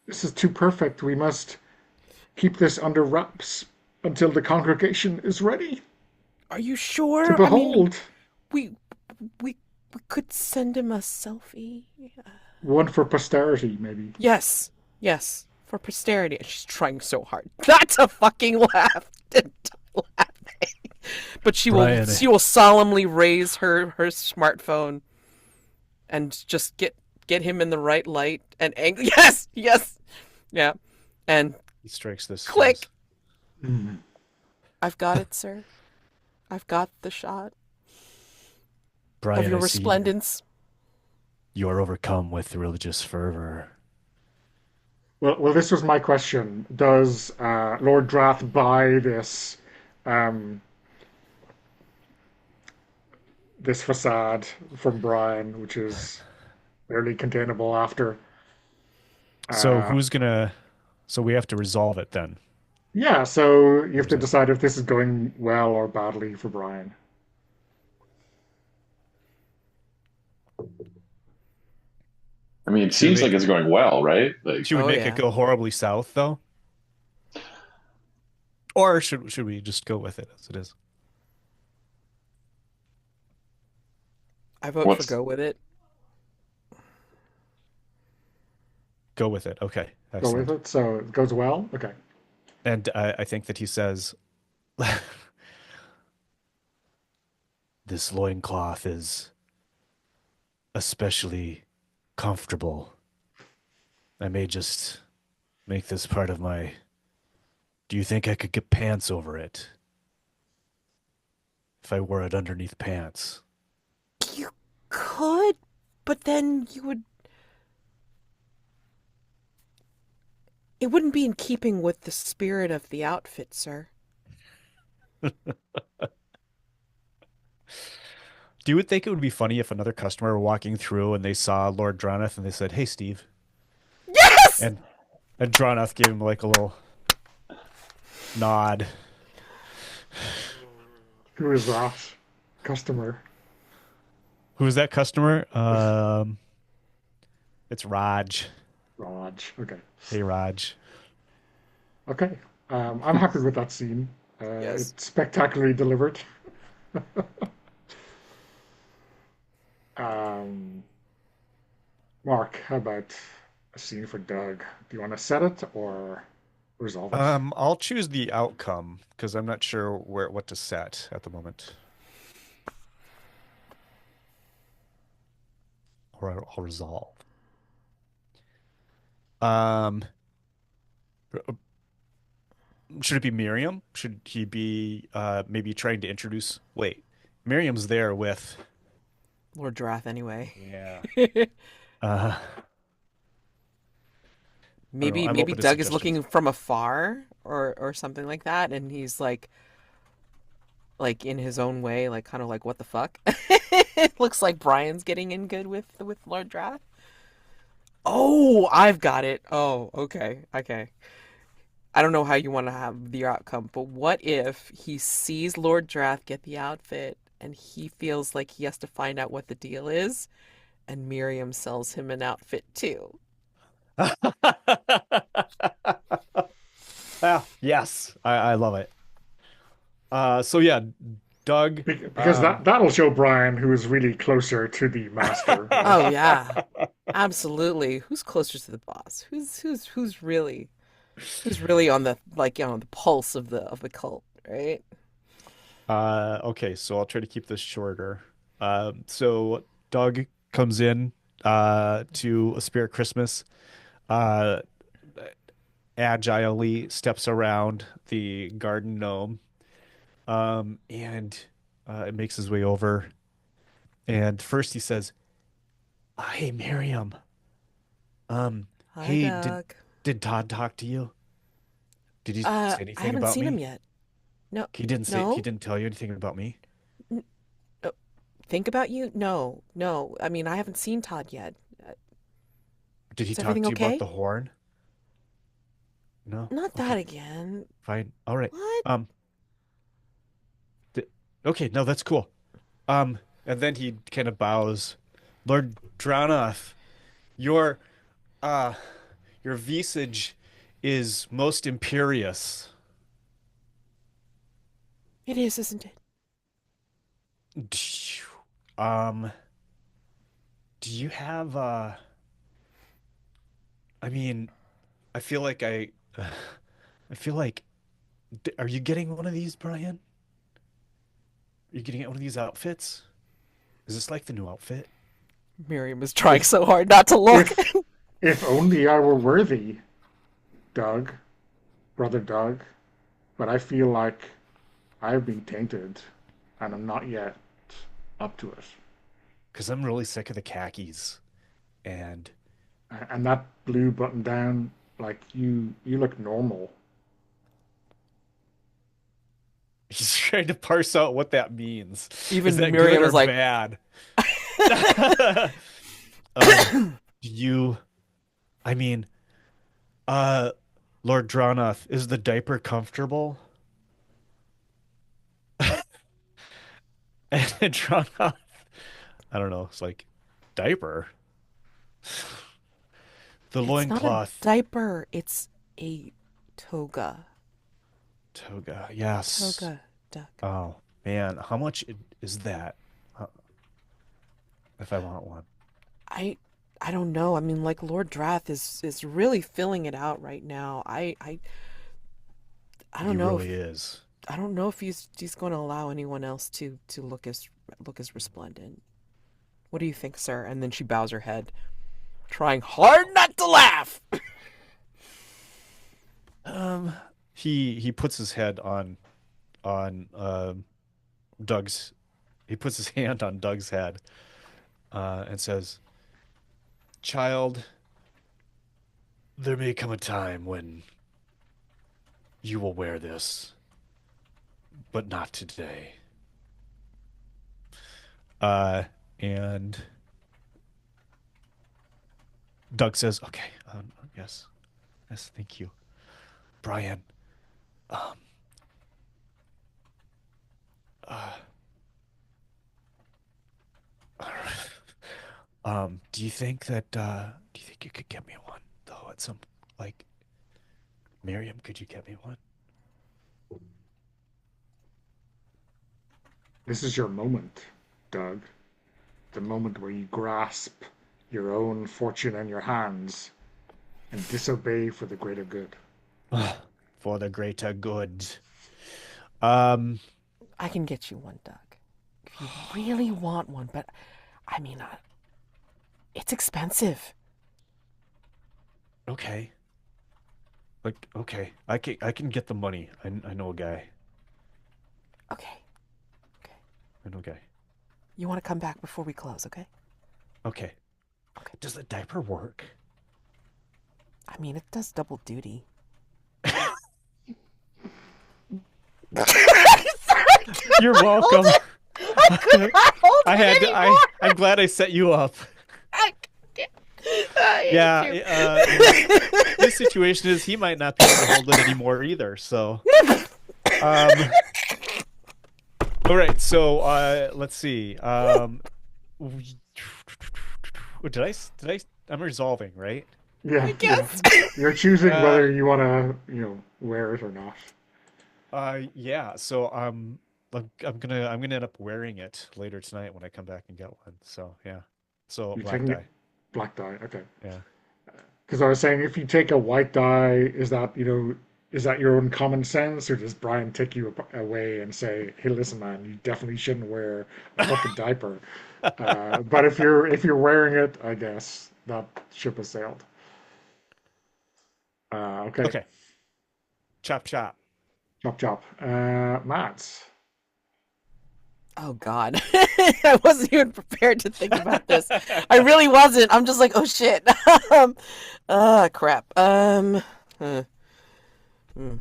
is too perfect. We must keep this under wraps until the congregation is ready Are you to sure? I mean, behold. we we we could send him a selfie. One for posterity, maybe. Yes, yes, for posterity. She's trying so hard not to fucking laugh. Laughing. But Brian, she will solemnly raise her smartphone and just get him in the right light and angle. Yes, yes, yeah, and he strikes this. click. Mm. I've got it, sir. I've got the shot of Brian, your I see resplendence. you are overcome with religious fervor. Well, this was my question. Does Lord Drath buy um, this facade from Brian, which is barely containable after? So Uh, who's gonna? So we have to resolve it then. yeah, so you have There's to a- decide if this is going well or badly for Brian. I mean, it Should we seems like make it's going well, right? Like, should we Oh make it yeah. go horribly south though, or should we just go with it as it is? I vote for what's go with it. Go with it. Okay, Go with excellent. it. So it goes well. Okay. And I think that he says, "This loincloth is especially comfortable. I may just make this part of my. Do you think I could get pants over it if I wore it underneath pants?" could, but then it wouldn't be in keeping with the spirit of the outfit, sir. Do you would think it would be funny if another customer were walking through and they saw Lord Dronoth and they said, "Hey, Steve," Yes! and Dronoth gave him like a little nod. Who is that customer? Who is that customer? It's Raj. Raj. Okay. Hey, Raj. Okay. I'm happy with that scene. Yes. It's spectacularly delivered. Um, Mark, how about a scene for Doug? Do you want to set it or resolve it? I'll choose the outcome because I'm not sure what to set at the moment. Or I'll resolve. Um, should it be Miriam? Should he be maybe trying to introduce? Wait, Miriam's there with. Lord Drath, anyway. Yeah. Uh, I don't know. Maybe I'm open to Doug is suggestions. looking from afar or something like that, and he's like in his own way, like kind of like what the fuck. It looks like Brian's getting in good with Lord Drath. Oh, I've got it. Oh, okay, okay. I don't know how you want to have the outcome, but what if he sees Lord Drath get the outfit and he feels like he has to find out what the deal is, and Miriam sells him an outfit too? Ah, yes, I love it. So yeah, Doug. Because that'll show Brian who is really closer to the master. Oh yeah, absolutely. Who's closer to the boss? Who's really on the the pulse of the cult, right? Okay, so I'll try to keep this shorter. So Doug comes in to a Spirit Christmas, uh, agilely steps around the garden gnome, and makes his way over. And first he says, "Hey, Miriam. Hi, Hey, Doug. did Todd talk to you? Did he say I anything haven't about seen him me? yet. No, He no. didn't tell you anything about me? N- uh, think about you? No, no. I mean, I haven't seen Todd yet. Uh, Did he is talk everything to you about the okay? horn? No? Not that Okay, again. fine. All right. What? Um, th okay, no, that's cool. Um, and then he kind of bows. Lord Dronoth, your uh your visage is most imperious. It is, isn't it? Um, do you have I mean, I feel like I feel like are you getting one of these, Brian? Are you getting one of these outfits? Is this like the new outfit? Miriam is trying If so hard not to look. if if only I were worthy, Doug, brother Doug. But I feel like I've been tainted, and I'm not yet up to it. Because I'm really sick of the khakis. And And that blue button down, like you look normal. he's trying to parse out what that means. Is Even that good Miriam or is like, bad? Do you, I mean, uh, Lord Dronoth, is the diaper comfortable? And Dronoth, I don't know, it's like, diaper? The it's not a loincloth, diaper, it's a toga. toga, yes. Toga, Doug. Oh, man, how much is that uh, if I want one? I I don't know. I mean, like Lord Drath is really filling it out right now. I He don't know really if is. I don't know if he's going to allow anyone else to look as resplendent. What do you think, sir? And then she bows her head, trying hard not to laugh. Um, he puts his head on Doug's. He puts his hand on Doug's head, and says, "Child, there may come a time when you will wear this, but not today." Uh, and Doug says, "Okay, yes, yes, thank you, Brian. Um, uh, do you think you could get me one though? At some like, Miriam, could you get me one?" This is your moment, Doug. The moment where you grasp your own fortune in your hands and disobey for the greater good. For the greater good. Um, I can get you one, Doug. If you really want one, but I mean, it's expensive. okay. Like, okay, I can get the money. I know a guy. Okay. Okay. I know a guy. You want to come back before we close, okay? Okay. Okay. Does the diaper work? I mean, it does double duty. You're welcome. I could not hold I it had to, anymore. I'm glad I set you up. I hate Yeah, you. his situation is he might not be able to hold it anymore either. So, um, all right. So, let's see. We- I'm resolving, right? Yeah, I yeah. guess. You're choosing Uh, whether you want to, wear it or not. yeah. So, I'm gonna end up wearing it later tonight when I come back and get one. So, yeah. So, You're black taking it die. black dye. Okay. Yeah. Because I was saying, if you take a white dye, is that your own common sense, or does Brian take you away and say, "Hey, listen, man, you definitely shouldn't wear a fucking diaper." But if you're wearing it, I guess that ship has sailed. Okay, Okay. Chop chop. chop chop. Matt. Oh God, I wasn't even prepared to think about this. I really wasn't. I'm just like, oh shit. um, crap. Uh, hmm.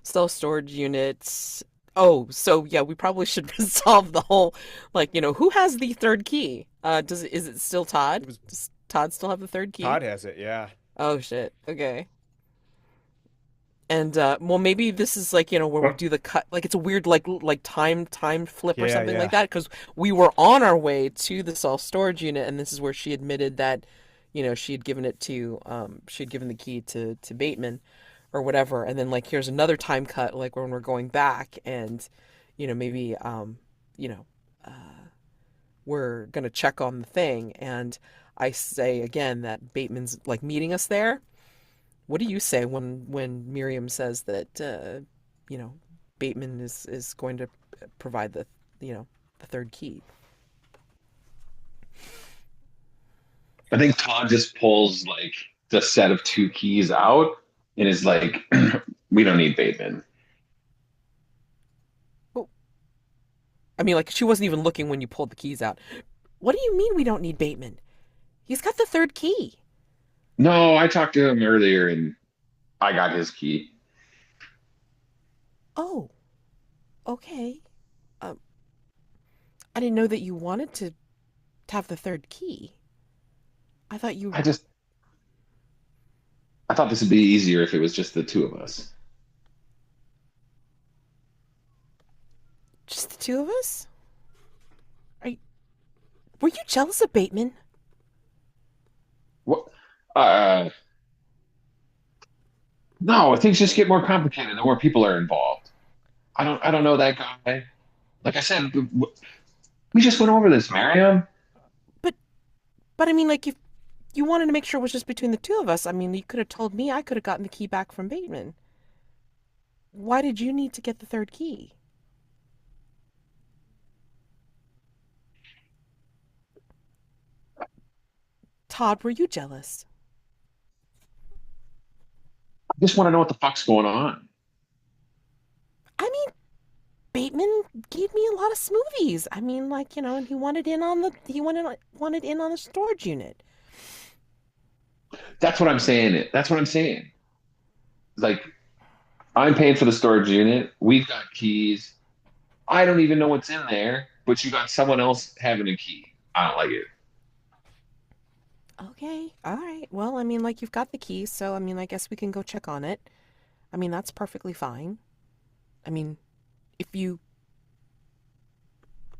Self-storage units. Oh, so yeah, we probably should resolve the whole, like, who has the third key? Is it still Todd? It was Does Todd still have the third key? Todd has it. Yeah. Oh shit. Okay. And well, maybe this is like, where we Well, do the cut, like it's a weird like time flip or Yeah. something like Yeah. that, because we were on our way to the self storage unit, and this is where she admitted that, she had given it to she had given the key to Bateman or whatever, and then like here's another time cut, like when we're going back, and maybe you know we're gonna check on the thing, and I say again that Bateman's like meeting us there. What do you say when Miriam says that you know Bateman is going to provide the third key? I think Todd just pulls like the set of two keys out and is like, we don't need Bateman. Well, I mean, like she wasn't even looking when you pulled the keys out. What do you mean we don't need Bateman? He's got the third key. No, I talked to him earlier and I got his key. Oh, okay. Um, I didn't know that you wanted to have the third key. I thought you I just I thought this would be easier if it was just the two of us. just the two of us. Are you, were you jealous of Bateman? What? Uh, no, things just get more complicated the more people are involved. I don't know that guy. Like I said, we just went over this, Miriam. But but I mean, like if you wanted to make sure it was just between the two of us, I mean, you could have told me. I could have gotten the key back from Bateman. Why did you need to get the third key? Todd, were you jealous? I just want to know what the fuck's going on. I mean, Bateman gave me a lot of smoothies. I mean, like, and he wanted in on the storage unit. That's what I'm saying. That's what I'm saying. Like, I'm paying for the storage unit. We've got keys. I don't even know what's in there, but you got someone else having a key. I don't like it. Okay, all right. Well, I mean, like, you've got the keys, so I mean, I guess we can go check on it. I mean, that's perfectly fine. I mean, if you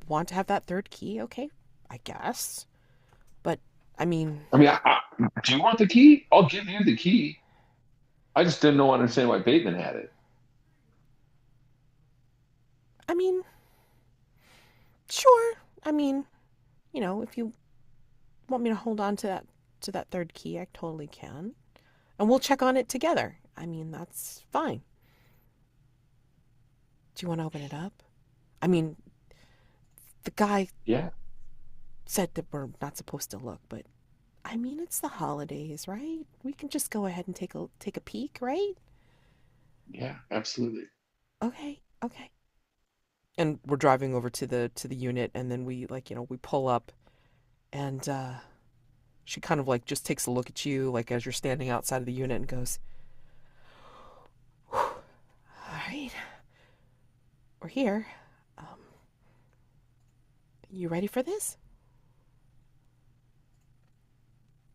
want to have that third key, okay, I guess. But I mean, I mean, do you want the key? I'll give you the key. I just didn't know understand why Bateman had it. I mean, sure. I mean, if you want me to hold on to that third key, I totally can. And we'll check on it together. I mean, that's fine. Do you want to open it up? I mean, the guy Yeah, said that we're not supposed to look, but I mean, it's the holidays, right? We can just go ahead and take a peek, right? yeah, absolutely. Okay, okay. And we're driving over to the unit, and then we we pull up, and she kind of like just takes a look at you, like as you're standing outside of the unit, and goes, "All right, we're here. Um, you ready for this?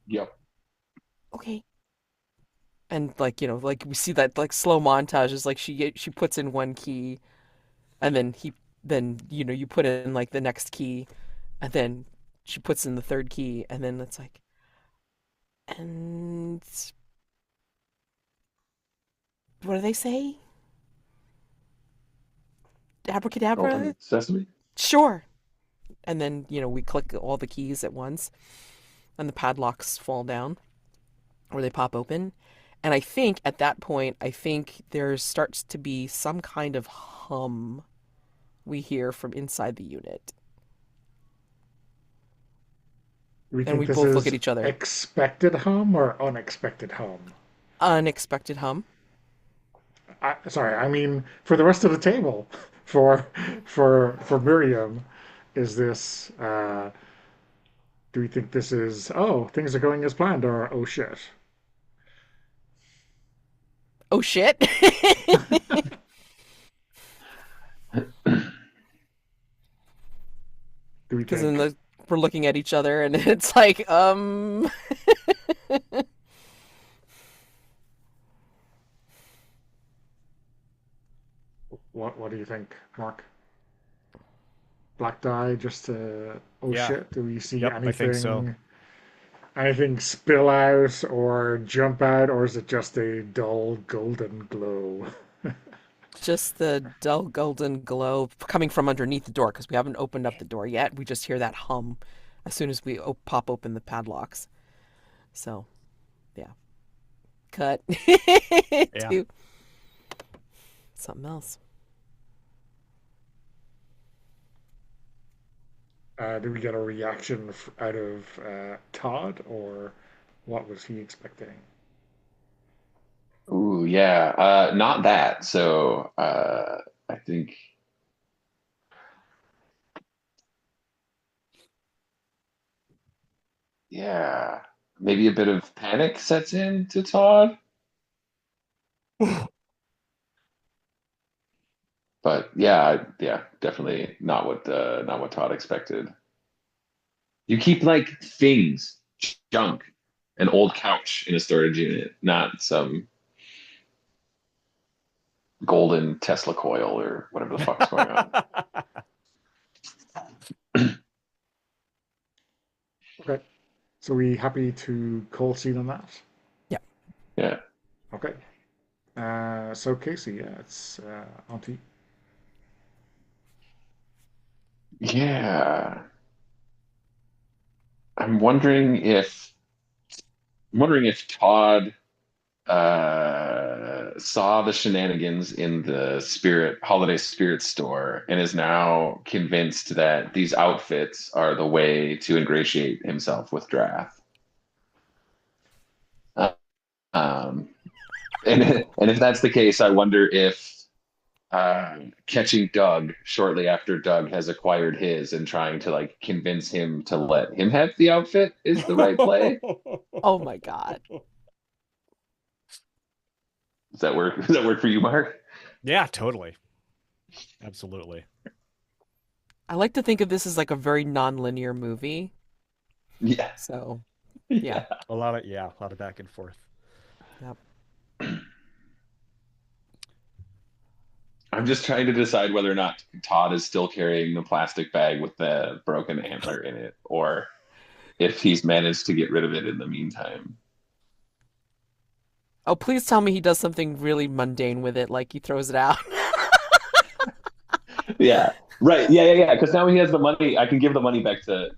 Yep. Okay." And like like we see that like slow montage is like she puts in one key, and then you put in like the next key, and then she puts in the third key, and then it's like, and what do they say? Open Abracadabra? sesame. Sure. And then, we click all the keys at once, and the padlocks fall down, or they pop open. And I think at that point, I think there starts to be some kind of hum we hear from inside the unit. Do we And think we this both look at is each other. expected hum or unexpected hum? Unexpected hum. Sorry, I mean for the rest of the table. For for Miriam, is this? Do we think this is? Oh, things are going as planned, or oh shit? Oh shit. Do we Because then think we're looking at each other, and it's like, what do you think, Mark? Black die, just oh Yeah. shit? Do we see Yep. I think so. anything spill out or jump out, or is it just a dull golden glow? just the dull golden glow coming from underneath the door, because we haven't opened up the door yet. We just hear that hum as soon as we pop open the padlocks. So, yeah. Cut Yeah. to something else. Did we get a reaction out of Todd, or what was he expecting? Ooh, yeah. Not that. So, I think, yeah, maybe a bit of panic sets in to Todd. But yeah, yeah, definitely not what Todd expected. You keep like things, junk, an old couch in a storage unit, not some golden Tesla coil or whatever the fuck's going on. Okay, so we happy to call scene on that? Yeah. Yeah. Okay. So Casey, yeah, it's Auntie. Yeah. I'm wondering if Todd saw the shenanigans in the spirit holiday spirit store and is now convinced that these outfits are the way to ingratiate himself with Drath. Uh, Um, and if that's the case, I wonder if catching Doug shortly after Doug has acquired his and trying to like convince him to let him have the outfit is the right play. Oh my God. Does that work? Does that work for you, Mark? Yeah, totally. Absolutely. I like to think of this as like a very non-linear movie. Yeah. So, yeah. Yeah. A lot of back and forth. Yep. I'm just trying to decide whether or not Todd is still carrying the plastic bag with the broken antler in it, or if he's managed to get rid of it in the meantime. Oh, please tell me he does something really mundane with it, like he throws it out. Yeah. Right. Yeah. Because now he has the money. I can give the money back to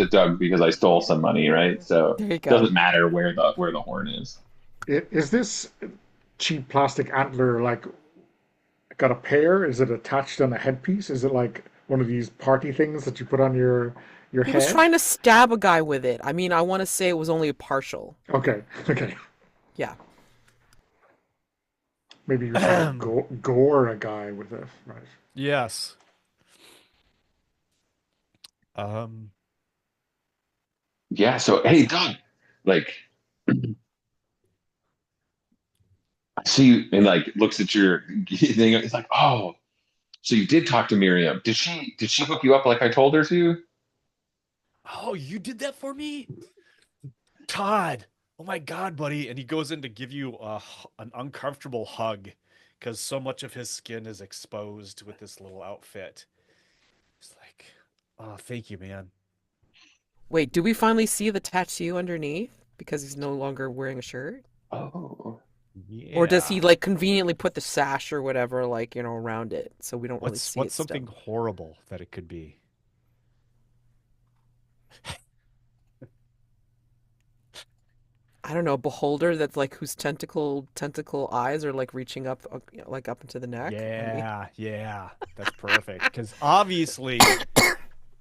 Doug because I stole some money, right? So There you it go. doesn't matter where the horn is. Is this cheap plastic antler like got a pair? Is it attached on a headpiece? Is it like one of these party things that you put on your He was head? trying to stab a guy with it. I mean, I want to say it was only a partial. Okay, okay. Yeah. Maybe he was trying to gore a guy with it, right? Yes. Um, Yeah. So hey, Doug, like I see you and like looks at your thing. It's like, oh, so you did talk to Miriam. Did she hook you up like I told her to? oh, you did that for me? Todd. Oh my God, buddy. And he goes in to give you an uncomfortable hug because so much of his skin is exposed with this little outfit. It's like, oh, thank you, man. Wait, do we finally see the tattoo underneath because he's no longer wearing a shirt? Oh. Or does he Yeah. like conveniently put the sash or whatever like, around it so we don't really see What's it still? something horrible that it could be? I don't know, a beholder that's like whose tentacle eyes are like reaching up like up into the neck. I mean, Yeah. That's perfect. Because obviously,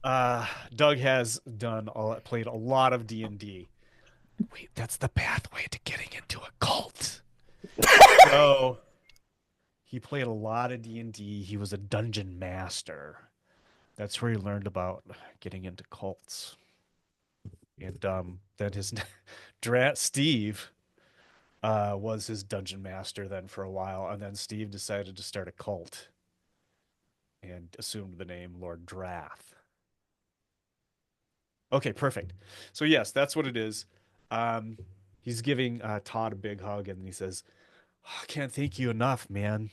Doug has played a lot of D&D. Wait, that's the pathway to getting into a cult. So he played a lot of D&D. He was a dungeon master. That's where he learned about getting into cults. And then his Steve was his dungeon master then for a while, and then Steve decided to start a cult and assumed the name Lord Drath. Okay, perfect. So yes, that's what it is. Um, he's giving Todd a big hug, and he says, "Oh, I can't thank you enough, man."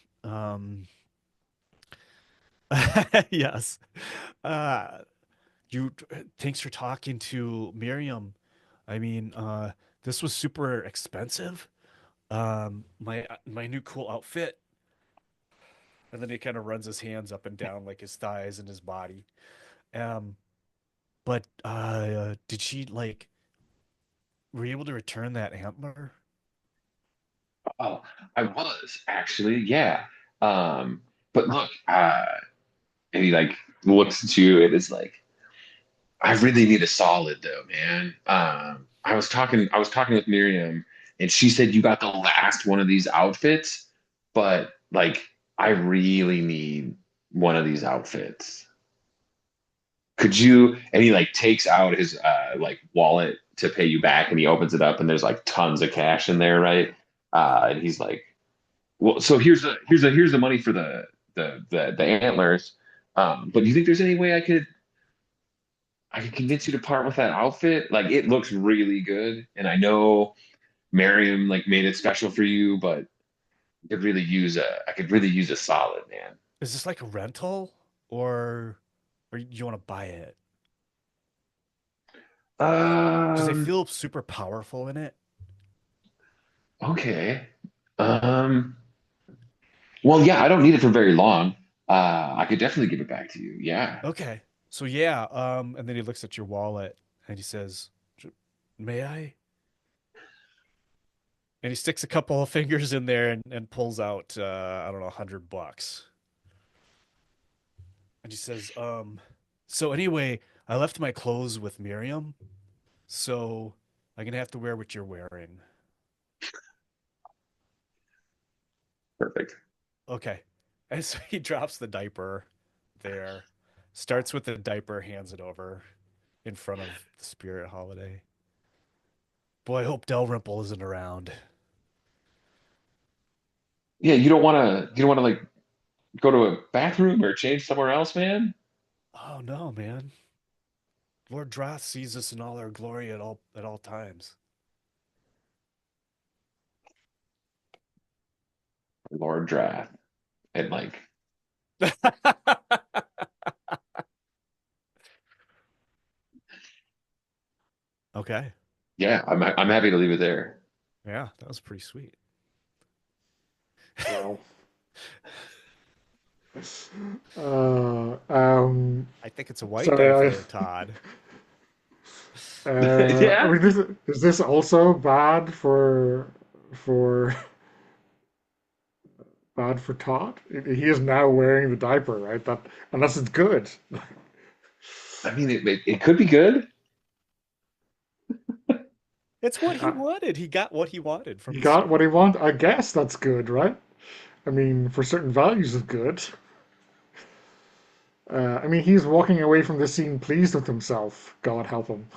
Yes. Uh, you thanks for talking to Miriam. I mean, this was super expensive. My new cool outfit. And then he kind of runs his hands up and down like his thighs and his body. Um, but did she like were you able to return that antler? Oh, I was actually, yeah. But look, and he like looks at you and is like, I really need a solid though, man. I was talking with Miriam and she said you got the last one of these outfits, but like I really need one of these outfits. Could you? And he like takes out his like wallet to pay you back and he opens it up and there's like tons of cash in there, right? And he's like, well, so here's the money for the antlers. But do you think there's any way I could convince you to part with that outfit? Like it looks really good, and I know Miriam like made it special for you, but I could really use a solid man. Is this like a rental or you want to buy it? Because I Um, feel super powerful in it. okay. Um, well, yeah, I don't need it for very long. I could definitely give it back to you. Yeah. Okay. So yeah, and then he looks at your wallet and he says, "May I?" And he sticks a couple of fingers in there and pulls out I don't know, $100. And he says, so anyway, I left my clothes with Miriam, so I'm gonna have to wear what you're wearing. Perfect. Okay. And so he drops the diaper there, starts with the diaper, hands it over in front of the spirit holiday. Boy, I hope Dalrymple isn't around. Yeah, you don't want to like go to a bathroom or change somewhere else, man. Oh no, man. Lord Droth sees us in all our glory at all times. Lord Drath. And like, Okay. yeah, I'm happy to leave it there. Yeah, that was pretty sweet. Well, uh, I think it's a white die sorry, for Todd. I Yeah. mean, is this also for bad for Todd? He is now wearing the diaper, right? That unless it's good. I mean, it could be good. It's what he Uh, wanted. He got what he wanted from he the got what he spirit. wanted. I guess that's good, right? I mean, for certain values, it's good. I mean, he's walking away from the scene pleased with himself. God help him.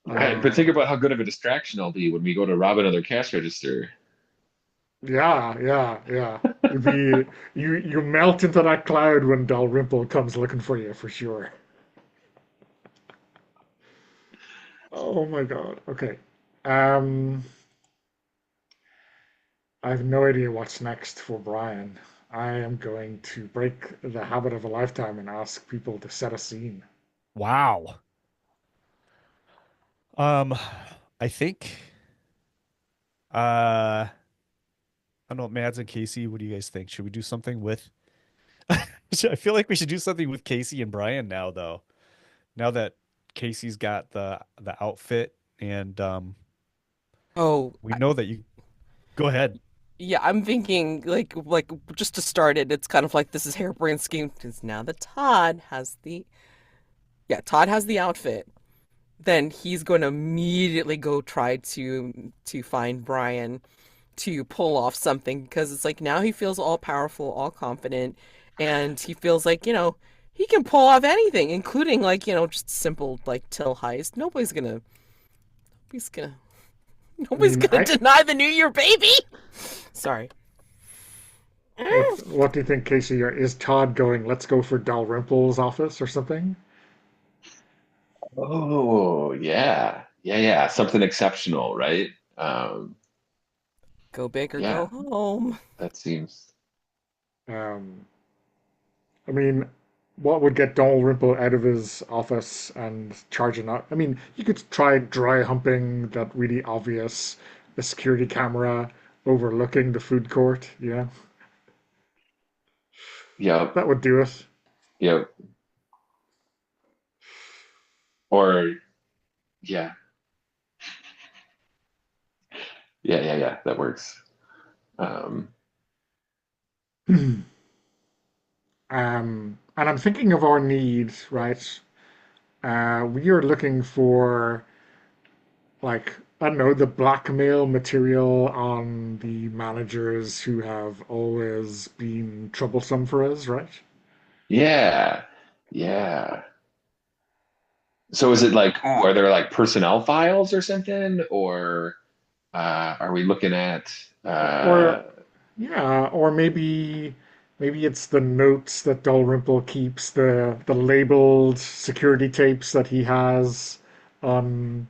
Right. But think Uh, about how good of a distraction I'll be when we go to rob another cash register. yeah. You'd be you melt into that cloud when Dalrymple comes looking for you for sure. Oh my God. Okay. Um, I have no idea what's next for Brian. I am going to break the habit of a lifetime and ask people to set a scene. Wow. Um, I think I don't know, Mads and Casey, what do you guys think? Should we do something with I feel like we should do something with Casey and Brian now though. Now that Casey's got the outfit and Oh, we know that you go ahead. yeah, I'm thinking like just to start it, it's kind of like this is harebrained scheme because now that Todd has the outfit, then he's going to immediately go try to find Brian to pull off something because it's like now he feels all powerful, all confident, and he feels like, he can pull off anything, including like, just simple like till heist. Nobody's gonna I nobody's mean, gonna deny the New Year baby. Sorry. what do you think, Casey? Is Todd going, let's go for Dalrymple's office or something? Oh, yeah. Yeah, yeah. Something exceptional, right? Um, Go big or go yeah, home. that seems. Um, I mean, what would get Dalrymple out of his office and charging up? I mean, you could try dry humping that really obvious the security camera overlooking the food court. Yep, That would do it. yep. Or yeah, yeah. That works. Um, And I'm thinking of our needs, right? We are looking for, like, I don't know, the blackmail material on the managers who have always been troublesome for us, right? yeah, yeah. So is it like, ooh, are there like personnel files or something? Or are we looking at Or yeah, or maybe it's the notes that Dalrymple keeps, the labeled security tapes that he has on.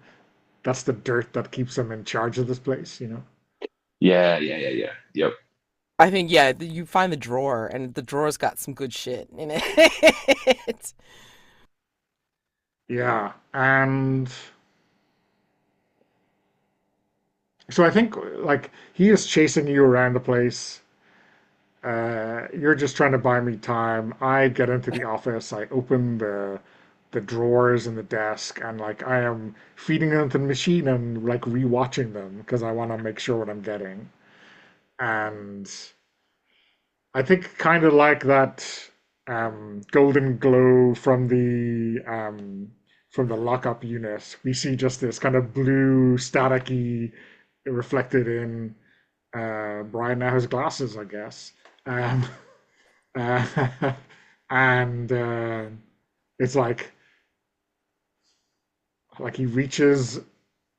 That's the dirt that keeps him in charge of this place. yeah. Yep. I think yeah, you find the drawer and the drawer's got some good shit in it. Yeah, and so I think like he is chasing you around the place. You're just trying to buy me time. I get into the office. I open the drawers in the desk, and like I am feeding them to the machine and like rewatching them because I want to make sure what I'm getting. And I think kind of like that golden glow from the lockup unit. We see just this kind of blue staticky reflected in Brian now has glasses, I guess. Um, uh, and it's like he reaches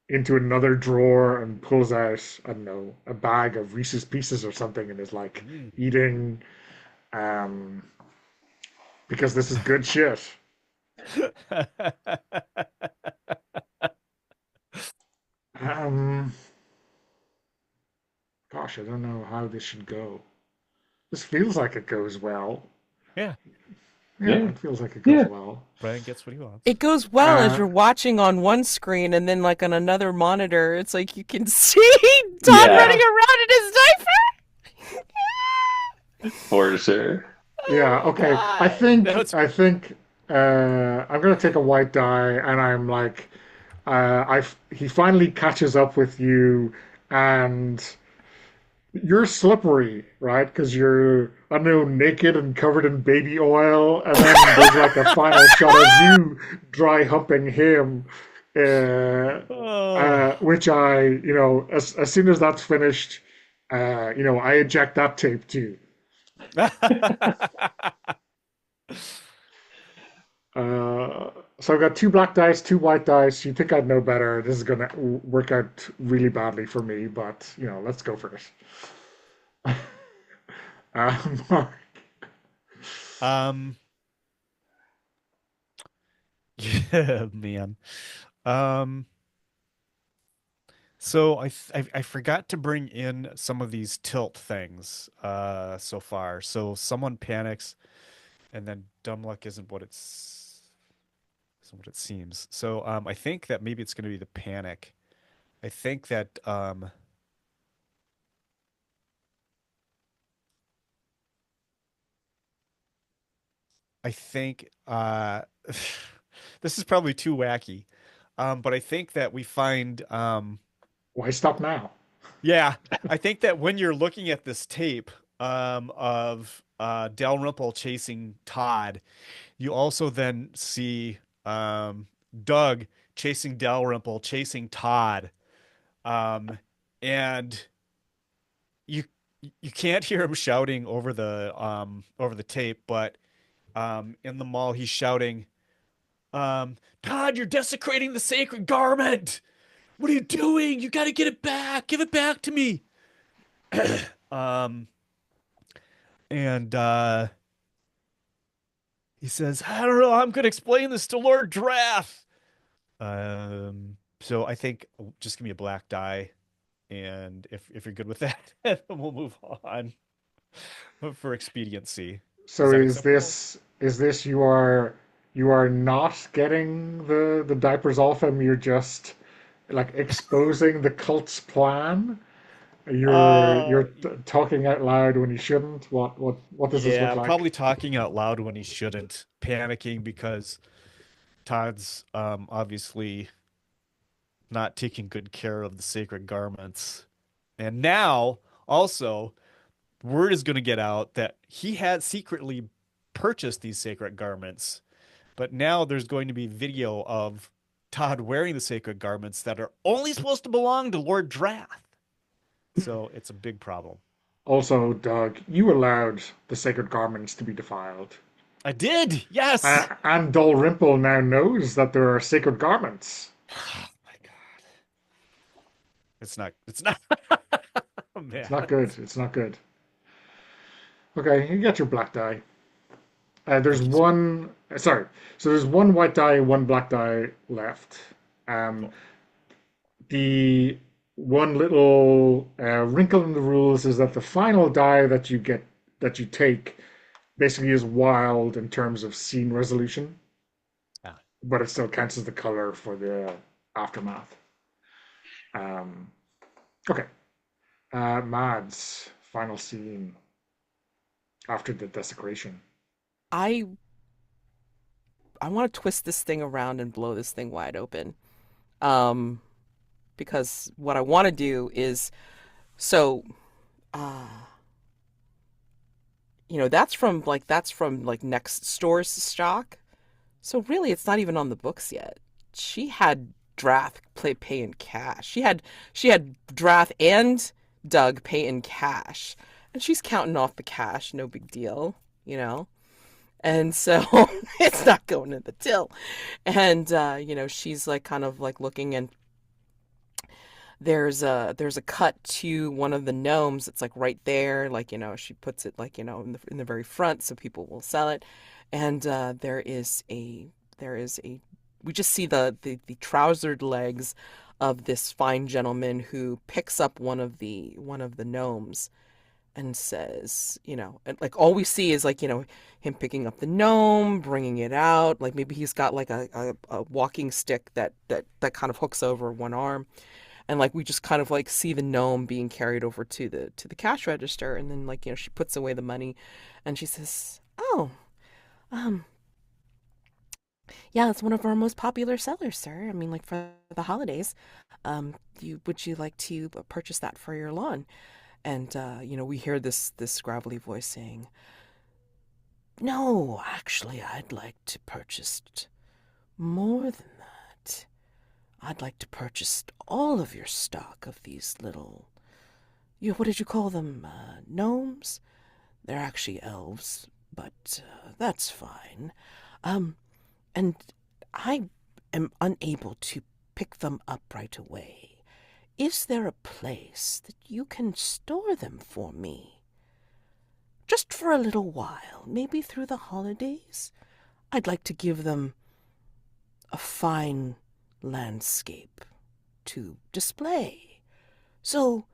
into another drawer and pulls out, I don't know, a bag of Reese's Pieces or something, and is like Mm. eating, um, because this is good shit. Um, Gosh, I don't know how this should go. This feels like it goes well. Yeah, Yeah, Yeah. it feels like it goes Yeah. well. Brian gets what he wants. It goes well as Uh, you're watching on one screen, and then like on another monitor, it's like you can see Todd running Yeah. around in his diaper. For sure. yeah, Oh okay. I God. think That's I think I'm gonna take a white die, and I'm like, he finally catches up with you, and you're slippery, right? Because you're, I don't know, naked and covered in baby oil, and then there's like a final shot of you dry humping him, oh. which as soon as that's finished, I eject that tape too. So I've got two black dice, two white dice. You think I'd know better? This is gonna work out really badly for me, but let's go for it. Um, um yeah, man. Um so I forgot to bring in some of these tilt things so far. So someone panics and then dumb luck isn't what it seems. So I think that maybe it's going to be the panic. I think that I think this is probably too wacky. But I think that we find Why stop now? yeah, I think that when you're looking at this tape of Dalrymple chasing Todd, you also then see Doug chasing Dalrymple, chasing Todd, um, and you you can't hear him shouting over the tape, but in the mall he's shouting, Todd, you're desecrating the sacred garment. What are you doing? You got to get it back. Give it back to me. Um, and he says, I don't know. I'm going to explain this to Lord Drath. So I think just give me a black die, and if you're good with that, then we'll move on for expediency. Is So that is acceptable? this you are not getting the diapers off him? You're just like exposing the cult's plan. You're talking out loud when you shouldn't. What does this Yeah, look I'm like? probably talking out loud when he shouldn't, panicking because Todd's obviously not taking good care of the sacred garments. And now, also, word is going to get out that he had secretly purchased these sacred garments, but now there's going to be video of Todd wearing the sacred garments that are only supposed to belong to Lord Drath. So it's a big problem. Also, Doug, you allowed the sacred garments to be defiled. I did, yes. And Dalrymple now knows that there are sacred garments. Oh my God. It's not, oh, It's man. not good. It's not good. Okay, you got your black die. There's Thank you, sir. one. Sorry. So there's one white die, one black die left. Um, Cool. the one little wrinkle in the rules is that the final die that you take basically is wild in terms of scene resolution, Ah. but it still counts as the color for the aftermath. Um, okay. Mads, final scene after the desecration. I I want to twist this thing around and blow this thing wide open. Um, because what I want to do is so uh that's from next store's stock. So really it's not even on the books yet. She had Drath pay in cash. She had Drath and Doug pay in cash. And she's counting off the cash, no big deal, you know? And so it's not going in the till. And she's like kind of like looking, and there's a cut to one of the gnomes. It's like right there, like she puts it like in the very front so people will sell it. And there is a we just see the trousered legs of this fine gentleman who picks up one of the gnomes and says, and like all we see is like, him picking up the gnome, bringing it out. Like maybe he's got like a walking stick that kind of hooks over one arm. And like we just kind of like see the gnome being carried over to the cash register. And then like, she puts away the money and she says, "Oh, um, yeah, it's one of our most popular sellers, sir. I mean, like for the holidays. Would you like to purchase that for your lawn?" And we hear this gravelly voice saying, "No, actually, I'd like to purchase more than that. I'd like to purchase all of your stock of these little, what did you call them? Gnomes? They're actually elves, but that's fine. Um, and I am unable to pick them up right away. Is there a place that you can store them for me? Just for a little while, maybe through the holidays? I'd like to give them a fine landscape to display. So,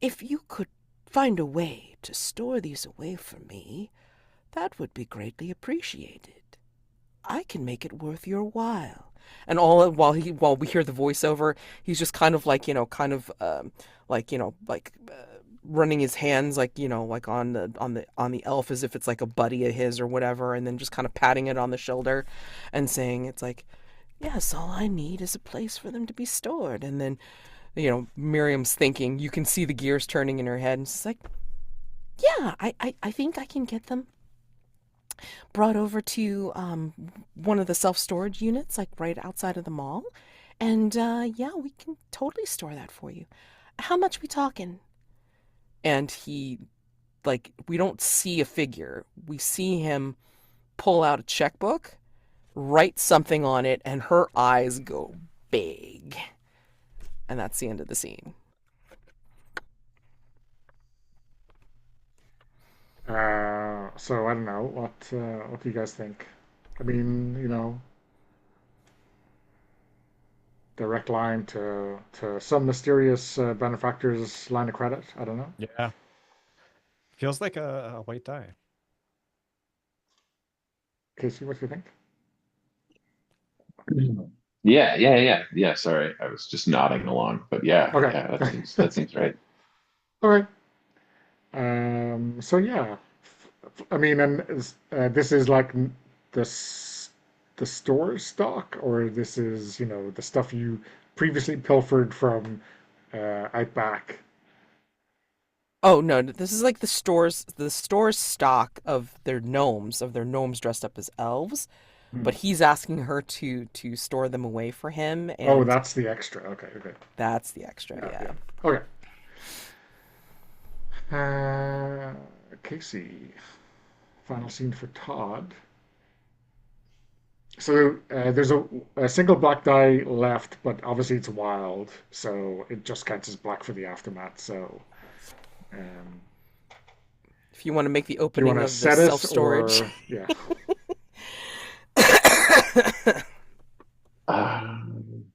if you could find a way to store these away for me, that would be greatly appreciated. I can make it worth your while." And all while we hear the voiceover, he's just kind of like like running his hands like like on the elf as if it's like a buddy of his or whatever, and then just kind of patting it on the shoulder and saying it's like, "Yes, all I need is a place for them to be stored." And then Miriam's thinking, you can see the gears turning in her head, and she's like, "Yeah, I think I can get them brought over to one of the self-storage units like right outside of the mall, and yeah, we can totally store that for you. How much we talking?" And he, like, we don't see a figure, we see him pull out a checkbook, write something on it, and her eyes go big. And that's the end of the scene. So I don't know what do you guys think? I mean, direct line to some mysterious benefactor's line of credit. I don't know. Yeah. Feels like a white die. Casey, what do you think? Yeah. Sorry, I was just nodding along, but Okay. yeah, that seems right. All right. So yeah, I mean, and this is like the s- the store stock, or this is the stuff you previously pilfered from Outback. Oh no, this is like the store's stock of their gnomes dressed up as elves, Hmm. but he's asking her to store them away for him, Oh, and that's the extra. Okay, okay. that's the extra, Yeah, yeah. yeah. Okay. Uh, Casey, final scene for Todd. So there's a single black die left, but obviously it's wild, so it just counts as black for the aftermath. So um, If you want to make the do you want opening to of the set it self-storage. or yeah? Um,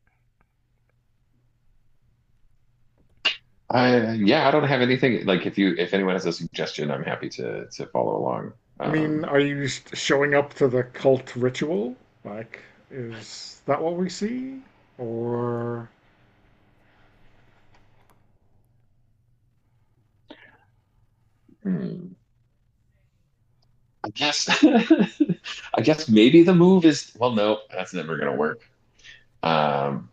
I don't have anything like if anyone has a suggestion, I'm happy to follow along. I mean, are you showing up to the cult ritual? Like, is that what we see? Or Hmm, I guess I guess maybe the move is well, no, that's never gonna work. Um,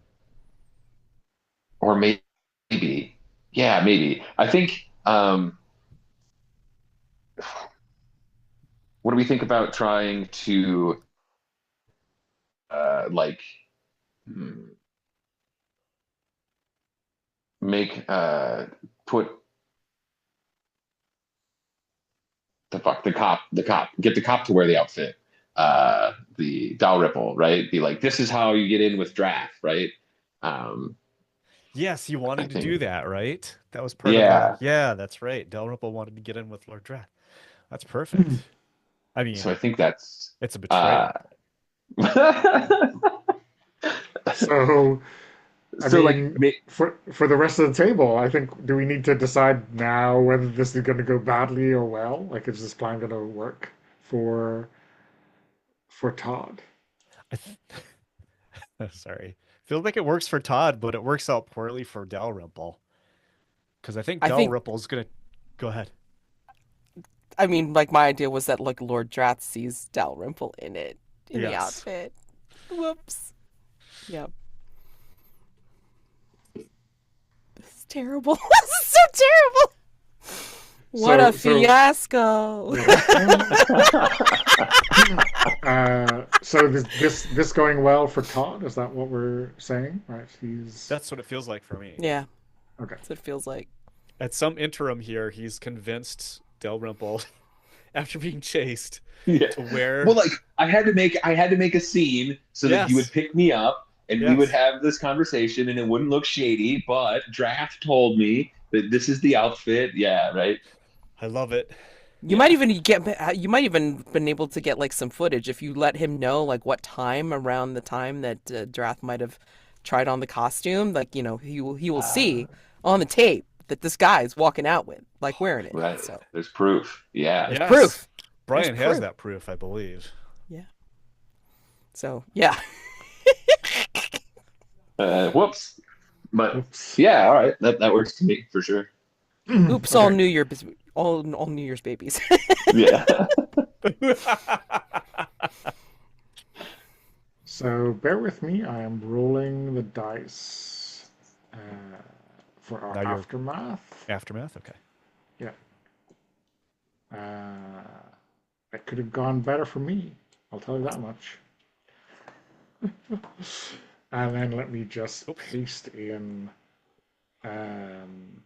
or maybe, yeah, maybe. I think. What do we think about trying to like hmm, make put the cop, get the cop to wear the outfit, the Dalrymple, right? Be like, this is how you get in with draft, right? Um, Yes, he I wanted to do think, that, right? That was part of yeah. yeah, that's right. Dalrymple wanted to get in with Lord Drath. That's perfect. I So mean, I think that's it's a uh, betrayal. So, I so like mean, for the rest of the table, I think, do we need to decide now whether this is going to go badly or well? Like, is this plan going to work for Todd? I th Sorry. Feels like it works for Todd, but it works out poorly for Dalrymple. Because I think I think, Dalrymple's gonna go ahead. I mean, like my idea was that like Lord Drath sees Dalrymple in it, in the Yes. outfit. Whoops. Yep. This is terrible. This is so terrible. What a So fiasco. yeah. So this going well for Todd? Is that what we're saying? Right? He's That's what it feels like for me. Yeah, okay. that's what it feels like. At some interim here, he's convinced Dalrymple, after being chased, Yeah. to wear. Well, like I had to make a scene so that you would Yes. pick me up and we would Yes. have this conversation and it wouldn't look shady, but Draft told me that this is the outfit. Yeah, right. I love it. Yeah. You might even been able to get like some footage if you let him know like what time around the time that Drath might have tried on the costume. Like he will Uh, see on the tape that this guy is walking out with like wearing it. right. So There's proof. Yeah. there's Yes. proof. There's Brian has proof. that proof, I believe. Yeah. So yeah. Whoops. But Oops. yeah, all right. That works to me for sure. Oops! Okay. All New Year's babies. Yeah. So bear with me. I am rolling the dice for our Now you're aftermath. aftermath? Okay. Yeah. It could have gone better for me. I'll tell you that much. And then let me just Oops. paste in um,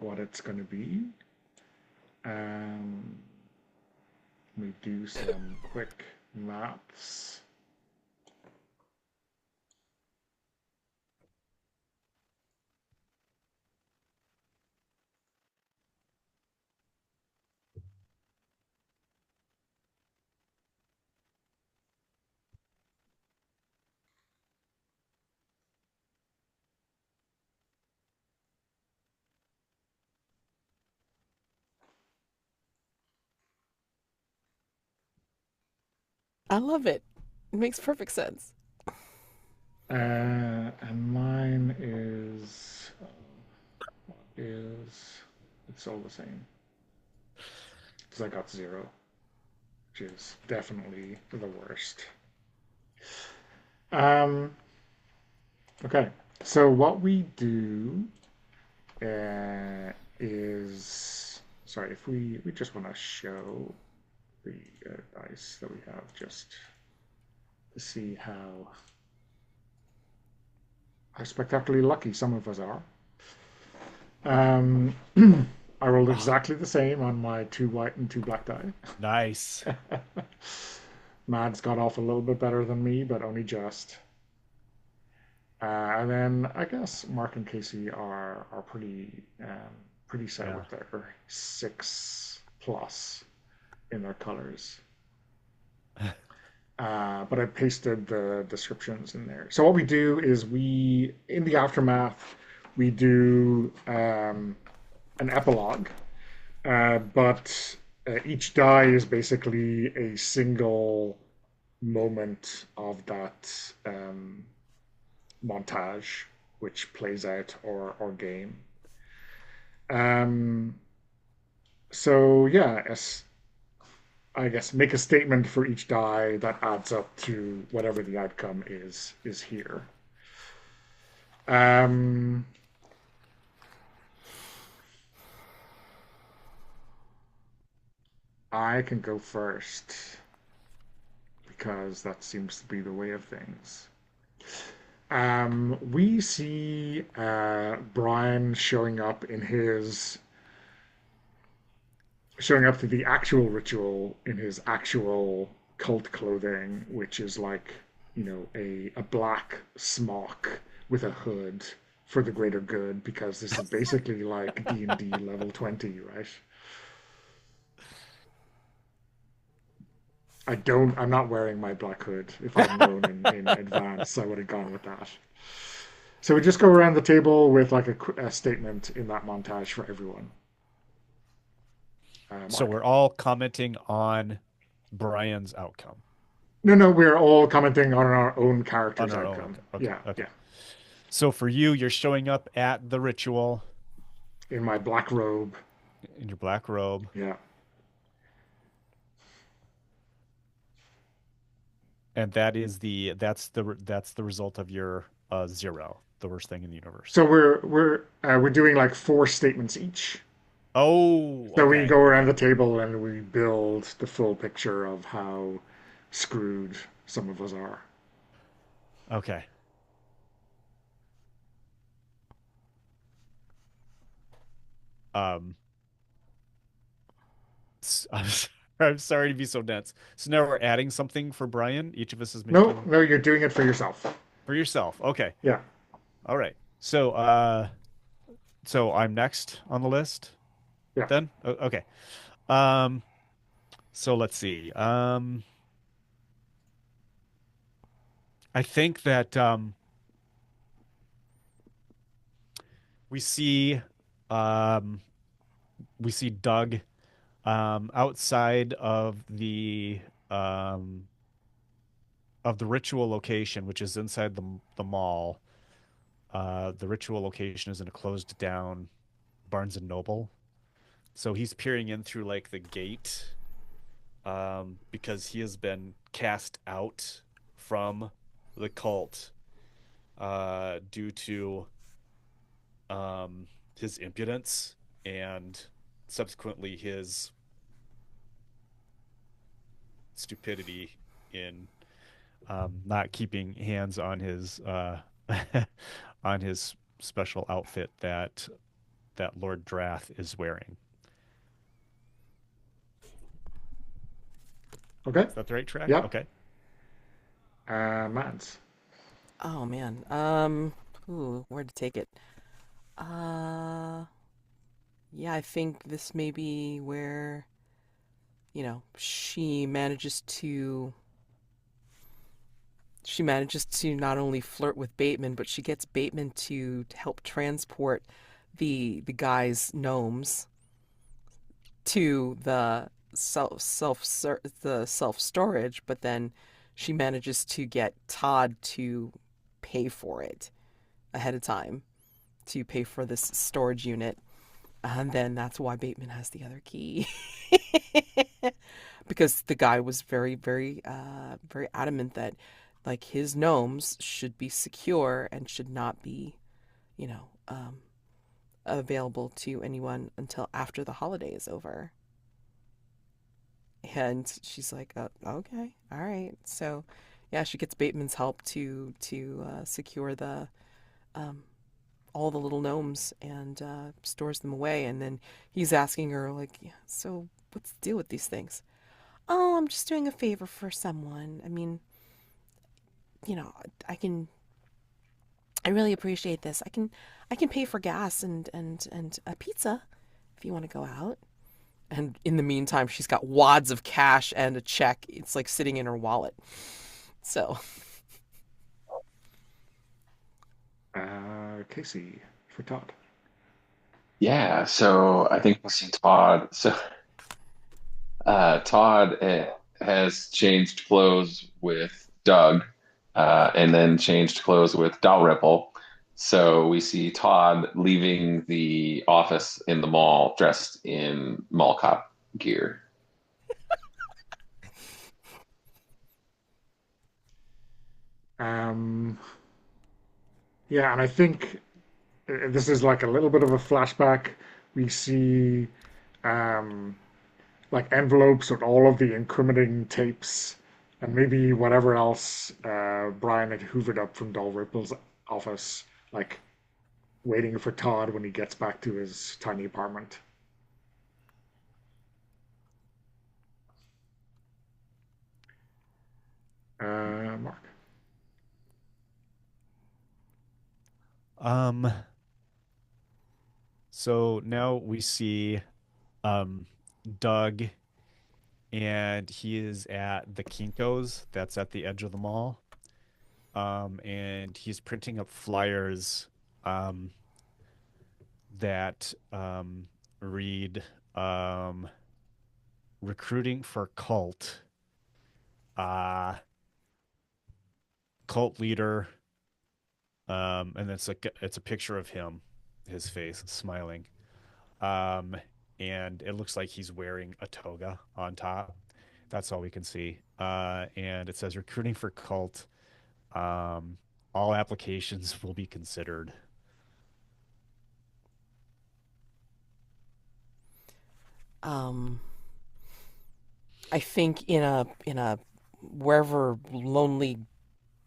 what it's going to be. Um, Let me do some quick maths. I love it. It makes perfect sense. And mine is it's all the same because I got 0, which is definitely the worst. Um, okay, so what we do is sorry if we just want to show the dice that we have just to see how spectacularly lucky some of us are. Um, I rolled Oh, exactly the same on my 2 white and 2 black die. nice. Mads got off a little bit better than me, but only just. And then I guess Mark and Casey are pretty set Yeah. with their 6 plus in their colors. But I pasted the descriptions in there. So what we do is in the aftermath, we do an epilogue, but each die is basically a single moment of that montage, which plays out or game. Um, so yeah, I guess make a statement for each die that adds up to whatever the outcome is here. Um, I can go first because that seems to be the way of things. We see Brian showing up to the actual ritual in his actual cult clothing, which is like, a black smock with a hood for the greater good, because this is basically like D&D level 20, right? I'm not wearing my black hood. If I'd known in advance, I would have gone with that. So we just go around the table with like a statement in that montage for everyone. So Mark. we're all commenting on Brian's outcome No, no, we're all commenting on our own on character's our own outcome. outcome. Okay, Yeah, okay. yeah. So for you, you're showing up at the ritual In my black robe. in your black robe, Yeah. and that's the result of your zero, the worst thing in the universe. So we're doing like four statements each. Oh, So we okay, go around okay, the table and we build the full picture of how screwed some of us are. okay. Um, I'm I'm sorry to be so dense. So now we're adding something for Brian. Each of us is No, making no, you're doing it for yourself. for yourself. Okay. Yeah, All right. So I'm next on the list yeah. then? Okay. Um, so let's see. I think that we see um we see Doug outside um of the ritual location, which is inside the mall. The ritual location is in a closed down Barnes and Noble. So he's peering in through like the gate because he has been cast out from the cult due to his impudence and subsequently his stupidity in not keeping hands on his on his special outfit that Lord Drath is wearing. Okay. Is that the right track? Yep. Okay. Mads. Oh man. Where to take it? Uh, yeah, I think this may be where, she manages to not only flirt with Bateman, but she gets Bateman to help transport the guy's gnomes to the self storage, but then she manages to get Todd to pay for it ahead of time, to pay for this storage unit. And then that's why Bateman has the other key. Because the guy was very, very, very adamant that like his gnomes should be secure and should not be, you know, um, available to anyone until after the holiday is over. And she's like, okay, all right. So, yeah, she gets Bateman's help to secure the um, all the little gnomes and stores them away. And then he's asking her like, yeah, so what's the deal with these things? Oh, I'm just doing a favor for someone. I mean, you know, I can. I really appreciate this. I can pay for gas and a pizza if you want to go out. And in the meantime, she's got wads of cash and a check. It's like sitting in her wallet. So, Casey for Todd. Yeah, so I think we'll see Todd. So Todd has changed clothes with Doug, and then changed clothes with Dalrymple. So we see Todd leaving the office in the mall dressed in mall cop gear. Um, yeah, and I think this is like a little bit of a flashback. We see um, like envelopes with all of the incriminating tapes and maybe whatever else Brian had hoovered up from Dalrymple's office, like waiting for Todd when he gets back to his tiny apartment. Mark. Um, so now we see um Doug, and he is at the Kinko's that's at the edge of the mall. And he's printing up flyers um that read um recruiting for uh cult leader, and it's a picture of him, his face smiling. Um, and it looks like he's wearing a toga on top. That's all we can see. And it says recruiting for cult. Um, all applications will be considered. Um, I think in a wherever lonely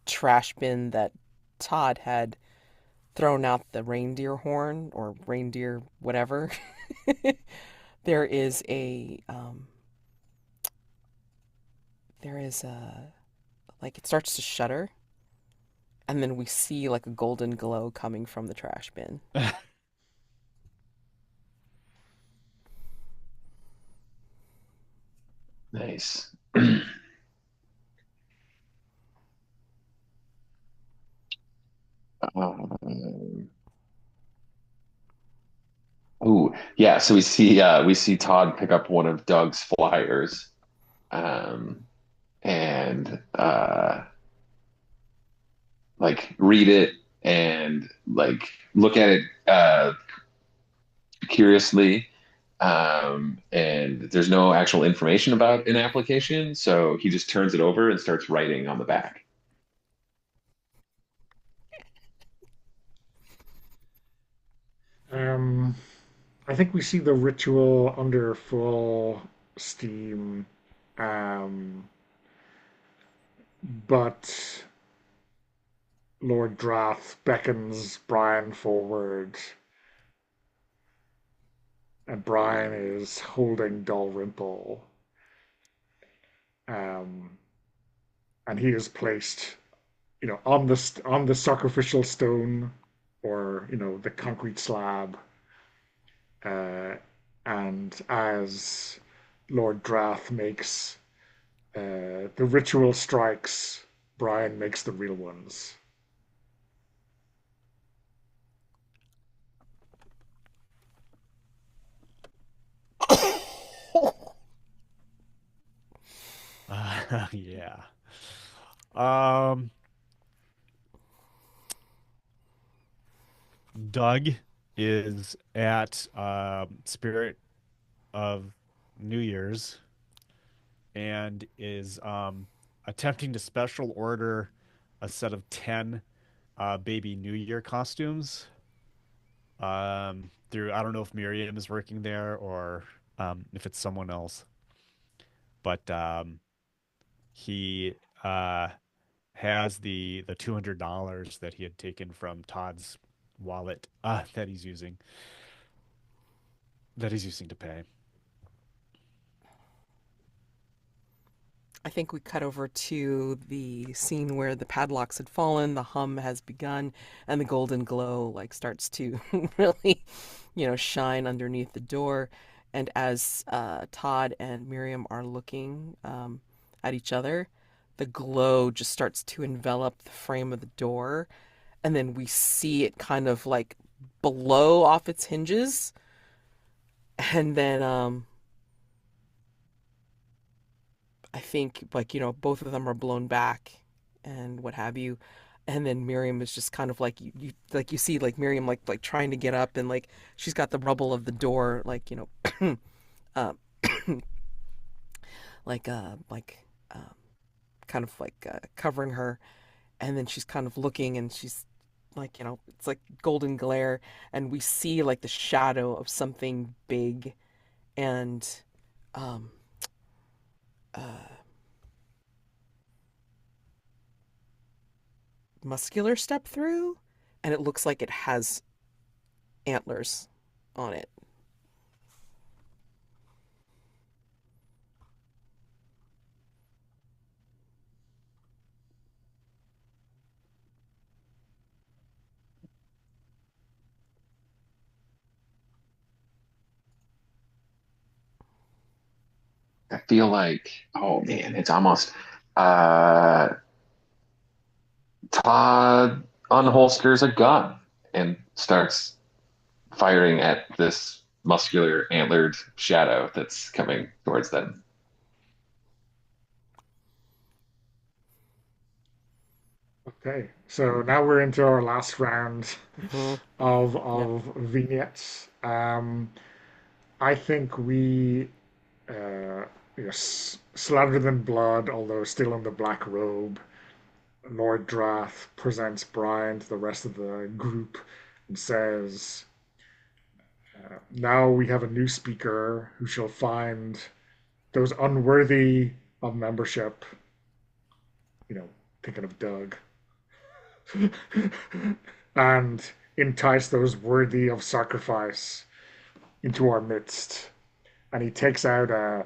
trash bin that Todd had thrown out the reindeer horn or reindeer whatever, there is a like it starts to shudder, and then we see like a golden glow coming from the trash bin. Nice. Um, oh, yeah. So we see Todd pick up one of Doug's flyers, um, and like read it and like look at it curiously. And there's no actual information about an application, so he just turns it over and starts writing on the back. Um, I think we see the ritual under full steam, um, but Lord Drath beckons Brian forward, and Brian is holding Dalrymple, um, and he is placed, on the sacrificial stone, or the concrete slab, uh, and as Lord Drath makes the ritual strikes, Brian makes the real ones. Yeah. Um, Doug is at Spirit of New Year's and is attempting to special order a set of 10 baby New Year costumes. Through I don't know if Miriam is working there or if it's someone else, but he uh, has the $200 that he had taken from Todd's wallet that he's using to pay. I think we cut over to the scene where the padlocks had fallen, the hum has begun, and the golden glow like starts to really, shine underneath the door. And as Todd and Miriam are looking at each other, the glow just starts to envelop the frame of the door, and then we see it kind of like blow off its hinges, and then I think like both of them are blown back and what have you, and then Miriam is just kind of like you see like Miriam like trying to get up, and like she's got the rubble of the door like uh, like kind of like covering her, and then she's kind of looking, and she's like it's like golden glare, and we see like the shadow of something big, and um uh muscular step through, and it looks like it has antlers on it. I feel like, oh man, it's almost uh Todd unholsters a gun and starts firing at this muscular antlered shadow that's coming towards them. Okay, so now we're into our last round Hmm. Yep. of vignettes. I think we slathered in blood, although still in the black robe. Lord Drath presents Brian to the rest of the group and says, "Now we have a new speaker who shall find those unworthy of membership." You know, thinking of Doug, and entice those worthy of sacrifice into our midst. And he takes out a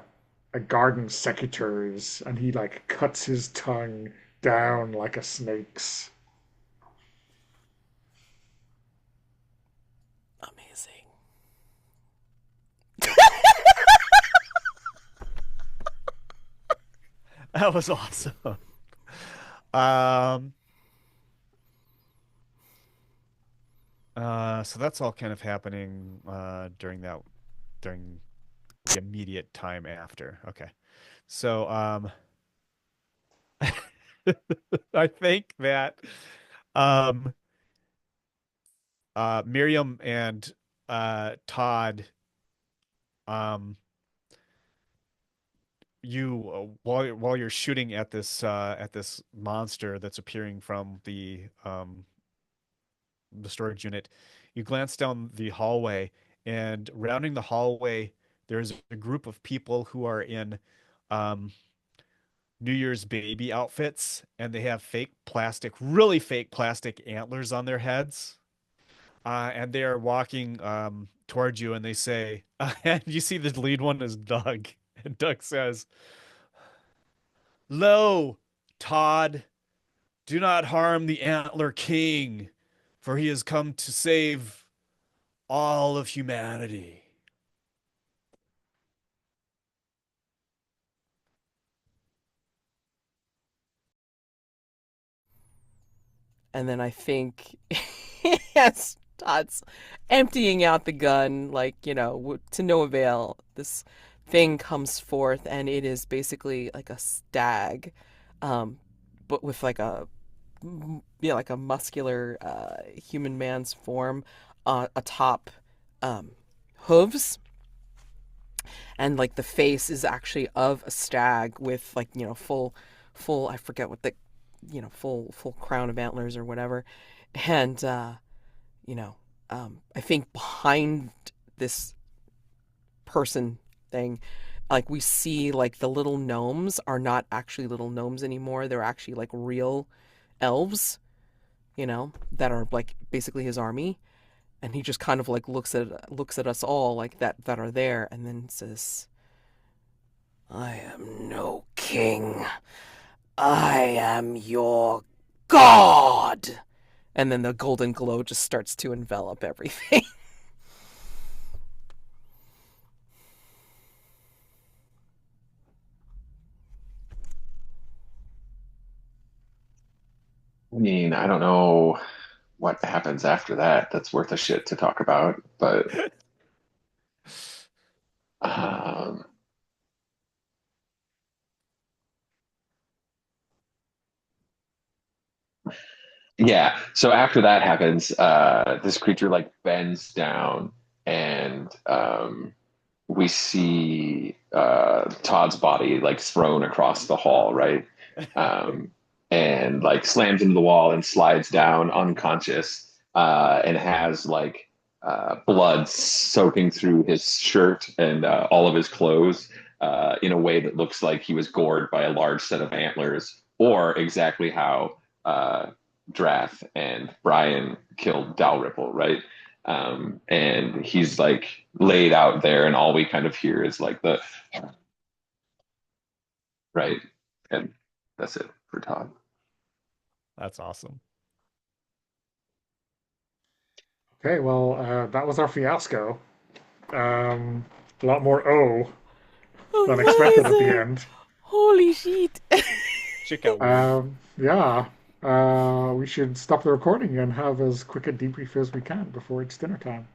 garden secretary's and he like cuts his tongue down like a snake's. Amazing. That was awesome. Um, so that's all kind of happening during the immediate time after. Okay. So I think that um Miriam and Todd um you while you're shooting at this monster that's appearing from the storage unit, you glance down the hallway, and rounding the hallway, there's a group of people who are in um, New Year's baby outfits, and they have really fake plastic antlers on their heads. And they are walking towards you, and they say, and you see the lead one is Doug. And Doug says, "Lo, Todd, do not harm the Antler King, for he has come to save all of humanity." And then I think, yes, Todd's emptying out the gun, like, to no avail. This thing comes forth, and it is basically like a stag, um, but with like yeah, like a muscular human man's form, atop hooves, and like the face is actually of a stag with like full I forget what the full crown of antlers or whatever, and you know I think behind this person thing, like we see like the little gnomes are not actually little gnomes anymore. They're actually like real elves, that are like basically his army. And he just kind of like looks at us all like that are there, and then says, "I am no king. I am your god." And then the golden glow just starts to envelop everything. I mean, I don't know what happens after that. That's worth a shit to talk about, but um, yeah. So after that happens, this creature like bends down and we see Todd's body like thrown across the hall, right? Um, and like slams into the wall and slides down unconscious, and has like blood soaking through his shirt and all of his clothes, in a way that looks like he was gored by a large set of antlers, or exactly how Drath and Brian killed Dalrymple, right? And he's like laid out there, and all we kind of hear is like the right, and that's it for Todd. That's awesome. Okay, well, that was our fiasco. Um, a lot more O than expected at the Amazing! end. Holy shit! Check out Win. Yeah, we should stop the recording and have as quick a debrief as we can before it's dinner time.